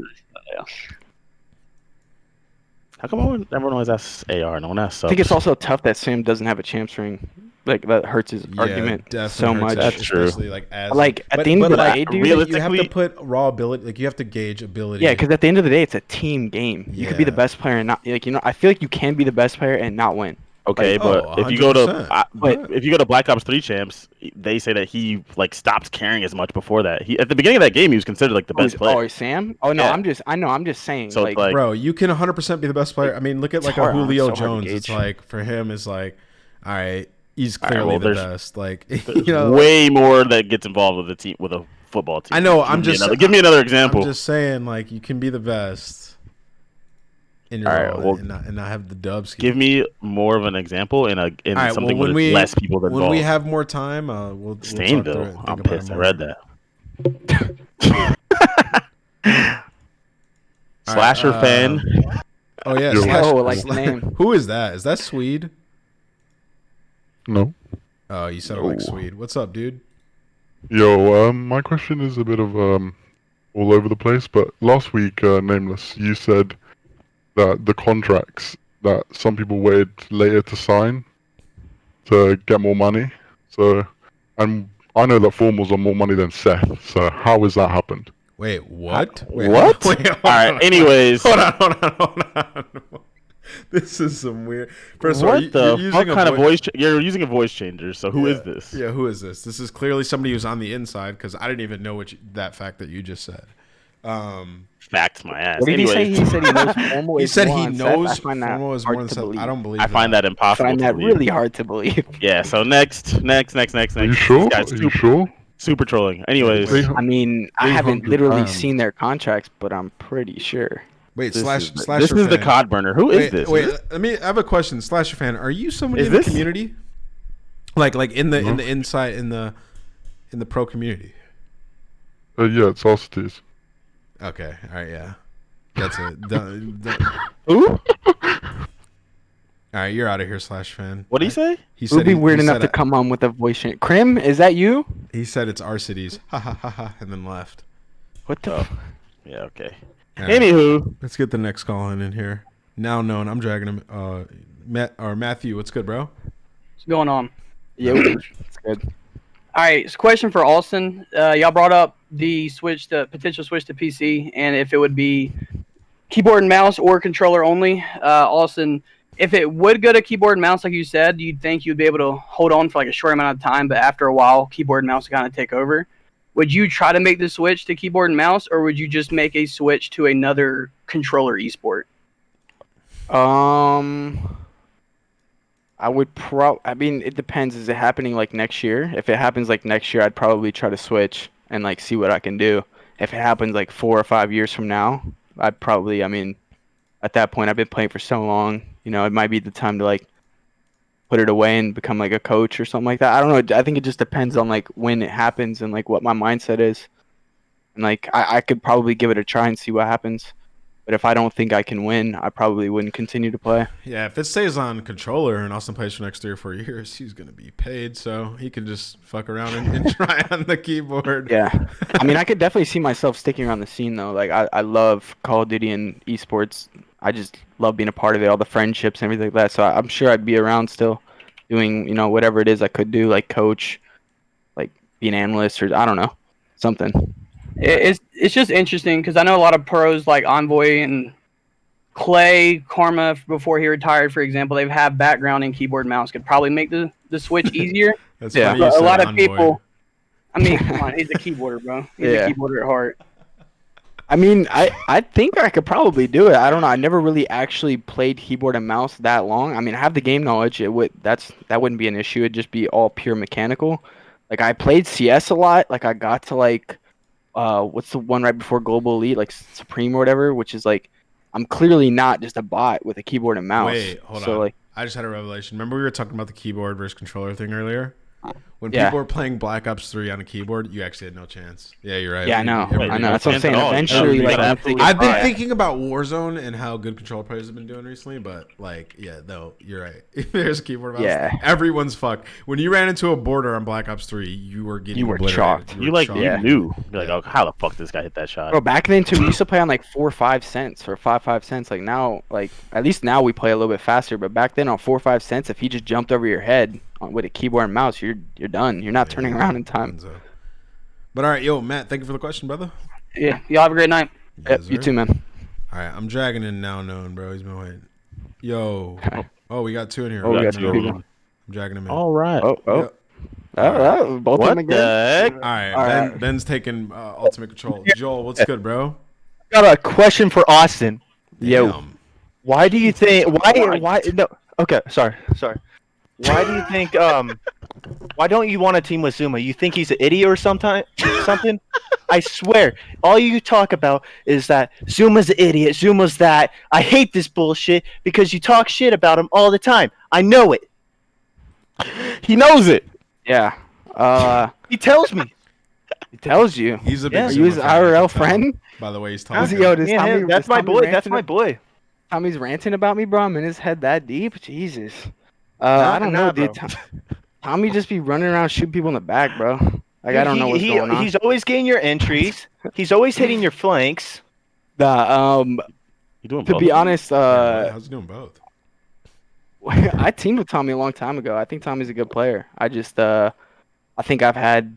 How come everyone always asks AR? No one asks subs. I think it's also tough that Sam doesn't have a champs ring. Like that hurts his argument so much. That's true. At the end of the day, dude, you have to put raw ability. Like you have to gauge ability. Yeah, because at the end of the day, it's a team game. You could be the best player and not I feel like you can be the best player and not win. Okay, but if you go to Black Ops 3 champs, they say that he stopped caring as much before that. At the beginning of that game, he was considered the best player. Oh, Sam? Oh no, yeah. I'm just saying. So bro, you can 100% be the best player. I mean, look at a Julio Jones. It's for him, it's all right. He's clearly the best. Way more that gets involved with a football team. I know. Give me another example. I'm just saying, you can be the best. In your role and not have the dubs. Give me more of an example in something with less people involved. When we have more time, we'll Stainville. I'm pissed. I read that. Slasher fan. Oh yeah. The name. Who is that? Is that Swede? No. Oh, you sound like Swede. What's up, dude? Yo, my question is a bit of all over the place, but last week, Nameless, you said that the contracts that some people waited later to sign to get more money. So, and I know that formals are more money than Seth. So how has that happened? Wait, what? What? All right. Anyways, hold on. This is some weird. First of all, you're using a voice changer. So who is this? Yeah, who is this? This is clearly somebody who's on the inside because I didn't even know that fact that you just said. Fact my ass. What did he say? He said he knows formal. He said he knows formal is more than Seth. I don't believe that. I find that impossible. I find that really hard to believe. Yeah. So next. Are you sure? Super trolling. Anyways, I mean, I haven't literally seen their contracts, but I'm pretty sure. Wait, this Slasher is fan. the COD burner. Who is this? Wait, I have a question. Slasher fan, are you somebody in the community? Like in the inside in the pro community? Yeah, it's Aussities. Okay, all right, yeah. That's it. Who? All right, you're out of here, Slash fan. What did he say? He said it would be weird enough to come on with a voice change. Krim, is that you? He said it's our cities. Ha ha ha ha, and then left. What the? Yeah, okay. Right. Anywho, let's get the next call in here. Now known, I'm dragging him. Matthew, what's good, bro? What's going on? Yeah, it's good. All right, so question for Austin. Y'all brought up the potential switch to PC, and if it would be keyboard and mouse or controller only. Austin, if it would go to keyboard and mouse, like you said, you'd think you'd be able to hold on for a short amount of time, but after a while, keyboard and mouse would kind of take over. Would you try to make the switch to keyboard and mouse, or would you just make a switch to another controller esport? I would I mean, it depends. Is it happening next year? If it happens next year, I'd probably try to switch and see what I can do. If it happens 4 or 5 years from now, I'd probably. I mean, at that point, I've been playing for so long. It might be the time to put it away and become a coach or something like that. I don't know. I think it just depends on when it happens and what my mindset is. And I could probably give it a try and see what happens. But if I don't think I can win, I probably wouldn't continue to play. Yeah, if it stays on controller and Austin plays for the next 3 or 4 years, he's going to be paid. So he can just fuck around and try on the keyboard. Yeah. I mean, I could definitely see myself sticking around the scene, though. I love Call of Duty and esports. I just love being a part of it, all the friendships and everything like that. So I'm sure I'd be around still doing, whatever it is I could do, coach, be an analyst, or I don't know, something. It's just interesting because I know a lot of pros like Envoy and Clay, Karma, before he retired, for example, they have background in keyboard and mouse, could probably make the switch easier. That's funny you a said lot of Envoy. people. I mean, come on, he's a keyboarder, bro. He's a keyboarder at heart. I mean, I think I could probably do it. I don't know. I never really actually played keyboard and mouse that long. I mean, I have the game knowledge. That wouldn't be an issue. It'd just be all pure mechanical. I played CS a lot. I got to what's the one right before Global Elite, Supreme or whatever, which is I'm clearly not just a bot with a keyboard and mouse. Wait, hold on. I just had a revelation. Remember we were talking about the keyboard versus controller thing earlier? when Yeah. people were playing Black Ops 3 on a keyboard, you actually had no chance. Yeah, you're right. Yeah, I know. Everybody I know. knows That's what I'm that. saying. Eventually, like, once they get I've been high- thinking about Warzone and how good controller players have been doing recently, but like, yeah, no, you're right. If there's a keyboard mouse, Yeah. everyone's fucked. When you ran into a border on Black Ops 3, you were getting You were obliterated. chalked. You like chalked. you knew. You're like, oh, how the fuck this guy hit that shot? Bro, back then too, we used to play on like 4 or 5 cents or 5 cents. Like now, like at least now we play a little bit faster. But back then on 4 or 5 cents, if he just jumped over your head with a keyboard and mouse, you're done. You're not turning around in time. But all right, yo, Matt, thank you for the question, brother. Yeah, y'all have a great night. Yep, you too, man. All right, I'm dragging in Now Known, bro. He's been waiting. Yo. Oh, we got 2 in here. Oh, we got 2 I'm people. dragging him in. All right. Oh. Yep. Both of them again. All right, Ben's taking ultimate control. Joel, what's good, bro? Got a question for Austin. Yo. Why do you think why no okay, sorry. Why do you think why don't you want a team with Zuma? You think he's an idiot or something? I swear, all you talk about is that Zuma's an idiot, Zuma's that. I hate this bullshit because you talk shit about him all the time. I know it. He knows it. Yeah. He tells me. He tells you. He's a big Yeah. Zuma You his fan, I IRL can tell. friend? By the way, he's How's talking. he- Yo, does Me and Tommy- him, that's does my Tommy boy. rant That's in my the- boy. Tommy's ranting about me, bro. I'm in his head that deep. Jesus. Nah, I don't nah, know, dude. bro. Tommy just be running around shooting people in the back, bro. Like I don't know what's going on. He's always getting your entries. He's always hitting your flanks. You doing to both be of them? honest, how's he doing both? I teamed with Tommy a long time ago. I think Tommy's a good player. I just I think I've had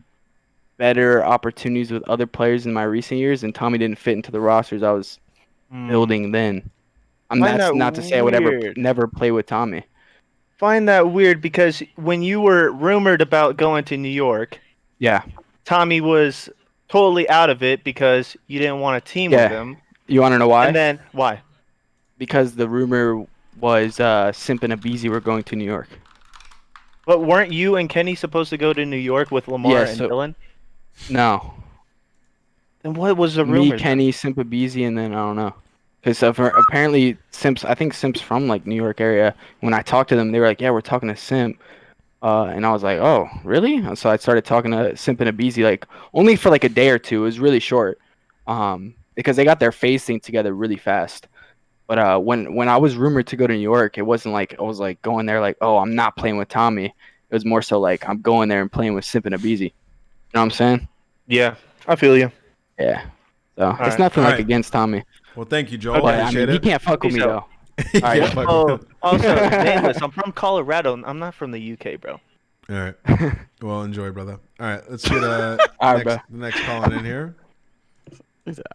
better opportunities with other players in my recent years, and Tommy didn't fit into the rosters I was building then. Find That's that not to say I would ever weird. never play with Tommy. Find that weird because when you were rumored about going to New York, Yeah. Tommy was totally out of it because you didn't want to team with Yeah. him. You want to know why? And then why? Because the rumor was Simp and Abizi were going to New York. But weren't you and Kenny supposed to go to New York with Lamar Yeah, and so- Dylan? No. Then what was the Me, rumor? Kenny, Simp, Abizi, and then I don't know. Because apparently I think Simp's from like New York area. When I talked to them, they were like, "Yeah, we're talking to Simp," and I was like, "Oh, really?" And so I started talking to Simp and Abizi like only for like a day or two. It was really short, because they got their phase thing together really fast. But when I was rumored to go to New York, it wasn't like I was like going there like, "Oh, I'm not playing with Tommy." It was more so like I'm going there and playing with Simp and Abizi. You know what I'm saying? Yeah, I feel you. Yeah. So it's right. nothing All like right. against Tommy. Well, thank you, Joel. But, I I appreciate mean, he it. can't fuck with me Peace though. out. Yeah, All right. fuck Oh, with him. also, Nameless, I'm from Colorado. I'm not from the UK, bro. All right. Well, enjoy, brother. All right, let's get All right, the next calling in here.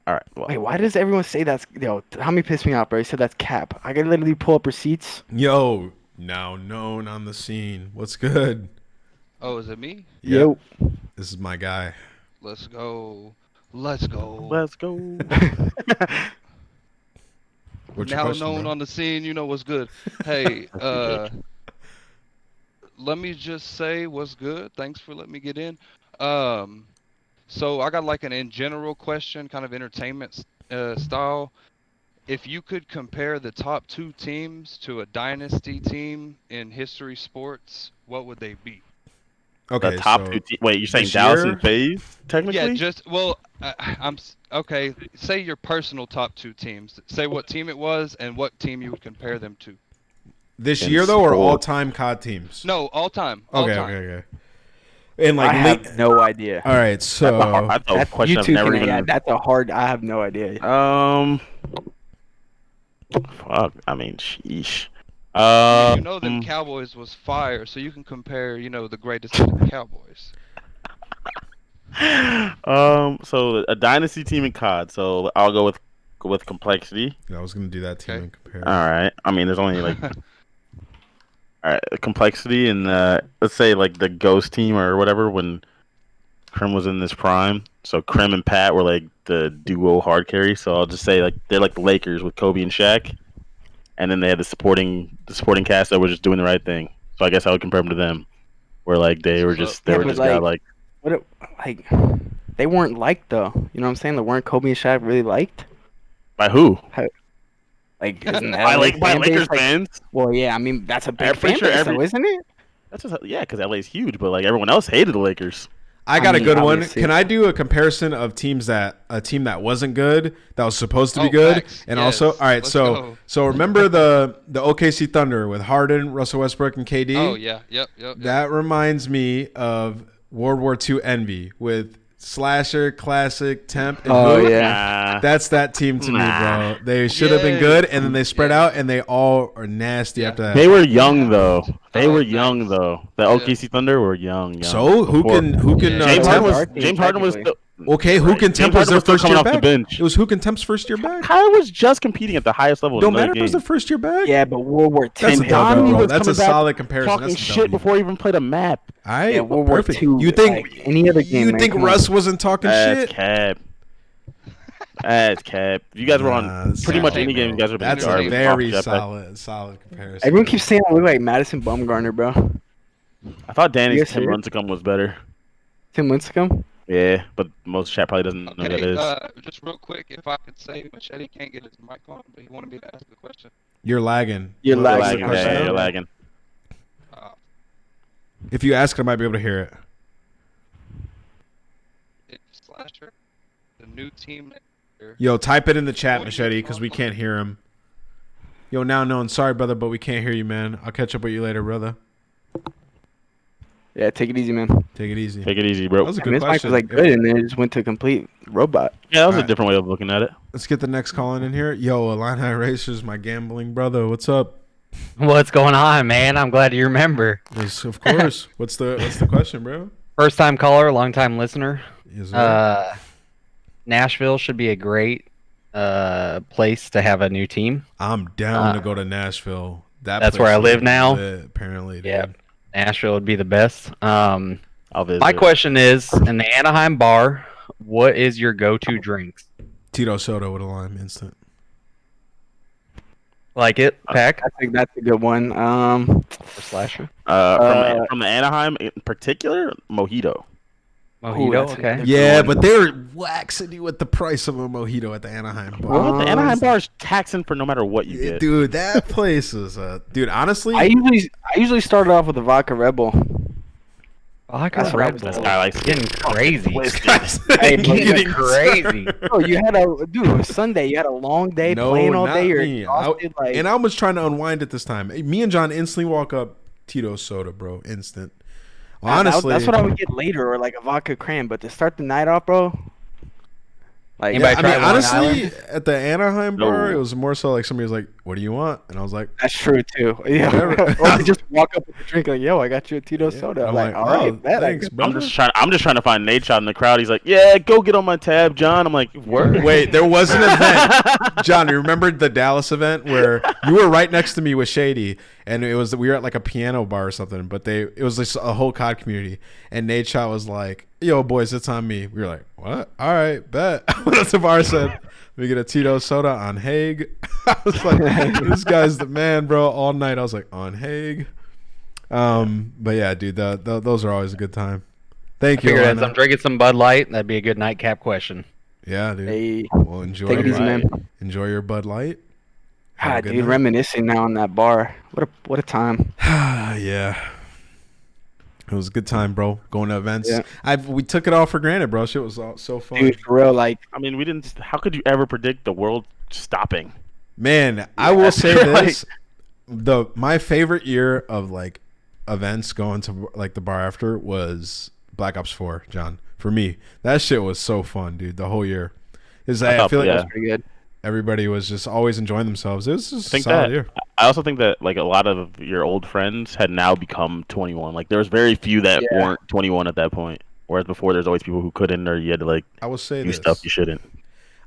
All right. Well, Wait, why does everyone say that's Tommy pissed me off, bro? He said that's cap. I can literally pull up receipts. Yo, Now Known on the scene. What's good? Oh, is it me? Yo. This is my guy. Let's go. Let's go. Let's go. What's your Now question, known bro? on the scene, you know what's good. Hey, let me just say what's good. Thanks for letting me get in. So I got like an in general question, kind of entertainment style. If you could compare the top 2 teams to a dynasty team in history sports, what would they be? Okay, the top so 2 wait, you're saying this Dallas year? and FaZe, technically? Yeah, just okay. Say your personal top 2 teams. Say what team it was and what team you would compare them to. This In year though, or sport. all-time COD teams? No, all time. All Okay, time. okay. And like I have no idea. All right, so That's a question You I've two never can, even. yeah, that's a hard. I have no idea. Fuck. I mean, sheesh. You know them Cowboys was fire, so you can compare, the greatest of the Cowboys. So a dynasty team in COD. So I'll go with complexity. I was gonna do that team and compare. All right. I mean, there's only like. All right, complexity and let's say like the Ghost team or whatever when Krim was in this prime. So Krim and Pat were like the duo hard carry. So I'll just say like they're like the Lakers with Kobe and Shaq, and then they had the supporting cast that were just doing the right thing. So I guess I would compare them to them, where like they were just Yeah, got like what? They weren't liked though. You know what I'm saying? They weren't Kobe and Shaq really liked. by who? Like, isn't that By a Lakers fan base? fans. Well, yeah. I mean, that's a big I'm pretty fan sure base, every- though, isn't it? That's just, yeah, because LA's huge, but like everyone else hated the Lakers. I got a good one. Can I do a comparison of teams that a team that wasn't good that was supposed to be good, facts. and Yes. also all right. Let's So go. so remember the OKC Thunder with Harden, Russell Westbrook, and KD. Oh yeah, yep. That reminds me of World War II envy with Slasher, Classic, Temp, and Oh, Hoop. yeah. That's that team to me, bro. They should have been good, and then they spread out, and they all are nasty after that. They were young though. The OKC Thunder were young. So who can James Temp? Harden was still, Okay, who can Temp was James Harden their was still first coming year off the back? bench. It was who can Temp's first year back. Kyle was just competing at the highest level. Don't in the matter. It was game. the first year back. Yeah, but World War II. That's a Donnie bro. was That's a coming back solid comparison. talking That's a shit W. before he even played a map. All right, Yeah, World War perfect. II, You think like, any other game, You man, think come on. Russ wasn't talking shit? Cap. That's cap. You guys were on pretty much any game. You guys were being That's a garbage. very Off solid comparison. Everyone keeps saying I look like Madison Bumgarner, bro. I thought Danny's You 10 guys months ago was better. 10 months ago? Yeah, but most chat probably doesn't know who that Okay, is. just real quick, if I could say, Machete can't get his mic on, but he wanted me to ask the question. You're lagging. You're What's the lagging. question Yeah, now? you're lagging. If you ask it, I might be able to hear it. It's Slasher, the new team next year. Yo, type it in the chat, Machete, because we can't hear him. Yo, now known. Sorry, brother, but we can't hear you, man. I'll catch up with you later, brother. Yeah, take it easy, man. Take it easy. Take it easy, bro. That was a good This mic question. was like good, and then it just went to complete robot. Yeah, that was a Alright. different way of looking at it. Let's get the next call in here. Yo, Illini Racers, my gambling brother. What's up? What's going on, man? I'm glad you remember. Yes, of course. What's the question, bro? First time caller, long time listener. Yes, sir. Nashville should be a great place to have a new team. I'm down to go to Nashville. That's place where I is live now. lit, apparently, dude. Yeah, Nashville would be the best. I'll visit. My question is, in the Anaheim bar, what is your go-to drinks? Tito soda with a lime instant. Like it, Pack? I think that's a good one. For Slasher? From the Anaheim in particular, mojito. Mojito, that's a okay. good Yeah, one. but they're waxing you with the price of a mojito at the Anaheim bar. Well, the Anaheim bar is taxing for no matter what you get. Dude, that place is dude, honestly, I usually started off with a vodka Rebel. Vodka That's what I Red was Bull. doing. I like Getting crazy. Hey, but Getting crazy. Bro, you had it was Sunday. You had a long day playing all not day. You're me. exhausted. Like, And I was trying to unwind at this time. Me and John instantly walk up Tito soda, bro. Instant. Honestly, that's what I would get later, or like a vodka cran. But to start the night off, bro. Like, Yeah, I try mean, Long honestly, Island? at the Anaheim bar, No. it was more so like somebody was like, "What do you want?" And I was like, that's true too. Yeah. Whatever. Or to just walk up with a drink like, "Yo, I got you a Tito soda." I'm like, like, all right, "Oh, bet. thanks, I'm brother." just trying to find Nate Shot in the crowd. He's like, "Yeah, go get on my tab, John." I'm like, "Word." Wait, there was an event. John, you remember the Dallas event where you were right next to me with Shady, and we were at like a piano bar or something, but it was like a whole COD community, and Nate Shot was like, "Yo, boys, it's on me." We were like, "What? All right, bet." That's the bar said. We get a Tito soda on Hague. I was like, this guy's the man, bro. All night I was like, on Hague. But yeah, dude, those are always a good time. Thank you. Figured as Alana. I'm drinking some Bud Light, that'd be a good nightcap question. Yeah, dude. Hey, Well, enjoy. take it easy, man. Enjoy your Bud Light. Have a God, good dude, night. reminiscing now on that bar. What a time. Yeah. It was a good time, bro. Going to events. Yeah. We took it all for granted, bro. Shit was all so fun. Dude, for real, like, I mean, we didn't. How could you ever predict the world stopping? Man, I will say this: my favorite year of like events going to like the bar after was Black Ops 4, John. For me, that shit was so fun, dude. The whole year. I feel like that was pretty good. everybody was just always enjoying themselves. It was just I think a solid that year. I also think that like a lot of your old friends had now become 21. Like there was very few that Yeah. weren't 21 at that point. Whereas before, there's always people who couldn't, or you had to like I will say do this: stuff you shouldn't.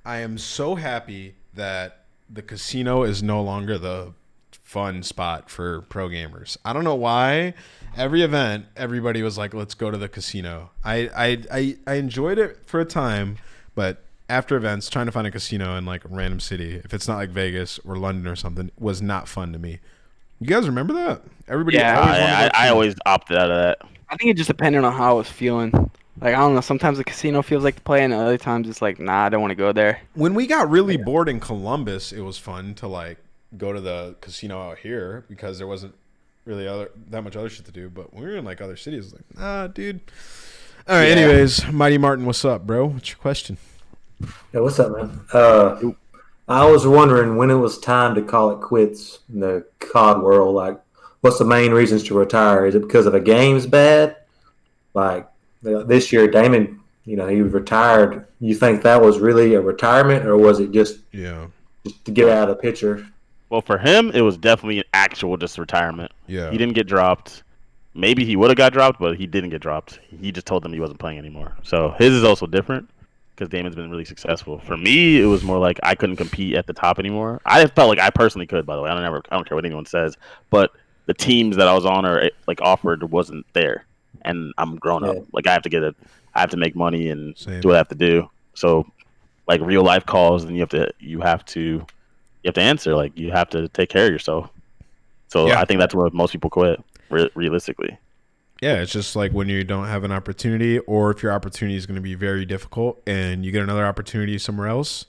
I am so happy that the casino is no longer the fun spot for pro gamers. I don't know why. Every event, everybody was like, "Let's go to the casino." I enjoyed it for a time, but after events, trying to find a casino in like a random city, if it's not like Vegas or London or something, was not fun to me. You guys remember that? Everybody, Yeah, always wanted to go I to- always opted out of that. I think it just depended on how I was feeling. Like, I don't know. Sometimes the casino feels like the play, and other times it's like, nah, I don't want to go there. When we got really bored in Columbus, it was fun to like go to the casino out here because there wasn't really that much other shit to do. But when we were in like other cities, like, nah, dude. All right. Yeah. Anyways, Mighty Martin, what's up, bro? What's your question? Yeah, what's up, man? I was wondering when it was time to call it quits in the COD world. Like, what's the main reasons to retire? Is it because of the game's bad? Like this year, Damon, he retired. You think that was really a retirement, or was it just to get out of the picture? Well, for him, it was definitely an actual just retirement. Yeah, he didn't get dropped. Maybe he would have got dropped, but he didn't get dropped. He just told them he wasn't playing anymore. So his is also different because Damon's been really successful. For me, it was more like I couldn't compete at the top anymore. I felt like I personally could, by the way. I don't care what anyone says, but the teams that I was on or like offered wasn't there, and I'm grown up. Like I have to make money and do what I have to do. So like real life calls, and you have to answer. Like you have to take care of yourself. So I think that's where most people quit. Realistically, yeah, it's just like when you don't have an opportunity, or if your opportunity is going to be very difficult and you get another opportunity somewhere else.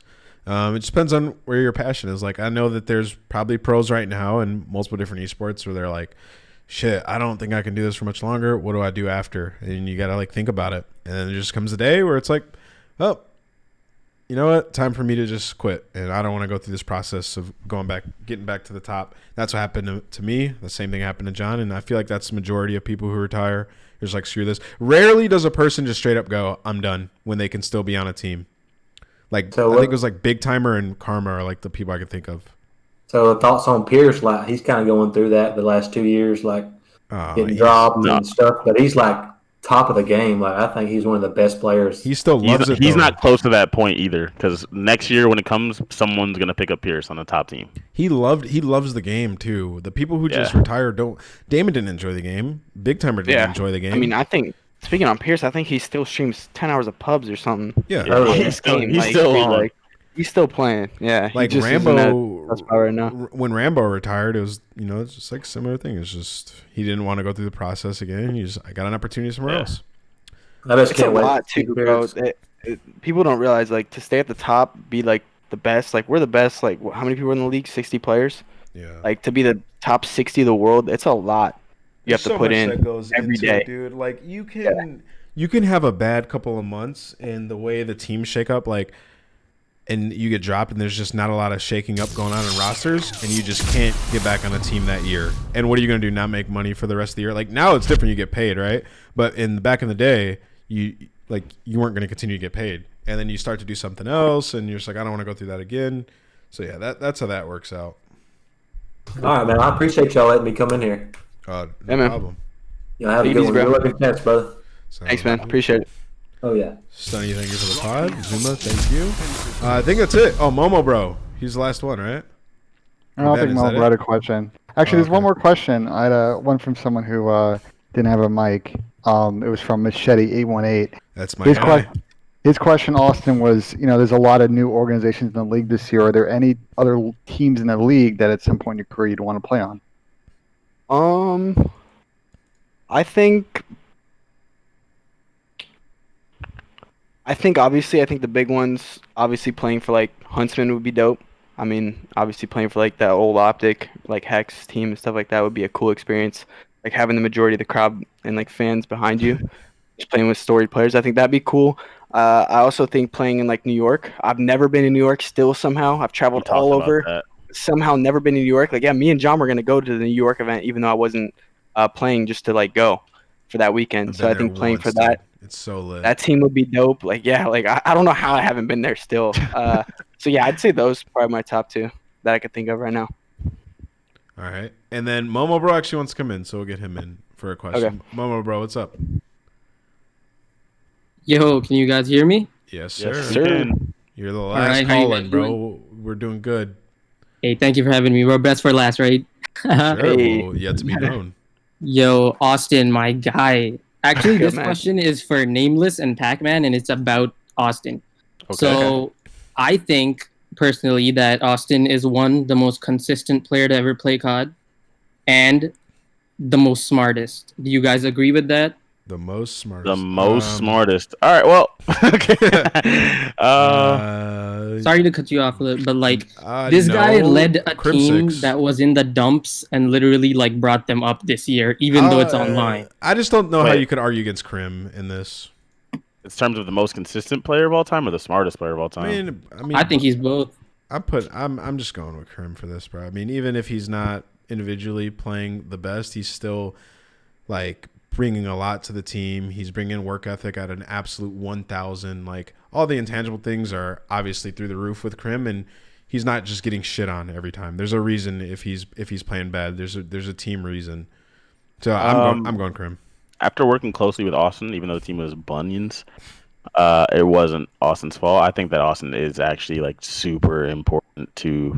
It just depends on where your passion is. Like I know that there's probably pros right now in multiple different esports where they're like, shit, I don't think I can do this for much longer. What do I do after? And you got to like think about it. And then there just comes a day where it's like, oh, you know what? Time for me to just quit. And I don't want to go through this process of getting back to the top. That's what happened to me. The same thing happened to John. And I feel like that's the majority of people who retire. They're just like, screw this. Rarely does a person just straight up go, I'm done, when they can still be on a team. Like, I think it was like Big Timer and Karma are like the people I could think of. So thoughts on Pierce? Like he's kind of going through that the last 2 years, like getting dropped and stuff. But he's like top of the game. Like I think he's one of the best players. He still loves it. He's not close to that point either. Because next year when it comes, someone's gonna pick up Pierce on the top team. He loves the game too. The people who just retire don't. Damon didn't enjoy the game. Big Timer didn't enjoy the game. I mean, I think. Speaking on Pierce, I think he still streams 10 hours of pubs or something. Yeah, he's still playing. Yeah, like he just Rambo. That's right now. When Rambo retired, it was it's just like a similar thing. It's just he didn't want to go through the process again. I got an opportunity somewhere else. It's a lot too, bro. People don't realize like to stay at the top, be like the best. Like we're the best. Like how many people are in the league? 60 players. Yeah. Like to be the top 60 of the world, it's a lot. You have to put in every day, dude. Like you can have a bad couple of months, and the way the teams shake up, like, and you get dropped, and there's just not a lot of shaking up going on in rosters, and you just can't get back on a team that year. And what are you gonna do? Not make money for the rest of the year? Like now it's different. You get paid, right? But back in the day, you weren't gonna continue to get paid, and then you start to do something else, and you're just like, I don't want to go through that again. So yeah, that's how that works out. All right, man. I appreciate y'all letting me come in here. No man. problem. Yeah, have a good one. Good luck in test, brother. Thanks, man. Appreciate it. Oh yeah. Stunny, thank you for the pod. Zuma, thank you. I think that's it. Oh, Momo bro, he's the last one, right? I don't think Momo had a question. Actually, there's one more question. I had one from someone who didn't have a mic. It was from Machete818. That's my guy. His question, Austin, was, there's a lot of new organizations in the league this year. Are there any other teams in the league that at some point in your career you'd want to play on? I think obviously the big ones, obviously playing for like Huntsman would be dope. I mean, obviously playing for like that old OpTic, like Hex team and stuff like that would be a cool experience. Like having the majority of the crowd and like fans behind you, just playing with storied players. I think that'd be cool. I also think playing in like New York. I've never been in New York still somehow. I've traveled all over. Somehow never been in New York. Like, yeah, me and John were going to go to the New York event, even though I wasn't playing, just to like go for that weekend. So I think playing for that, it's so lit. That team would be dope. Like, yeah, like I don't know how I haven't been there still. So yeah, I'd say those are probably my top two that I could think of right now. All right. And then Momo bro actually wants to come in, so we'll get him in for a question. Okay. Momo bro, what's up? Yo, can you guys hear me? Yes, sir. Yes, sir. You're the last call-in, bro. We're doing good. Hey, thank you for having me. We're best for last, right? Sure, well, yet to be known. Yo, Austin, my guy. Actually, this question is for Nameless and Pac-Man, and it's about Austin. Okay. So, I think, personally, that Austin is the most consistent player to ever play COD, and the most smartest. Do you guys agree with that? The most smartest. The most smartest. All right. Well. Okay. Sorry to cut you off, but like this guy led a team that was in the dumps and literally like brought them up this year, even though it's online. I just don't know how you could argue against Krim in this. In terms of the most consistent player of all time or the smartest player of all time? I mean, I think he's both. I'm just going with Krim for this, bro. I mean, even if he's not individually playing the best, he's still like bringing a lot to the team. He's bringing work ethic at an absolute 1,000. Like all the intangible things are obviously through the roof with Krim, and he's not just getting shit on every time. There's a reason if he's playing bad. There's a team reason. So I'm going Krim. After working closely with Austin, even though the team was bunions, it wasn't Austin's fault. I think that Austin is actually like super important to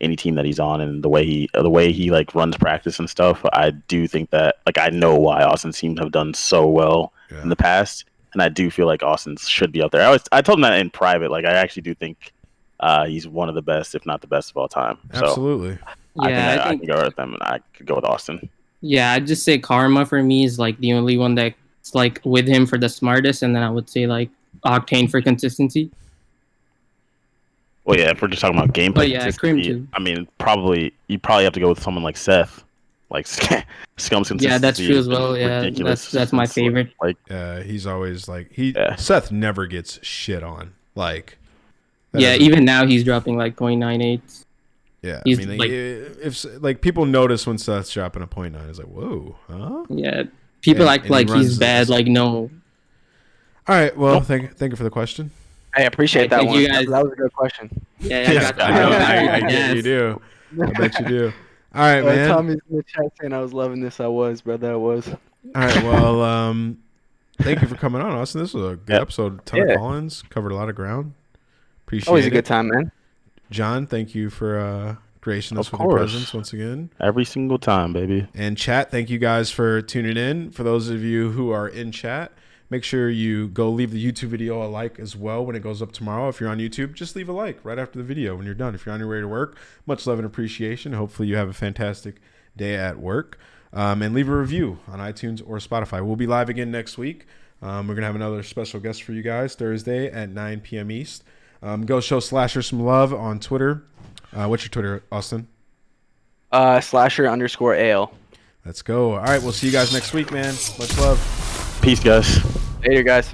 any team that he's on, and the way he like runs practice and stuff. I do think that like I know why Austin's teams have done so well in the past, and I do feel like Austin should be up there. I told him that in private. Like I actually do think he's one of the best, if not the best of all time. Absolutely. So, I think I can go with them, and I could go with Austin. Yeah, I'd just say Karma for me is like the only one that's like with him for the smartest, and then I would say like Octane for consistency. Well, yeah, if we're just talking about gameplay, Krim too. I mean, you probably have to go with someone like Seth, like Scum's consistency. Yeah, that's true as well. Yeah, ridiculous. that's my favorite. Like, he's always like Seth never gets shit on. Like, even now he's dropping like 0.98. Yeah, he's I mean, like, if like people notice when Seth's dropping a 0.9, it's like, whoa, huh? Yeah, people act like he's bad. Like, no. All right, well, thank you for the question. I appreciate that one. You guys. That was a good question. Yeah, I get you do. I bet you do. All right, man. Tommy's in the chat saying I was loving this. I was, brother. I was. All right, well, thank you for coming on, Austin. This was a good episode. Ton of call-ins, covered a lot of ground. Appreciate it. Always a good time, man. John, thank you for gracing us with your presence once again. Every single time, baby. And chat, thank you guys for tuning in. For those of you who are in chat, make sure you go leave the YouTube video a like as well when it goes up tomorrow. If you're on YouTube, just leave a like right after the video when you're done. If you're on your way to work, much love and appreciation. Hopefully you have a fantastic day at work. And leave a review on iTunes or Spotify. We'll be live again next week. We're going to have another special guest for you guys Thursday at 9 p.m. East. Go show Slasher some love on Twitter. What's your Twitter, Austin? Slasher_AL. Let's go. All right, we'll see you guys next week, man. Much love. Peace, guys. Later, guys.